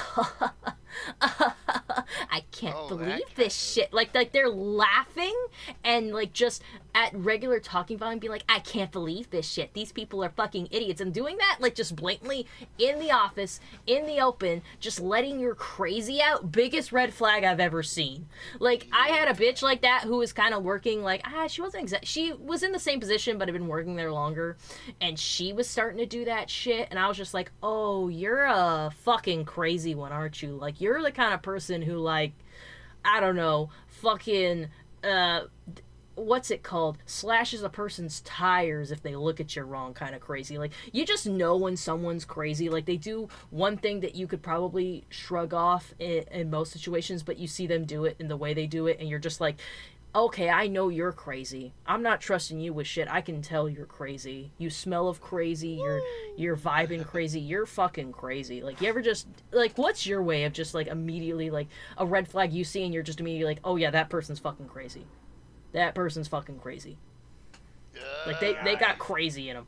I can't believe this shit. Like they're laughing and like just at regular talking volume be like, I can't believe this shit. These people are fucking idiots. And doing that like just blatantly in the office, in the open, just letting your crazy out, biggest red flag I've ever seen. Like I had a bitch like that who was kind of working like, she wasn't she was in the same position but had been working there longer. And she was starting to do that shit. And I was just like, oh, you're a fucking crazy one, aren't you? Like you're the kind of person who like, I don't know, fucking, what's it called? Slashes a person's tires if they look at you wrong kind of crazy. Like, you just know when someone's crazy. Like, they do one thing that you could probably shrug off in most situations, but you see them do it in the way they do it, and you're just like, okay, I know you're crazy. I'm not trusting you with shit. I can tell you're crazy. You smell of crazy. You're vibing crazy. You're fucking crazy. Like, you ever just, like, what's your way of just, like, immediately, like, a red flag you see and you're just immediately like, oh, yeah, that person's fucking crazy. That person's fucking crazy. Like, they got crazy in them.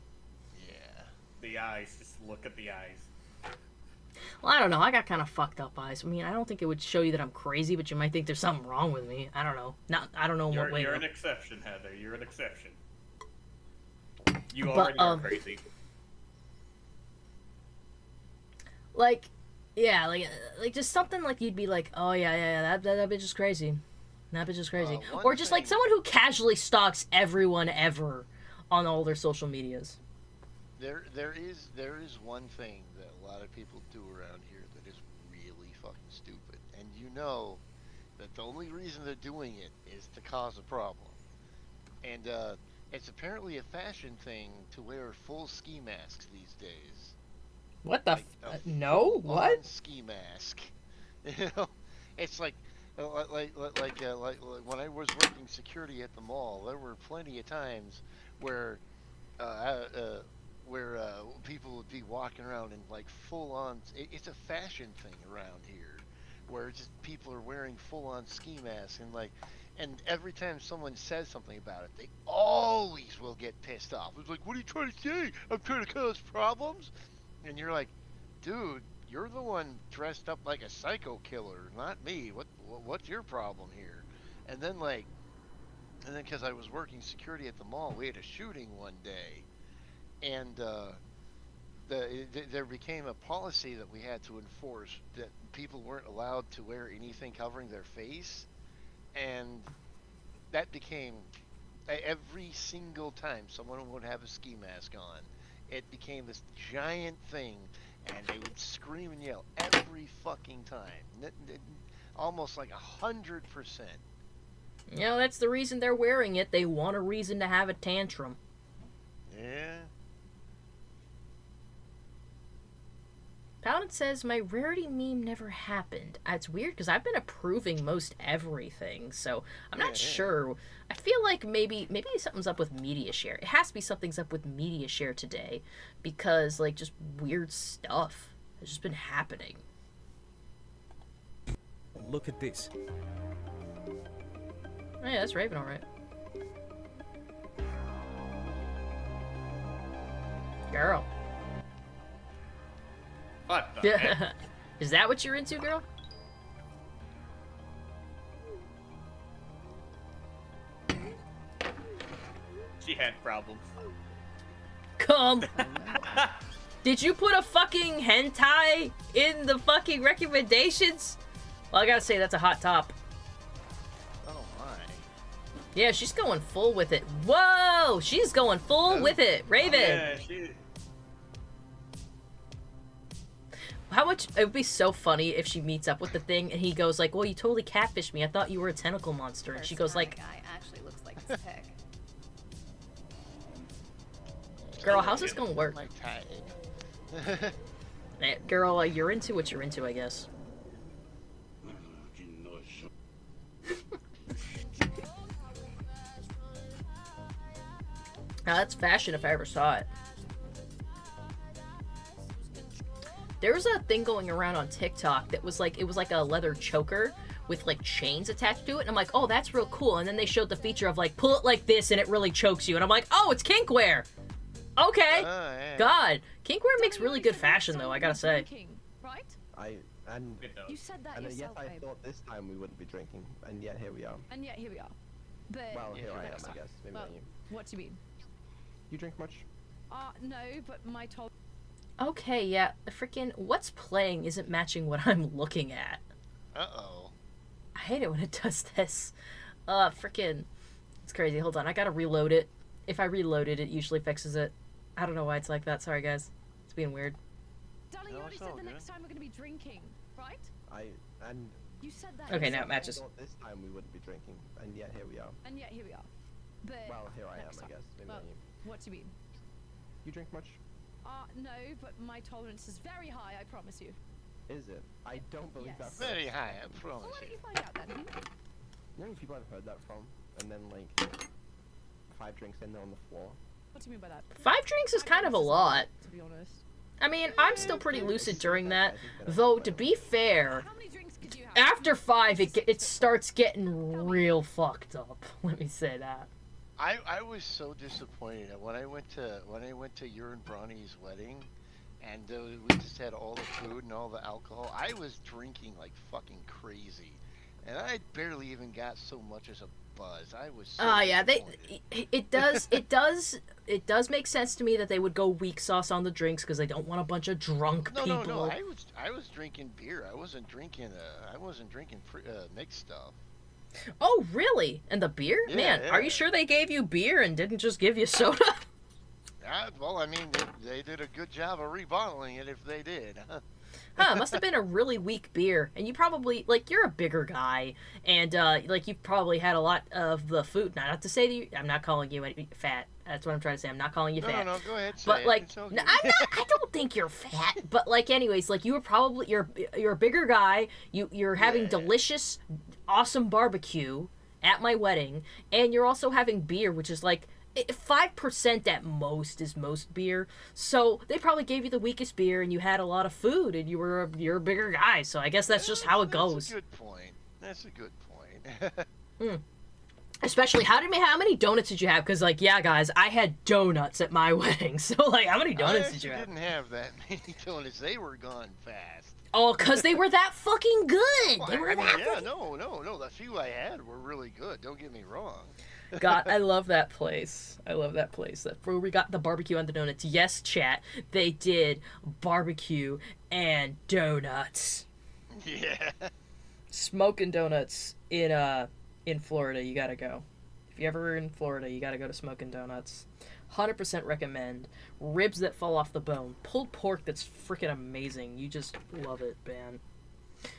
Yeah. The eyes. Just look at the eyes. Well, I don't know. I got kind of fucked up eyes. I mean, I don't think it would show you that I'm crazy, but you might think there's something wrong with me. I don't know. I don't know what way. You're an exception, Heather. You're an exception. You already are crazy. Like, yeah, like just something like you'd be like, oh yeah, that bitch is crazy. That bitch is crazy. Or just like someone who casually stalks everyone ever on all their social medias. There is one thing that a lot of people do around here that is really fucking stupid, and you know that the only reason they're doing it is to cause a problem. And it's apparently a fashion thing to wear full ski masks these days. What the? No, what? Ski mask. You know, it's like when I was working security at the mall, there were plenty of times where people would be walking around in like full-on. It's a fashion thing around here, where just people are wearing full-on ski masks and every time someone says something about it, they always will get pissed off. It's like, what are you trying to say? I'm trying to cause problems, and you're like, dude, you're the one dressed up like a psycho killer, not me. What's your problem here? And then because I was working security at the mall, we had a shooting one day. And there became a policy that we had to enforce that people weren't allowed to wear anything covering their face, and that became every single time someone would have a ski mask on, it became this giant thing, and they would scream and yell every fucking time, almost like 100%. You know, that's the reason they're wearing it. They want a reason to have a tantrum. Yeah. Pawtoon says, my rarity meme never happened. It's weird because I've been approving most everything, so I'm not sure. I feel like maybe something's up with media share. It has to be something's up with media share today because, like, just weird stuff has just been happening. Look at this. Oh, yeah, that's Raven, alright. Girl. What the heck? Is that what you're into, girl? She had problems. Come. Did you put a fucking hentai in the fucking recommendations? Well, I gotta say, that's a hot top. Oh my. Yeah, she's going full with it. Whoa! She's going full with it. Raven! Yeah, she... How much... It would be so funny if she meets up with the thing and he goes like, well, you totally catfished me. I thought you were a tentacle monster. And she goes like... guy actually looks like this pic. Girl, how's this gonna work? My tag. Girl, you're into what you're into, I guess. Now that's fashion if I ever saw it. There was a thing going around on TikTok that was like, it was like a leather choker with like chains attached to it, and I'm like, oh, that's real cool. And then they showed the feature of like, pull it like this and it really chokes you, and I'm like, oh, it's kinkwear. Okay. Yeah. God, kinkwear makes really good fashion though, I gotta say. Right? You said that yourself, yes, I thought this time we wouldn't be drinking, and yet here we are. And yet here we are. But Well, here I am, I guess. Maybe well, not you. what do you mean? You drink much? No, but my told. Okay, yeah, freaking what's playing isn't matching what I'm looking at. Uh-oh. I hate it when it does this. Freaking, it's crazy. Hold on, I gotta reload it. If I reload it, it usually fixes it. I don't know why it's like that. Sorry, guys. It's being weird. Darling, you already said the next time we're gonna be drinking, right? You said that. Okay, now yourself. it matches. I thought this time we wouldn't be drinking, and yet here we are. And yet here we are. But Well, here I am, next I time. guess. Maybe Well, not you. what do you mean? You drink much? No, but my tolerance is very high, I promise you. Is it? I don't believe Yes. that. Very high, I promise Well, why don't you. you find out then? You know how many people I've heard that from? And then, like, 5 drinks in, they're on the floor. What do you mean by that? 5 drinks is kind of a lot. To be honest. I mean, I'm still pretty lucid during that. Though, to be fair, after 5, it starts getting real fucked up. Let me say that. I was so disappointed when I went to your and Bronny's wedding, and we just had all the food and all the alcohol. I was drinking like fucking crazy, and I barely even got so much as a buzz. I was. So Yeah, it does make sense to me that they would go weak sauce on the drinks because they don't want a bunch of drunk people. No. I was drinking beer. I wasn't drinking mixed stuff. Oh, really? And the beer? Yeah, Man, yeah. are you sure they gave you beer and didn't just give you soda? Well, I mean, they did a good job of rebottling it if they did. Huh, must have been a really weak beer. And you probably, like, you're a bigger guy. And, like, you've probably had a lot of the food. Not to say that you, I'm not calling you fat. That's what I'm trying to say. I'm not calling you fat. No, go ahead. But, like, I don't think you're fat. But, like, anyways, like, you were probably, you're a bigger guy. You're having delicious, awesome barbecue at my wedding. And you're also having beer, which is, like, 5% at most is most beer. So they probably gave you the weakest beer and you had a lot of food and you're a bigger guy. So I guess that's just how it goes. That's a good point. That's a good point. Especially, how many donuts did you have? Because, like, yeah, guys, I had donuts at my wedding. So, like, how many donuts did you have? I didn't have that many donuts. They were gone fast. Oh, because they were that fucking good. They were that yeah, no. The few I had were really good. Don't get me wrong. God, I love that place. I love that place. That's where we got the barbecue and the donuts. Yes, chat, they did barbecue and donuts. Yeah. Smoking donuts in Florida, you gotta go. If you ever are in Florida, you gotta go to Smoking Donuts. 100% recommend. Ribs that fall off the bone. Pulled pork that's freaking amazing. You just love it, man.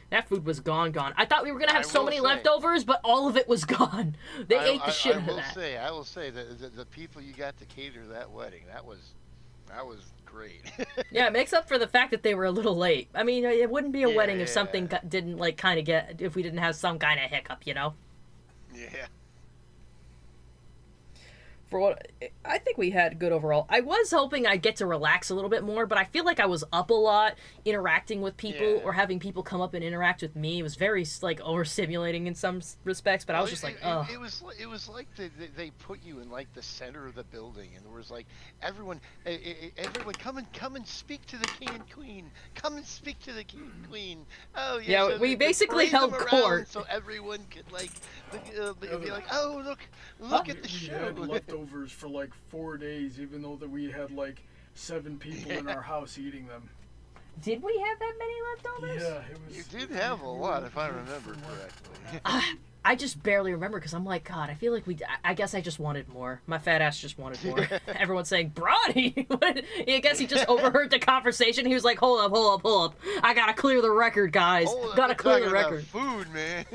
That food was gone. I thought we were gonna have so many leftovers, but all of it was gone. They ate the shit out of that. I will say that the people you got to cater that wedding, that was great. Yeah, it makes up for the fact that they were a little late. I mean, it wouldn't be a wedding if something didn't like kind of get, if we didn't have some kind of hiccup, you know? Yeah. for what I think we had good overall. I was hoping I'd get to relax a little bit more, but I feel like I was up a lot interacting with people or having people come up and interact with me. It was very like overstimulating in some respects, but I was just like, oh. It was like they put you in like the center of the building, and there was like everyone come and speak to the king and queen. Come and speak to the king and queen. Oh yeah. Yeah, so we basically held court, so everyone could like be like, oh look at the show. We had leftovers for like 4 days, even though that we had like 7 people in our house eating them. Did we have that many leftovers? Yeah, it was. You did have a lot, if I remember correctly. I just barely remember because I'm like, God, I feel like I guess I just wanted more. My fat ass just wanted more. Everyone's saying, Bronny! I guess he just overheard the conversation. He was like, hold up. I gotta clear the record, guys. Gotta clear the record. Food, man.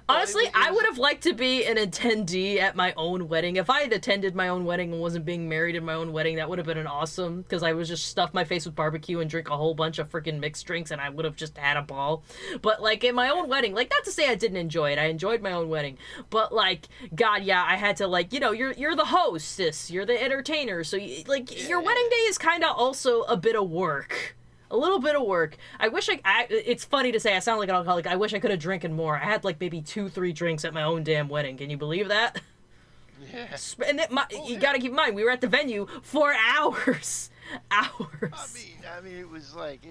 Honestly, I would have liked to be an attendee at my own wedding. If I had attended my own wedding and wasn't being married in my own wedding, that would have been an awesome, because I would just stuff my face with barbecue and drink a whole bunch of freaking mixed drinks, and I would have just had a ball. But, like, in my own wedding, like, not to say I didn't enjoy it. I enjoyed my own wedding. But, like, God, yeah, I had to, like, you know, you're the hostess. You're the entertainer. So, your wedding day is kind of also a bit of work. A little bit of work. I wish it's funny to say I sound like an alcoholic. I wish I could have drinking more. I had like maybe 2-3 drinks at my own damn wedding. Can you believe that? Yeah. And you gotta keep in mind, we were at the venue for hours. Hours. I mean, it was like,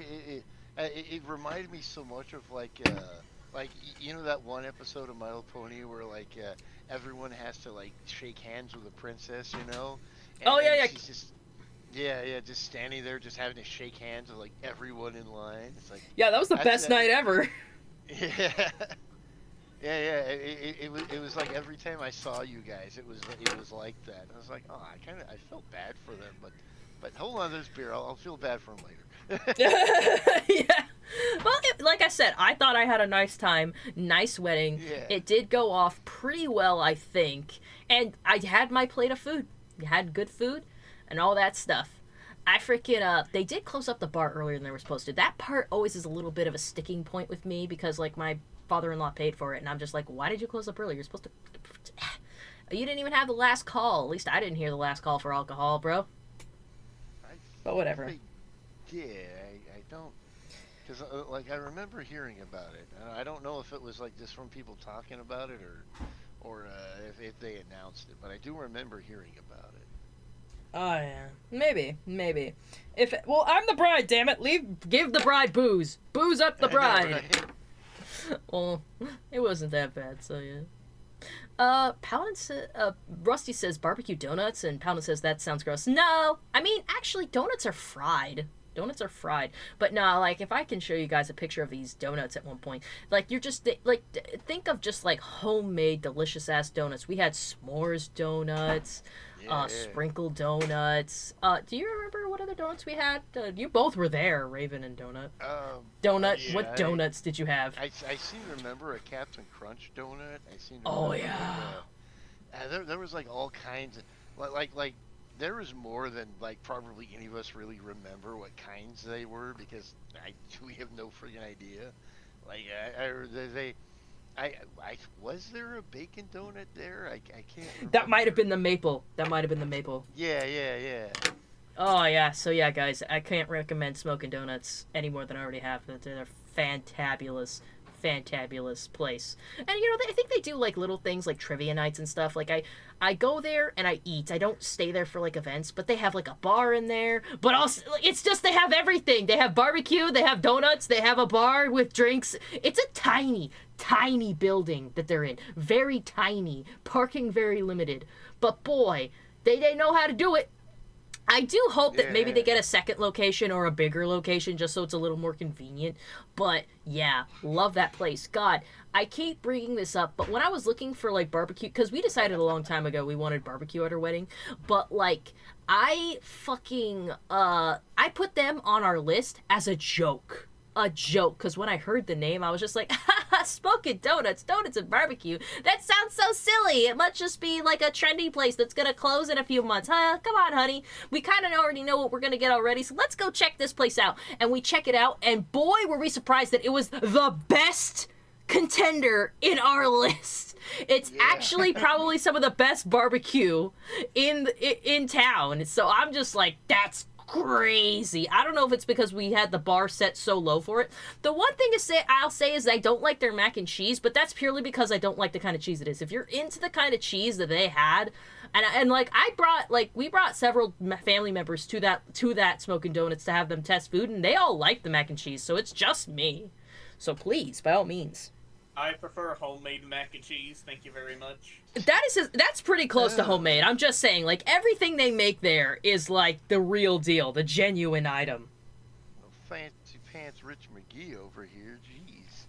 it reminded me so much of like, you know that one episode of My Little Pony where like, everyone has to like shake hands with a princess, you know? And she's just... Yeah, just standing there, just having to shake hands with like everyone in line. It's like, yeah, that was the best night ever. Yeah, It was like every time I saw you guys, it was like that. I was like, oh, I felt bad for them, but hold on to this beer, I'll feel bad for them later. Yeah. Well, like I said, I thought I had a nice time, nice wedding. Yeah. It did go off pretty well, I think, and I had my plate of food. You had good food. And all that stuff. I freaking, they did close up the bar earlier than they were supposed to. That part always is a little bit of a sticking point with me because, like, my father-in-law paid for it, and I'm just like, why did you close up early? You're supposed to... You didn't even have the last call. At least I didn't hear the last call for alcohol, bro. But whatever. Yeah, I don't... Because, like, I remember hearing about it. I don't know if it was, like, just from people talking about it or if they announced it, but I do remember hearing about it. Oh, yeah. Maybe. Well, I'm the bride, damn it. Give the bride booze. Booze up the bride. Right. Well, it wasn't that bad, so yeah. Rusty says barbecue donuts, and Poundin says that sounds gross. No! I mean, actually, donuts are fried. But no, like, if I can show you guys a picture of these donuts at one point, like, you're just, like, think of just, like, homemade, delicious-ass donuts. We had s'mores donuts, sprinkled donuts. Do you remember what other donuts we had? You both were there, Raven and Donut. Yeah, what donuts did you have? I seem to remember a Captain Crunch donut. There was, like, all kinds of, like, there was more than, like, probably any of us really remember what kinds they were, because we have no freaking idea. Like, was there a bacon donut there? I can't remember. That might have been the maple. Yeah. Oh, yeah. So, yeah, guys, I can't recommend smoking donuts any more than I already have. They're fantabulous place. And, you know, I think they do, like, little things like trivia nights and stuff. Like, I go there and I eat. I don't stay there for, like, events, but they have, like, a bar in there. But also, it's just they have everything. They have barbecue, they have donuts, they have a bar with drinks. It's a tiny building that they're in. Very tiny. Parking very limited. But, boy, they know how to do it. I do hope that maybe they get a second location or a bigger location just so it's a little more convenient. But, yeah, love that place. God, I keep bringing this up, but when I was looking for, like, barbecue, because we decided a long time ago we wanted barbecue at our wedding, but, like, I put them on our list as a joke. Because when I heard the name, I was just like, smoking donuts and barbecue. That sounds so silly. It must just be like a trendy place that's going to close in a few months. Come on, honey. We kind of already know what we're going to get already, so let's go check this place out. And we check it out, and boy, were we surprised that it was the best contender in our list. It's actually probably some of the best barbecue in town. So I'm just like, that's crazy. I don't know if it's because we had the bar set so low for it. The one thing I'll say is I don't like their mac and cheese, but that's purely because I don't like the kind of cheese it is. If you're into the kind of cheese that they had, and like we brought several family members to that Smokin' Donuts to have them test food, and they all like the mac and cheese. So it's just me. So please, by all means. I prefer homemade mac and cheese. Thank you very much. That's pretty close to homemade. I'm just saying, like, everything they make there is like the real deal, the genuine item. Well, fancy pants Rich McGee over here, jeez.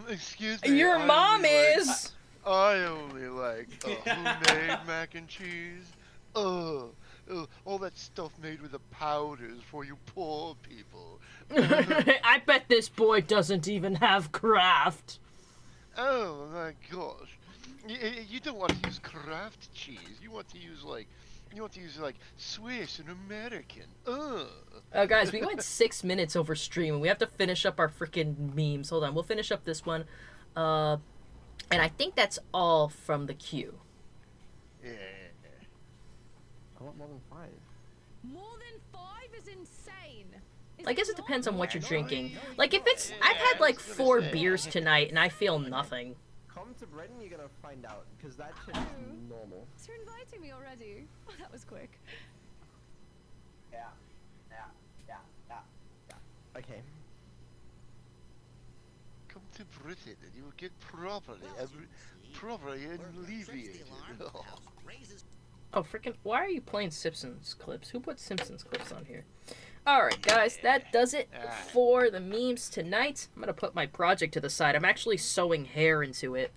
Excuse me. Your mom is. I only like homemade mac and cheese. All that stuff made with the powders for you poor people. I bet this boy doesn't even have Kraft. Oh my gosh. You don't want to use Kraft cheese. You want to use like Swiss and American. Oh guys, we went 6 minutes over stream and we have to finish up our freaking memes. Hold on, we'll finish up this one. And I think that's all from the queue. Yeah. I want more than 5. More than 5 is insane. I guess it depends on what you're drinking. Like, if it's... I've had, like, 4 beers tonight, and I feel nothing. Come to Britain, you're gonna find out, because that shit is normal. You're inviting me already. Oh, that was quick. Yeah. Okay. Come to Britain and you will get properly alleviated. Oh, freaking... Why are you playing Simpsons clips? Who put Simpsons clips on here? Alright, guys, that does it for the memes tonight. I'm gonna put my project to the side. I'm actually sewing hair into it.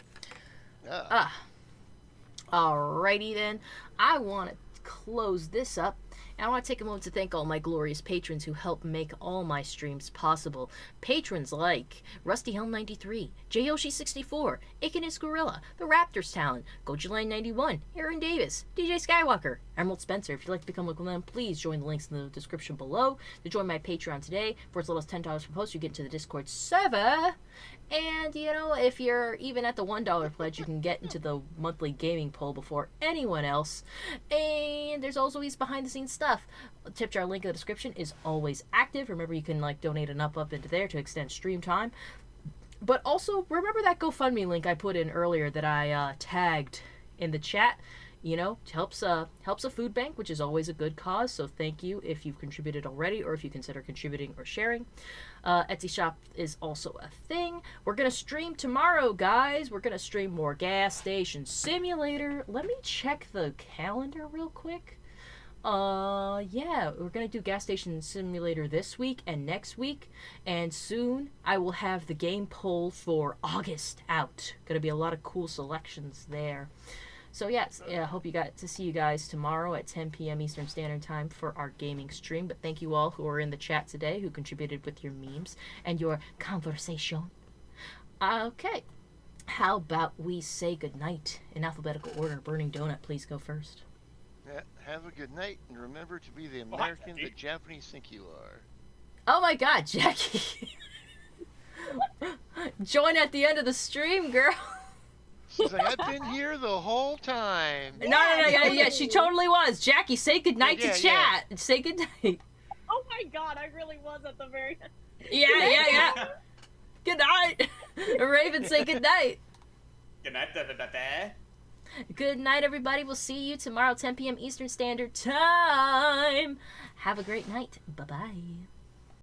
Alrighty then. I want to close this up. And I want to take a moment to thank all my glorious patrons who help make all my streams possible. Patrons like Rusty Helm 93, Joshi64, Icanus Gorilla, The Raptors Talent, Gojuline91, Aaron Davis, DJ Skywalker, Emerald Spencer. If you'd like to become one of them, please join the links in the description below. To join my Patreon today, for as little as $10 per post, you get into the Discord server. And, you know, if you're even at the $1 pledge, you can get into the monthly gaming poll before anyone else. And there's always behind-the-scenes stuff. The tip jar link in the description is always active. Remember, you can, like, donate an up into there to extend stream time. But also, remember that GoFundMe link I put in earlier that I tagged in the chat? You know, helps a food bank, which is always a good cause. So thank you if you've contributed already, or if you consider contributing or sharing. Etsy shop is also a thing. We're gonna stream tomorrow, guys. We're gonna stream more Gas Station Simulator. Let me check the calendar real quick. Yeah, we're gonna do Gas Station Simulator this week and next week, and soon I will have the game poll for August out. Gonna be a lot of cool selections there. So yes, I hope you got to see you guys tomorrow at 10 p.m. Eastern Standard Time for our gaming stream. But thank you all who are in the chat today, who contributed with your memes and your conversation. Okay, how about we say goodnight in alphabetical order? Burning Donut, please go first. Have a good night, and remember to be the American the Japanese think you are. Oh my God, Jackie! Join at the end of the stream, girl. She's like, I've been here the whole time. No, yeah, she totally was. Jackie, say goodnight to chat. Yeah. Say goodnight. Oh my God, I really was at the very end. Yeah. Good night. Raven, say goodnight. Good night, everybody. Good night, everybody. We'll see you tomorrow, 10 p.m. Eastern Standard Time. Have a great night. Bye-bye.